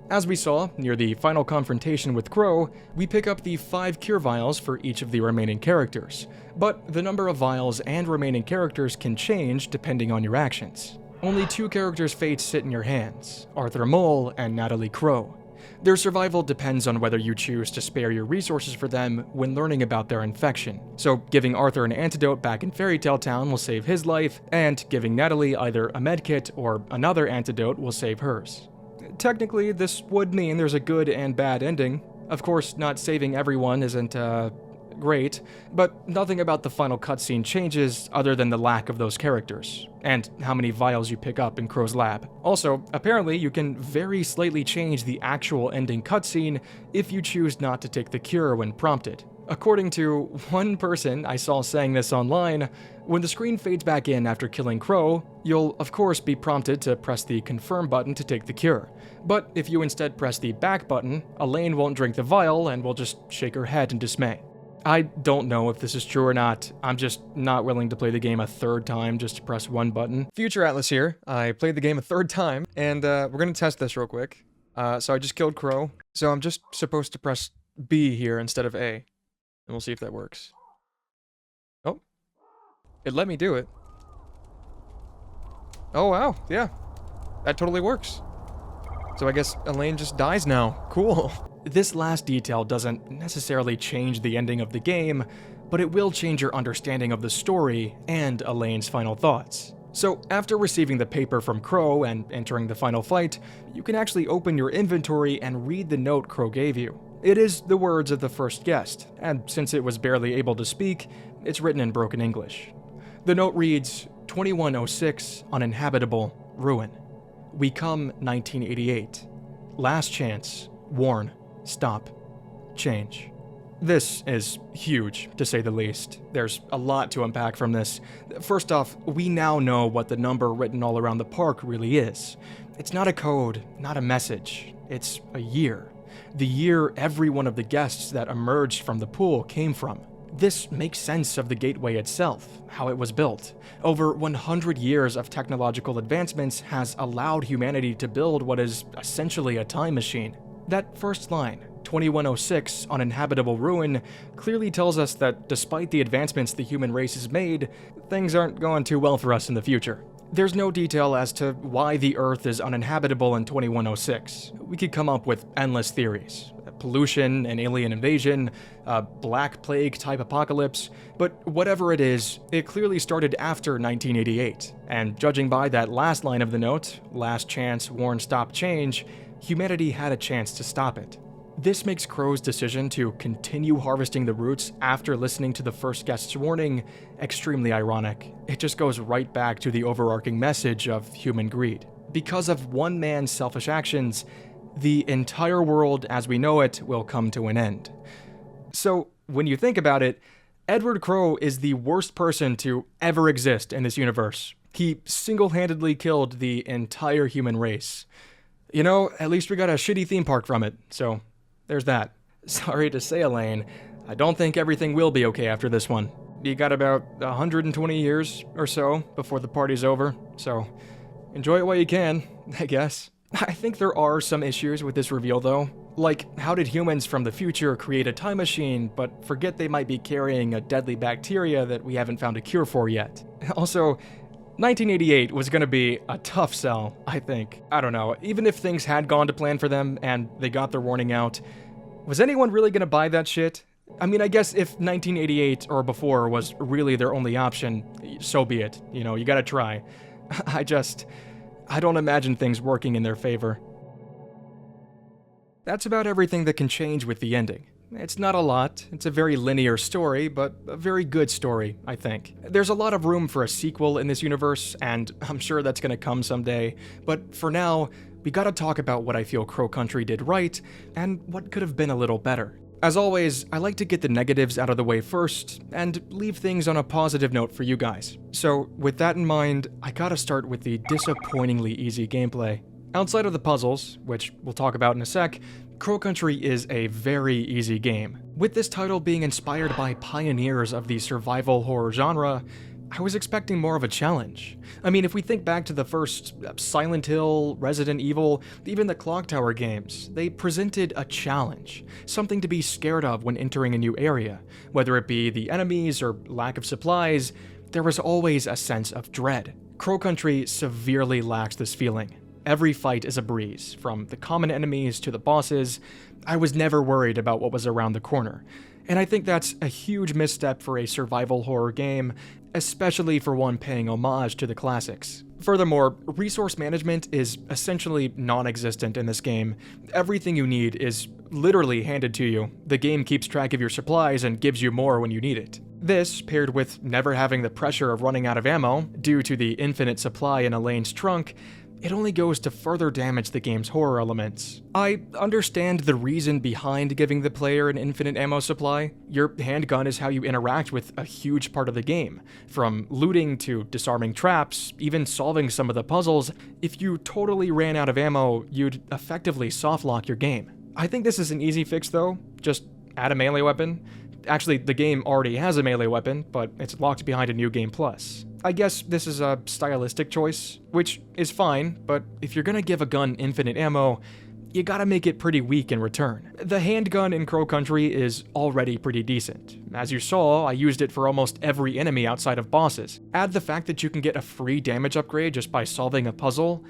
As we saw, near the final confrontation with Crow, we pick up the 5 cure vials for each of the remaining characters, but the number of vials and remaining characters can change depending on your actions. Only 2 characters' fates sit in your hands, Arthur Mole and Natalie Crow. Their survival depends on whether you choose to spare your resources for them when learning about their infection. So giving Arthur an antidote back in Fairy Tale Town will save his life, and giving Natalie either a medkit or another antidote will save hers. Technically, this would mean there's a good and bad ending. Of course, not saving everyone isn't, great, but nothing about the final cutscene changes other than the lack of those characters, and how many vials you pick up in Crow's lab. Also, apparently you can very slightly change the actual ending cutscene if you choose not to take the cure when prompted. According to one person I saw saying this online, when the screen fades back in after killing Crow, you'll of course be prompted to press the confirm button to take the cure. But if you instead press the back button, Elaine won't drink the vial and will just shake her head in dismay. I don't know if this is true or not. I'm just not willing to play the game a 3rd time just to press one button. Future Atlas here. I played the game a 3rd time, and we're gonna test this real quick. So I just killed Crow, so I'm just supposed to press B here instead of A. And we'll see if that works. Oh. It let me do it. Oh wow, yeah. That totally works. So I guess Elaine just dies now. Cool. This last detail doesn't necessarily change the ending of the game, but it will change your understanding of the story and Elaine's final thoughts. So after receiving the paper from Crow and entering the final fight, you can actually open your inventory and read the note Crow gave you. It is the words of the first guest, and since it was barely able to speak, it's written in broken English. The note reads, 2106, uninhabitable, ruin. We come 1988. Last chance, warn, stop, change. This is huge, to say the least. There's a lot to unpack from this. First off, we now know what the number written all around the park really is. It's not a code, not a message. It's a year. The year every one of the guests that emerged from the pool came from. This makes sense of the gateway itself, how it was built. Over 100 years of technological advancements has allowed humanity to build what is essentially a time machine. That first line, 2106, uninhabitable ruin, clearly tells us that despite the advancements the human race has made, things aren't going too well for us in the future. There's no detail as to why the Earth is uninhabitable in 2106. We could come up with endless theories. Pollution, an alien invasion, a Black Plague type apocalypse, but whatever it is, it clearly started after 1988, and judging by that last line of the note, last chance, warn, stop, change, humanity had a chance to stop it. This makes Crow's decision to continue harvesting the roots after listening to the first guest's warning extremely ironic. It just goes right back to the overarching message of human greed. Because of one man's selfish actions, the entire world as we know it will come to an end. So, when you think about it, Edward Crow is the worst person to ever exist in this universe. He single-handedly killed the entire human race. You know, at least we got a shitty theme park from it, so there's that. Sorry to say, Elaine, I don't think everything will be okay after this one. You got about 120 years or so before the party's over, so enjoy it while you can, I guess. I think there are some issues with this reveal though. Like, how did humans from the future create a time machine, but forget they might be carrying a deadly bacteria that we haven't found a cure for yet? Also, 1988 was gonna be a tough sell, I think. I don't know, even if things had gone to plan for them and they got their warning out, was anyone really gonna buy that shit? I mean, I guess if 1988 or before was really their only option, so be it. You know, you gotta try. I don't imagine things working in their favor. That's about everything that can change with the ending. It's not a lot, it's a very linear story, but a very good story, I think. There's a lot of room for a sequel in this universe, and I'm sure that's gonna come someday, but for now, we gotta talk about what I feel Crow Country did right, and what could have been a little better. As always, I like to get the negatives out of the way first, and leave things on a positive note for you guys. So, with that in mind, I gotta start with the disappointingly easy gameplay. Outside of the puzzles, which we'll talk about in a sec, Crow Country is a very easy game. With this title being inspired by pioneers of the survival horror genre, I was expecting more of a challenge. I mean, if we think back to the first Silent Hill, Resident Evil, even the Clock Tower games, they presented a challenge, something to be scared of when entering a new area. Whether it be the enemies or lack of supplies, there was always a sense of dread. Crow Country severely lacks this feeling. Every fight is a breeze, from the common enemies to the bosses. I was never worried about what was around the corner. And I think that's a huge misstep for a survival horror game, especially for one paying homage to the classics. Furthermore, resource management is essentially non-existent in this game. Everything you need is literally handed to you. The game keeps track of your supplies and gives you more when you need it. This, paired with never having the pressure of running out of ammo, due to the infinite supply in Elaine's trunk, it only goes to further damage the game's horror elements. I understand the reason behind giving the player an infinite ammo supply. Your handgun is how you interact with a huge part of the game. From looting to disarming traps, even solving some of the puzzles, if you totally ran out of ammo, you'd effectively softlock your game. I think this is an easy fix though, just add a melee weapon. Actually, the game already has a melee weapon, but it's locked behind a New Game Plus. I guess this is a stylistic choice, which is fine, but if you're gonna give a gun infinite ammo, you gotta make it pretty weak in return. The handgun in Crow Country is already pretty decent. As you saw, I used it for almost every enemy outside of bosses. Add the fact that you can get a free damage upgrade just by solving a puzzle,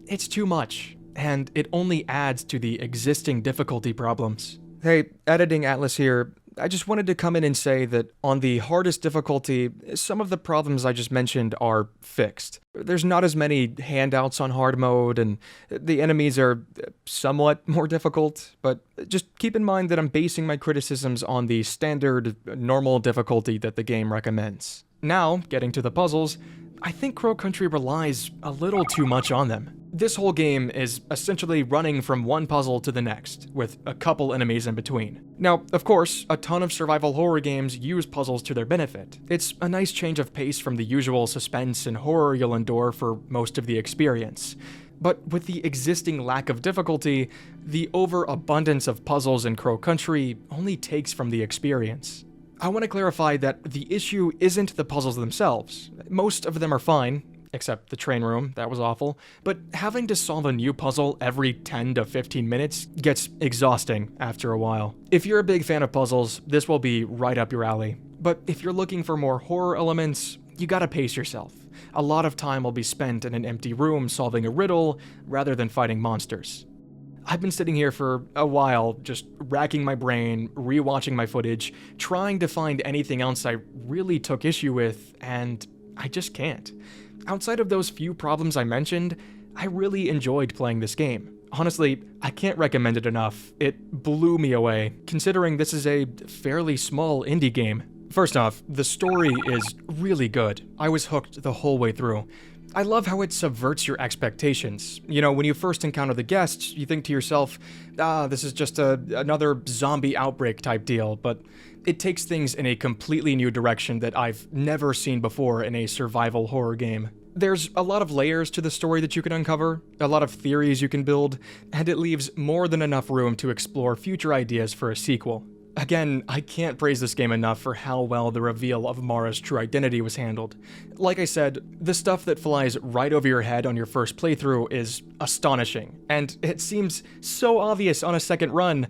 it's too much, and it only adds to the existing difficulty problems. Hey, Editing Atlas here. I just wanted to come in and say that on the hardest difficulty, some of the problems I just mentioned are fixed. There's not as many handouts on hard mode, and the enemies are somewhat more difficult, but just keep in mind that I'm basing my criticisms on the standard, normal difficulty that the game recommends. Now, getting to the puzzles, I think Crow Country relies a little too much on them. This whole game is essentially running from one puzzle to the next, with a couple enemies in between. Now, of course, a ton of survival horror games use puzzles to their benefit. It's a nice change of pace from the usual suspense and horror you'll endure for most of the experience. But with the existing lack of difficulty, the overabundance of puzzles in Crow Country only takes from the experience. I want to clarify that the issue isn't the puzzles themselves. Most of them are fine, except the train room, that was awful, but having to solve a new puzzle every 10 to 15 minutes gets exhausting after a while. If you're a big fan of puzzles, this will be right up your alley. But if you're looking for more horror elements, you gotta pace yourself. A lot of time will be spent in an empty room solving a riddle rather than fighting monsters. I've been sitting here for a while, just racking my brain, rewatching my footage, trying to find anything else I really took issue with, and I just can't. Outside of those few problems I mentioned, I really enjoyed playing this game. Honestly, I can't recommend it enough. It blew me away, considering this is a fairly small indie game. First off, the story is really good. I was hooked the whole way through. I love how it subverts your expectations. You know, when you first encounter the guests, you think to yourself, this is just another zombie outbreak type deal, but it takes things in a completely new direction that I've never seen before in a survival horror game. There's a lot of layers to the story that you can uncover, a lot of theories you can build, and it leaves more than enough room to explore future ideas for a sequel. Again, I can't praise this game enough for how well the reveal of Mara's true identity was handled. Like I said, the stuff that flies right over your head on your first playthrough is astonishing, and it seems so obvious on a second run.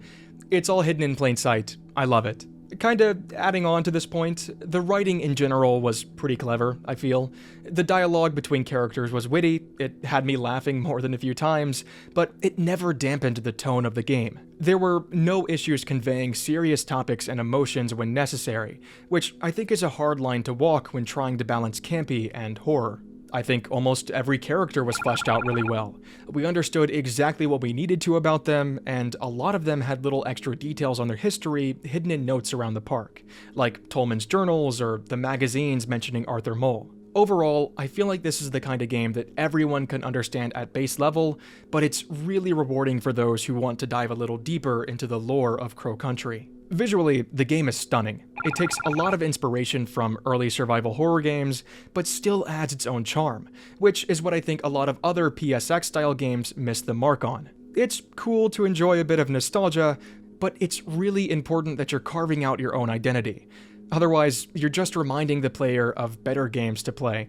It's all hidden in plain sight. I love it. Kinda adding on to this point, the writing in general was pretty clever, I feel. The dialogue between characters was witty, it had me laughing more than a few times, but it never dampened the tone of the game. There were no issues conveying serious topics and emotions when necessary, which I think is a hard line to walk when trying to balance campy and horror. I think almost every character was fleshed out really well. We understood exactly what we needed to about them, and a lot of them had little extra details on their history hidden in notes around the park, like Tolman's journals or the magazines mentioning Arthur Mole. Overall, I feel like this is the kind of game that everyone can understand at base level, but it's really rewarding for those who want to dive a little deeper into the lore of Crow Country. Visually, the game is stunning. It takes a lot of inspiration from early survival horror games, but still adds its own charm, which is what I think a lot of other PSX-style games miss the mark on. It's cool to enjoy a bit of nostalgia, but it's really important that you're carving out your own identity. Otherwise, you're just reminding the player of better games to play.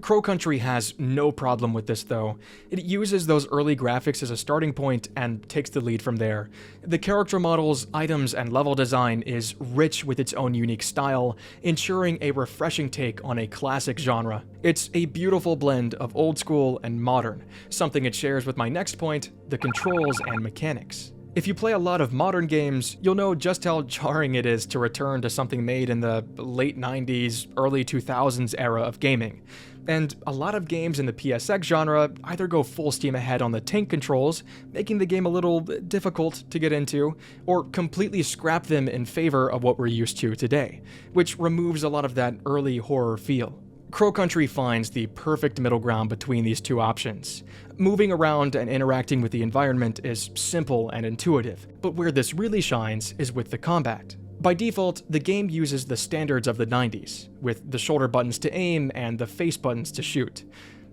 Crow Country has no problem with this though. It uses those early graphics as a starting point and takes the lead from there. The character models, items, and level design is rich with its own unique style, ensuring a refreshing take on a classic genre. It's a beautiful blend of old school and modern, something it shares with my next point, the controls and mechanics. If you play a lot of modern games, you'll know just how jarring it is to return to something made in the late 90s, early 2000s era of gaming. And a lot of games in the PSX genre either go full steam ahead on the tank controls, making the game a little difficult to get into, or completely scrap them in favor of what we're used to today, which removes a lot of that early horror feel. Crow Country finds the perfect middle ground between these two options. Moving around and interacting with the environment is simple and intuitive, but where this really shines is with the combat. By default, the game uses the standards of the 90s, with the shoulder buttons to aim and the face buttons to shoot.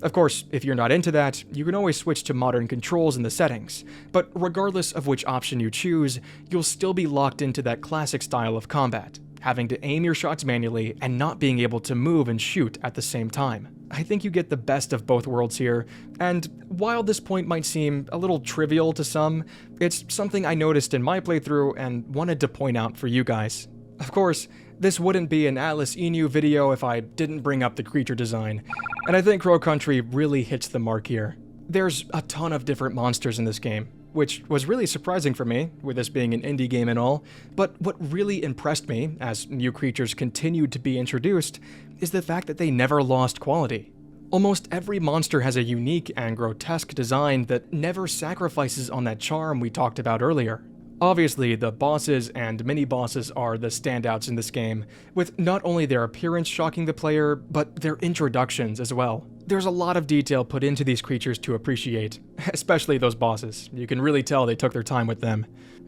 Of course, if you're not into that, you can always switch to modern controls in the settings, but regardless of which option you choose, you'll still be locked into that classic style of combat, having to aim your shots manually and not being able to move and shoot at the same time. I think you get the best of both worlds here, and while this point might seem a little trivial to some, it's something I noticed in my playthrough and wanted to point out for you guys. Of course, this wouldn't be an Atlas Inu video if I didn't bring up the creature design, and I think Crow Country really hits the mark here. There's a ton of different monsters in this game. which was really surprising for me, with this being an indie game and all. But what really impressed me, as new creatures continued to be introduced, is the fact that they never lost quality. Almost every monster has a unique and grotesque design that never sacrifices on that charm we talked about earlier. Obviously, the bosses and mini-bosses are the standouts in this game, with not only their appearance shocking the player, but their introductions as well. There's a lot of detail put into these creatures to appreciate, especially those bosses. You can really tell they took their time with them.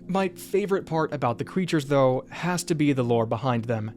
My favorite part about the creatures, though, has to be the lore behind them.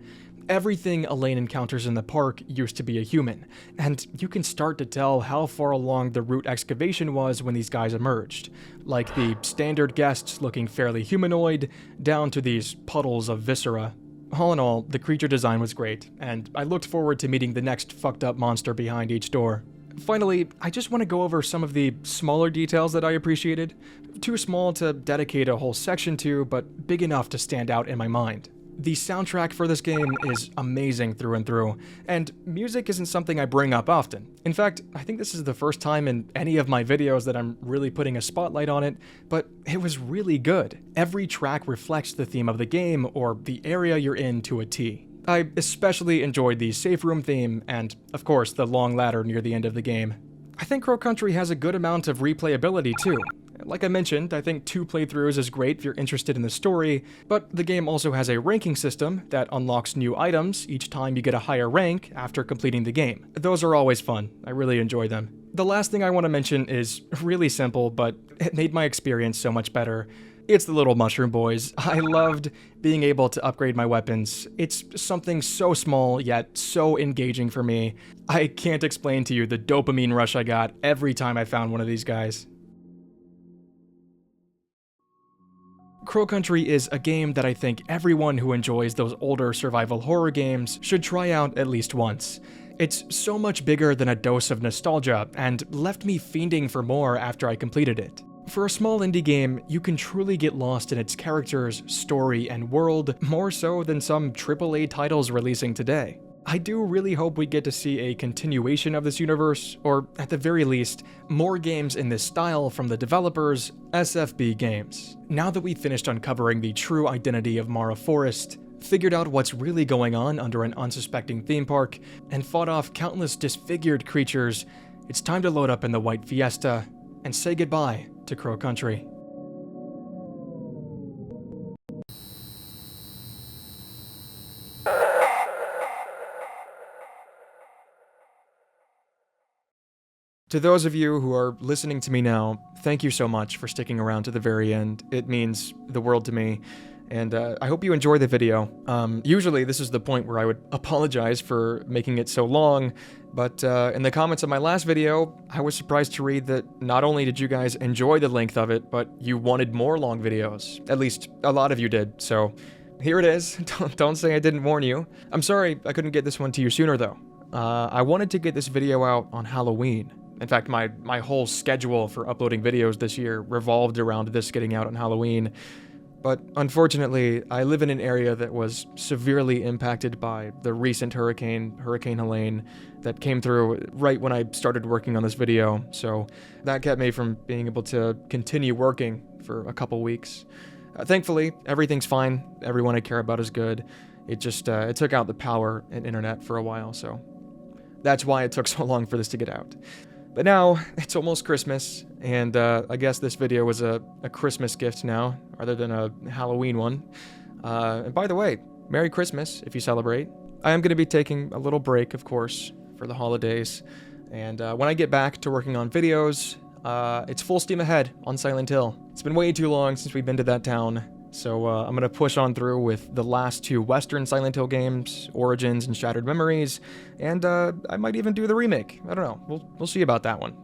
Everything Elaine encounters in the park used to be a human, and you can start to tell how far along the root excavation was when these guys emerged, like the standard guests looking fairly humanoid, down to these puddles of viscera. All in all, the creature design was great, and I looked forward to meeting the next fucked up monster behind each door. Finally, I just want to go over some of the smaller details that I appreciated. Too small to dedicate a whole section to, but big enough to stand out in my mind. The soundtrack for this game is amazing through and through, and music isn't something I bring up often. In fact, I think this is the first time in any of my videos that I'm really putting a spotlight on it, but it was really good. Every track reflects the theme of the game or the area you're in to a T. I especially enjoyed the safe room theme and, of course, the long ladder near the end of the game. I think Crow Country has a good amount of replayability too. Like I mentioned, I think 2 playthroughs is great if you're interested in the story, but the game also has a ranking system that unlocks new items each time you get a higher rank after completing the game. Those are always fun. I really enjoy them. The last thing I want to mention is really simple, but it made my experience so much better. It's the little mushroom boys. I loved being able to upgrade my weapons. It's something so small, yet so engaging for me. I can't explain to you the dopamine rush I got every time I found one of these guys. Crow Country is a game that I think everyone who enjoys those older survival horror games should try out at least once. It's so much bigger than a dose of nostalgia, and left me fiending for more after I completed it. For a small indie game, you can truly get lost in its characters, story, and world, more so than some AAA titles releasing today. I do really hope we get to see a continuation of this universe, or at the very least, more games in this style from the developers, SFB Games. Now that we've finished uncovering the true identity of Mara Forest, figured out what's really going on under an unsuspecting theme park, and fought off countless disfigured creatures, it's time to load up in the White Fiesta and say goodbye to Crow Country. To those of you who are listening to me now, thank you so much for sticking around to the very end. It means the world to me, and I hope you enjoy the video. Usually this is the point where I would apologize for making it so long, but in the comments of my last video, I was surprised to read that not only did you guys enjoy the length of it, but you wanted more long videos. At least, a lot of you did, so here it is. Don't say I didn't warn you. I'm sorry I couldn't get this one to you sooner, though. I wanted to get this video out on Halloween. In fact, my whole schedule for uploading videos this year revolved around this getting out on Halloween. But unfortunately, I live in an area that was severely impacted by the recent Hurricane Helene, that came through right when I started working on this video. So that kept me from being able to continue working for a couple weeks. Thankfully, everything's fine. Everyone I care about is good. It just it took out the power and internet for a while, so that's why it took so long for this to get out. But now, it's almost Christmas, and I guess this video was a Christmas gift now, rather than a Halloween one. And by the way, Merry Christmas, if you celebrate. I am going to be taking a little break, of course, for the holidays, and when I get back to working on videos, it's full steam ahead on Silent Hill. It's been way too long since we've been to that town, so I'm going to push on through with the last 2 Western Silent Hill games, Origins and Shattered Memories, and I might even do the remake. I don't know. We'll see about that one.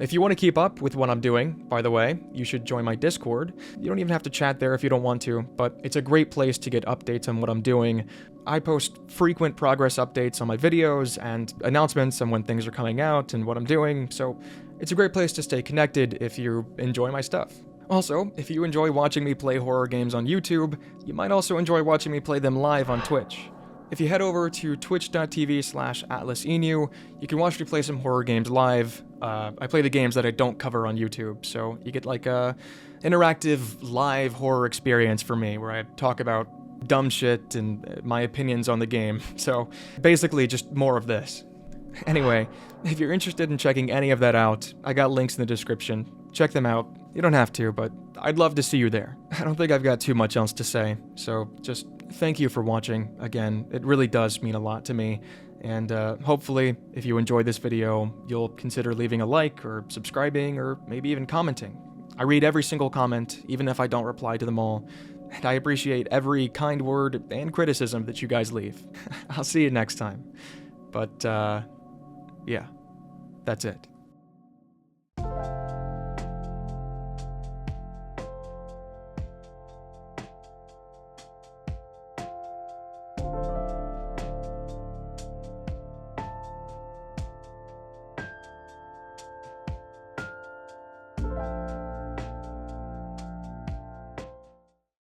If you want to keep up with what I'm doing, by the way, you should join my Discord. You don't even have to chat there if you don't want to, but it's a great place to get updates on what I'm doing. I post frequent progress updates on my videos and announcements on when things are coming out and what I'm doing, so it's a great place to stay connected if you enjoy my stuff. Also, if you enjoy watching me play horror games on YouTube, you might also enjoy watching me play them live on Twitch. If you head over to twitch.tv/AtlasEnu, you can watch me play some horror games live. I play the games that I don't cover on YouTube, so you get like a interactive live horror experience for me where I talk about dumb shit and my opinions on the game. So basically just more of this. Anyway, if you're interested in checking any of that out, I got links in the description. Check them out. You don't have to, but I'd love to see you there. I don't think I've got too much else to say, so just thank you for watching. Again, it really does mean a lot to me, and hopefully, if you enjoyed this video, you'll consider leaving a like, or subscribing, or maybe even commenting. I read every single comment, even if I don't reply to them all, and I appreciate every kind word and criticism that you guys leave. I'll see you next time. But, yeah, that's it.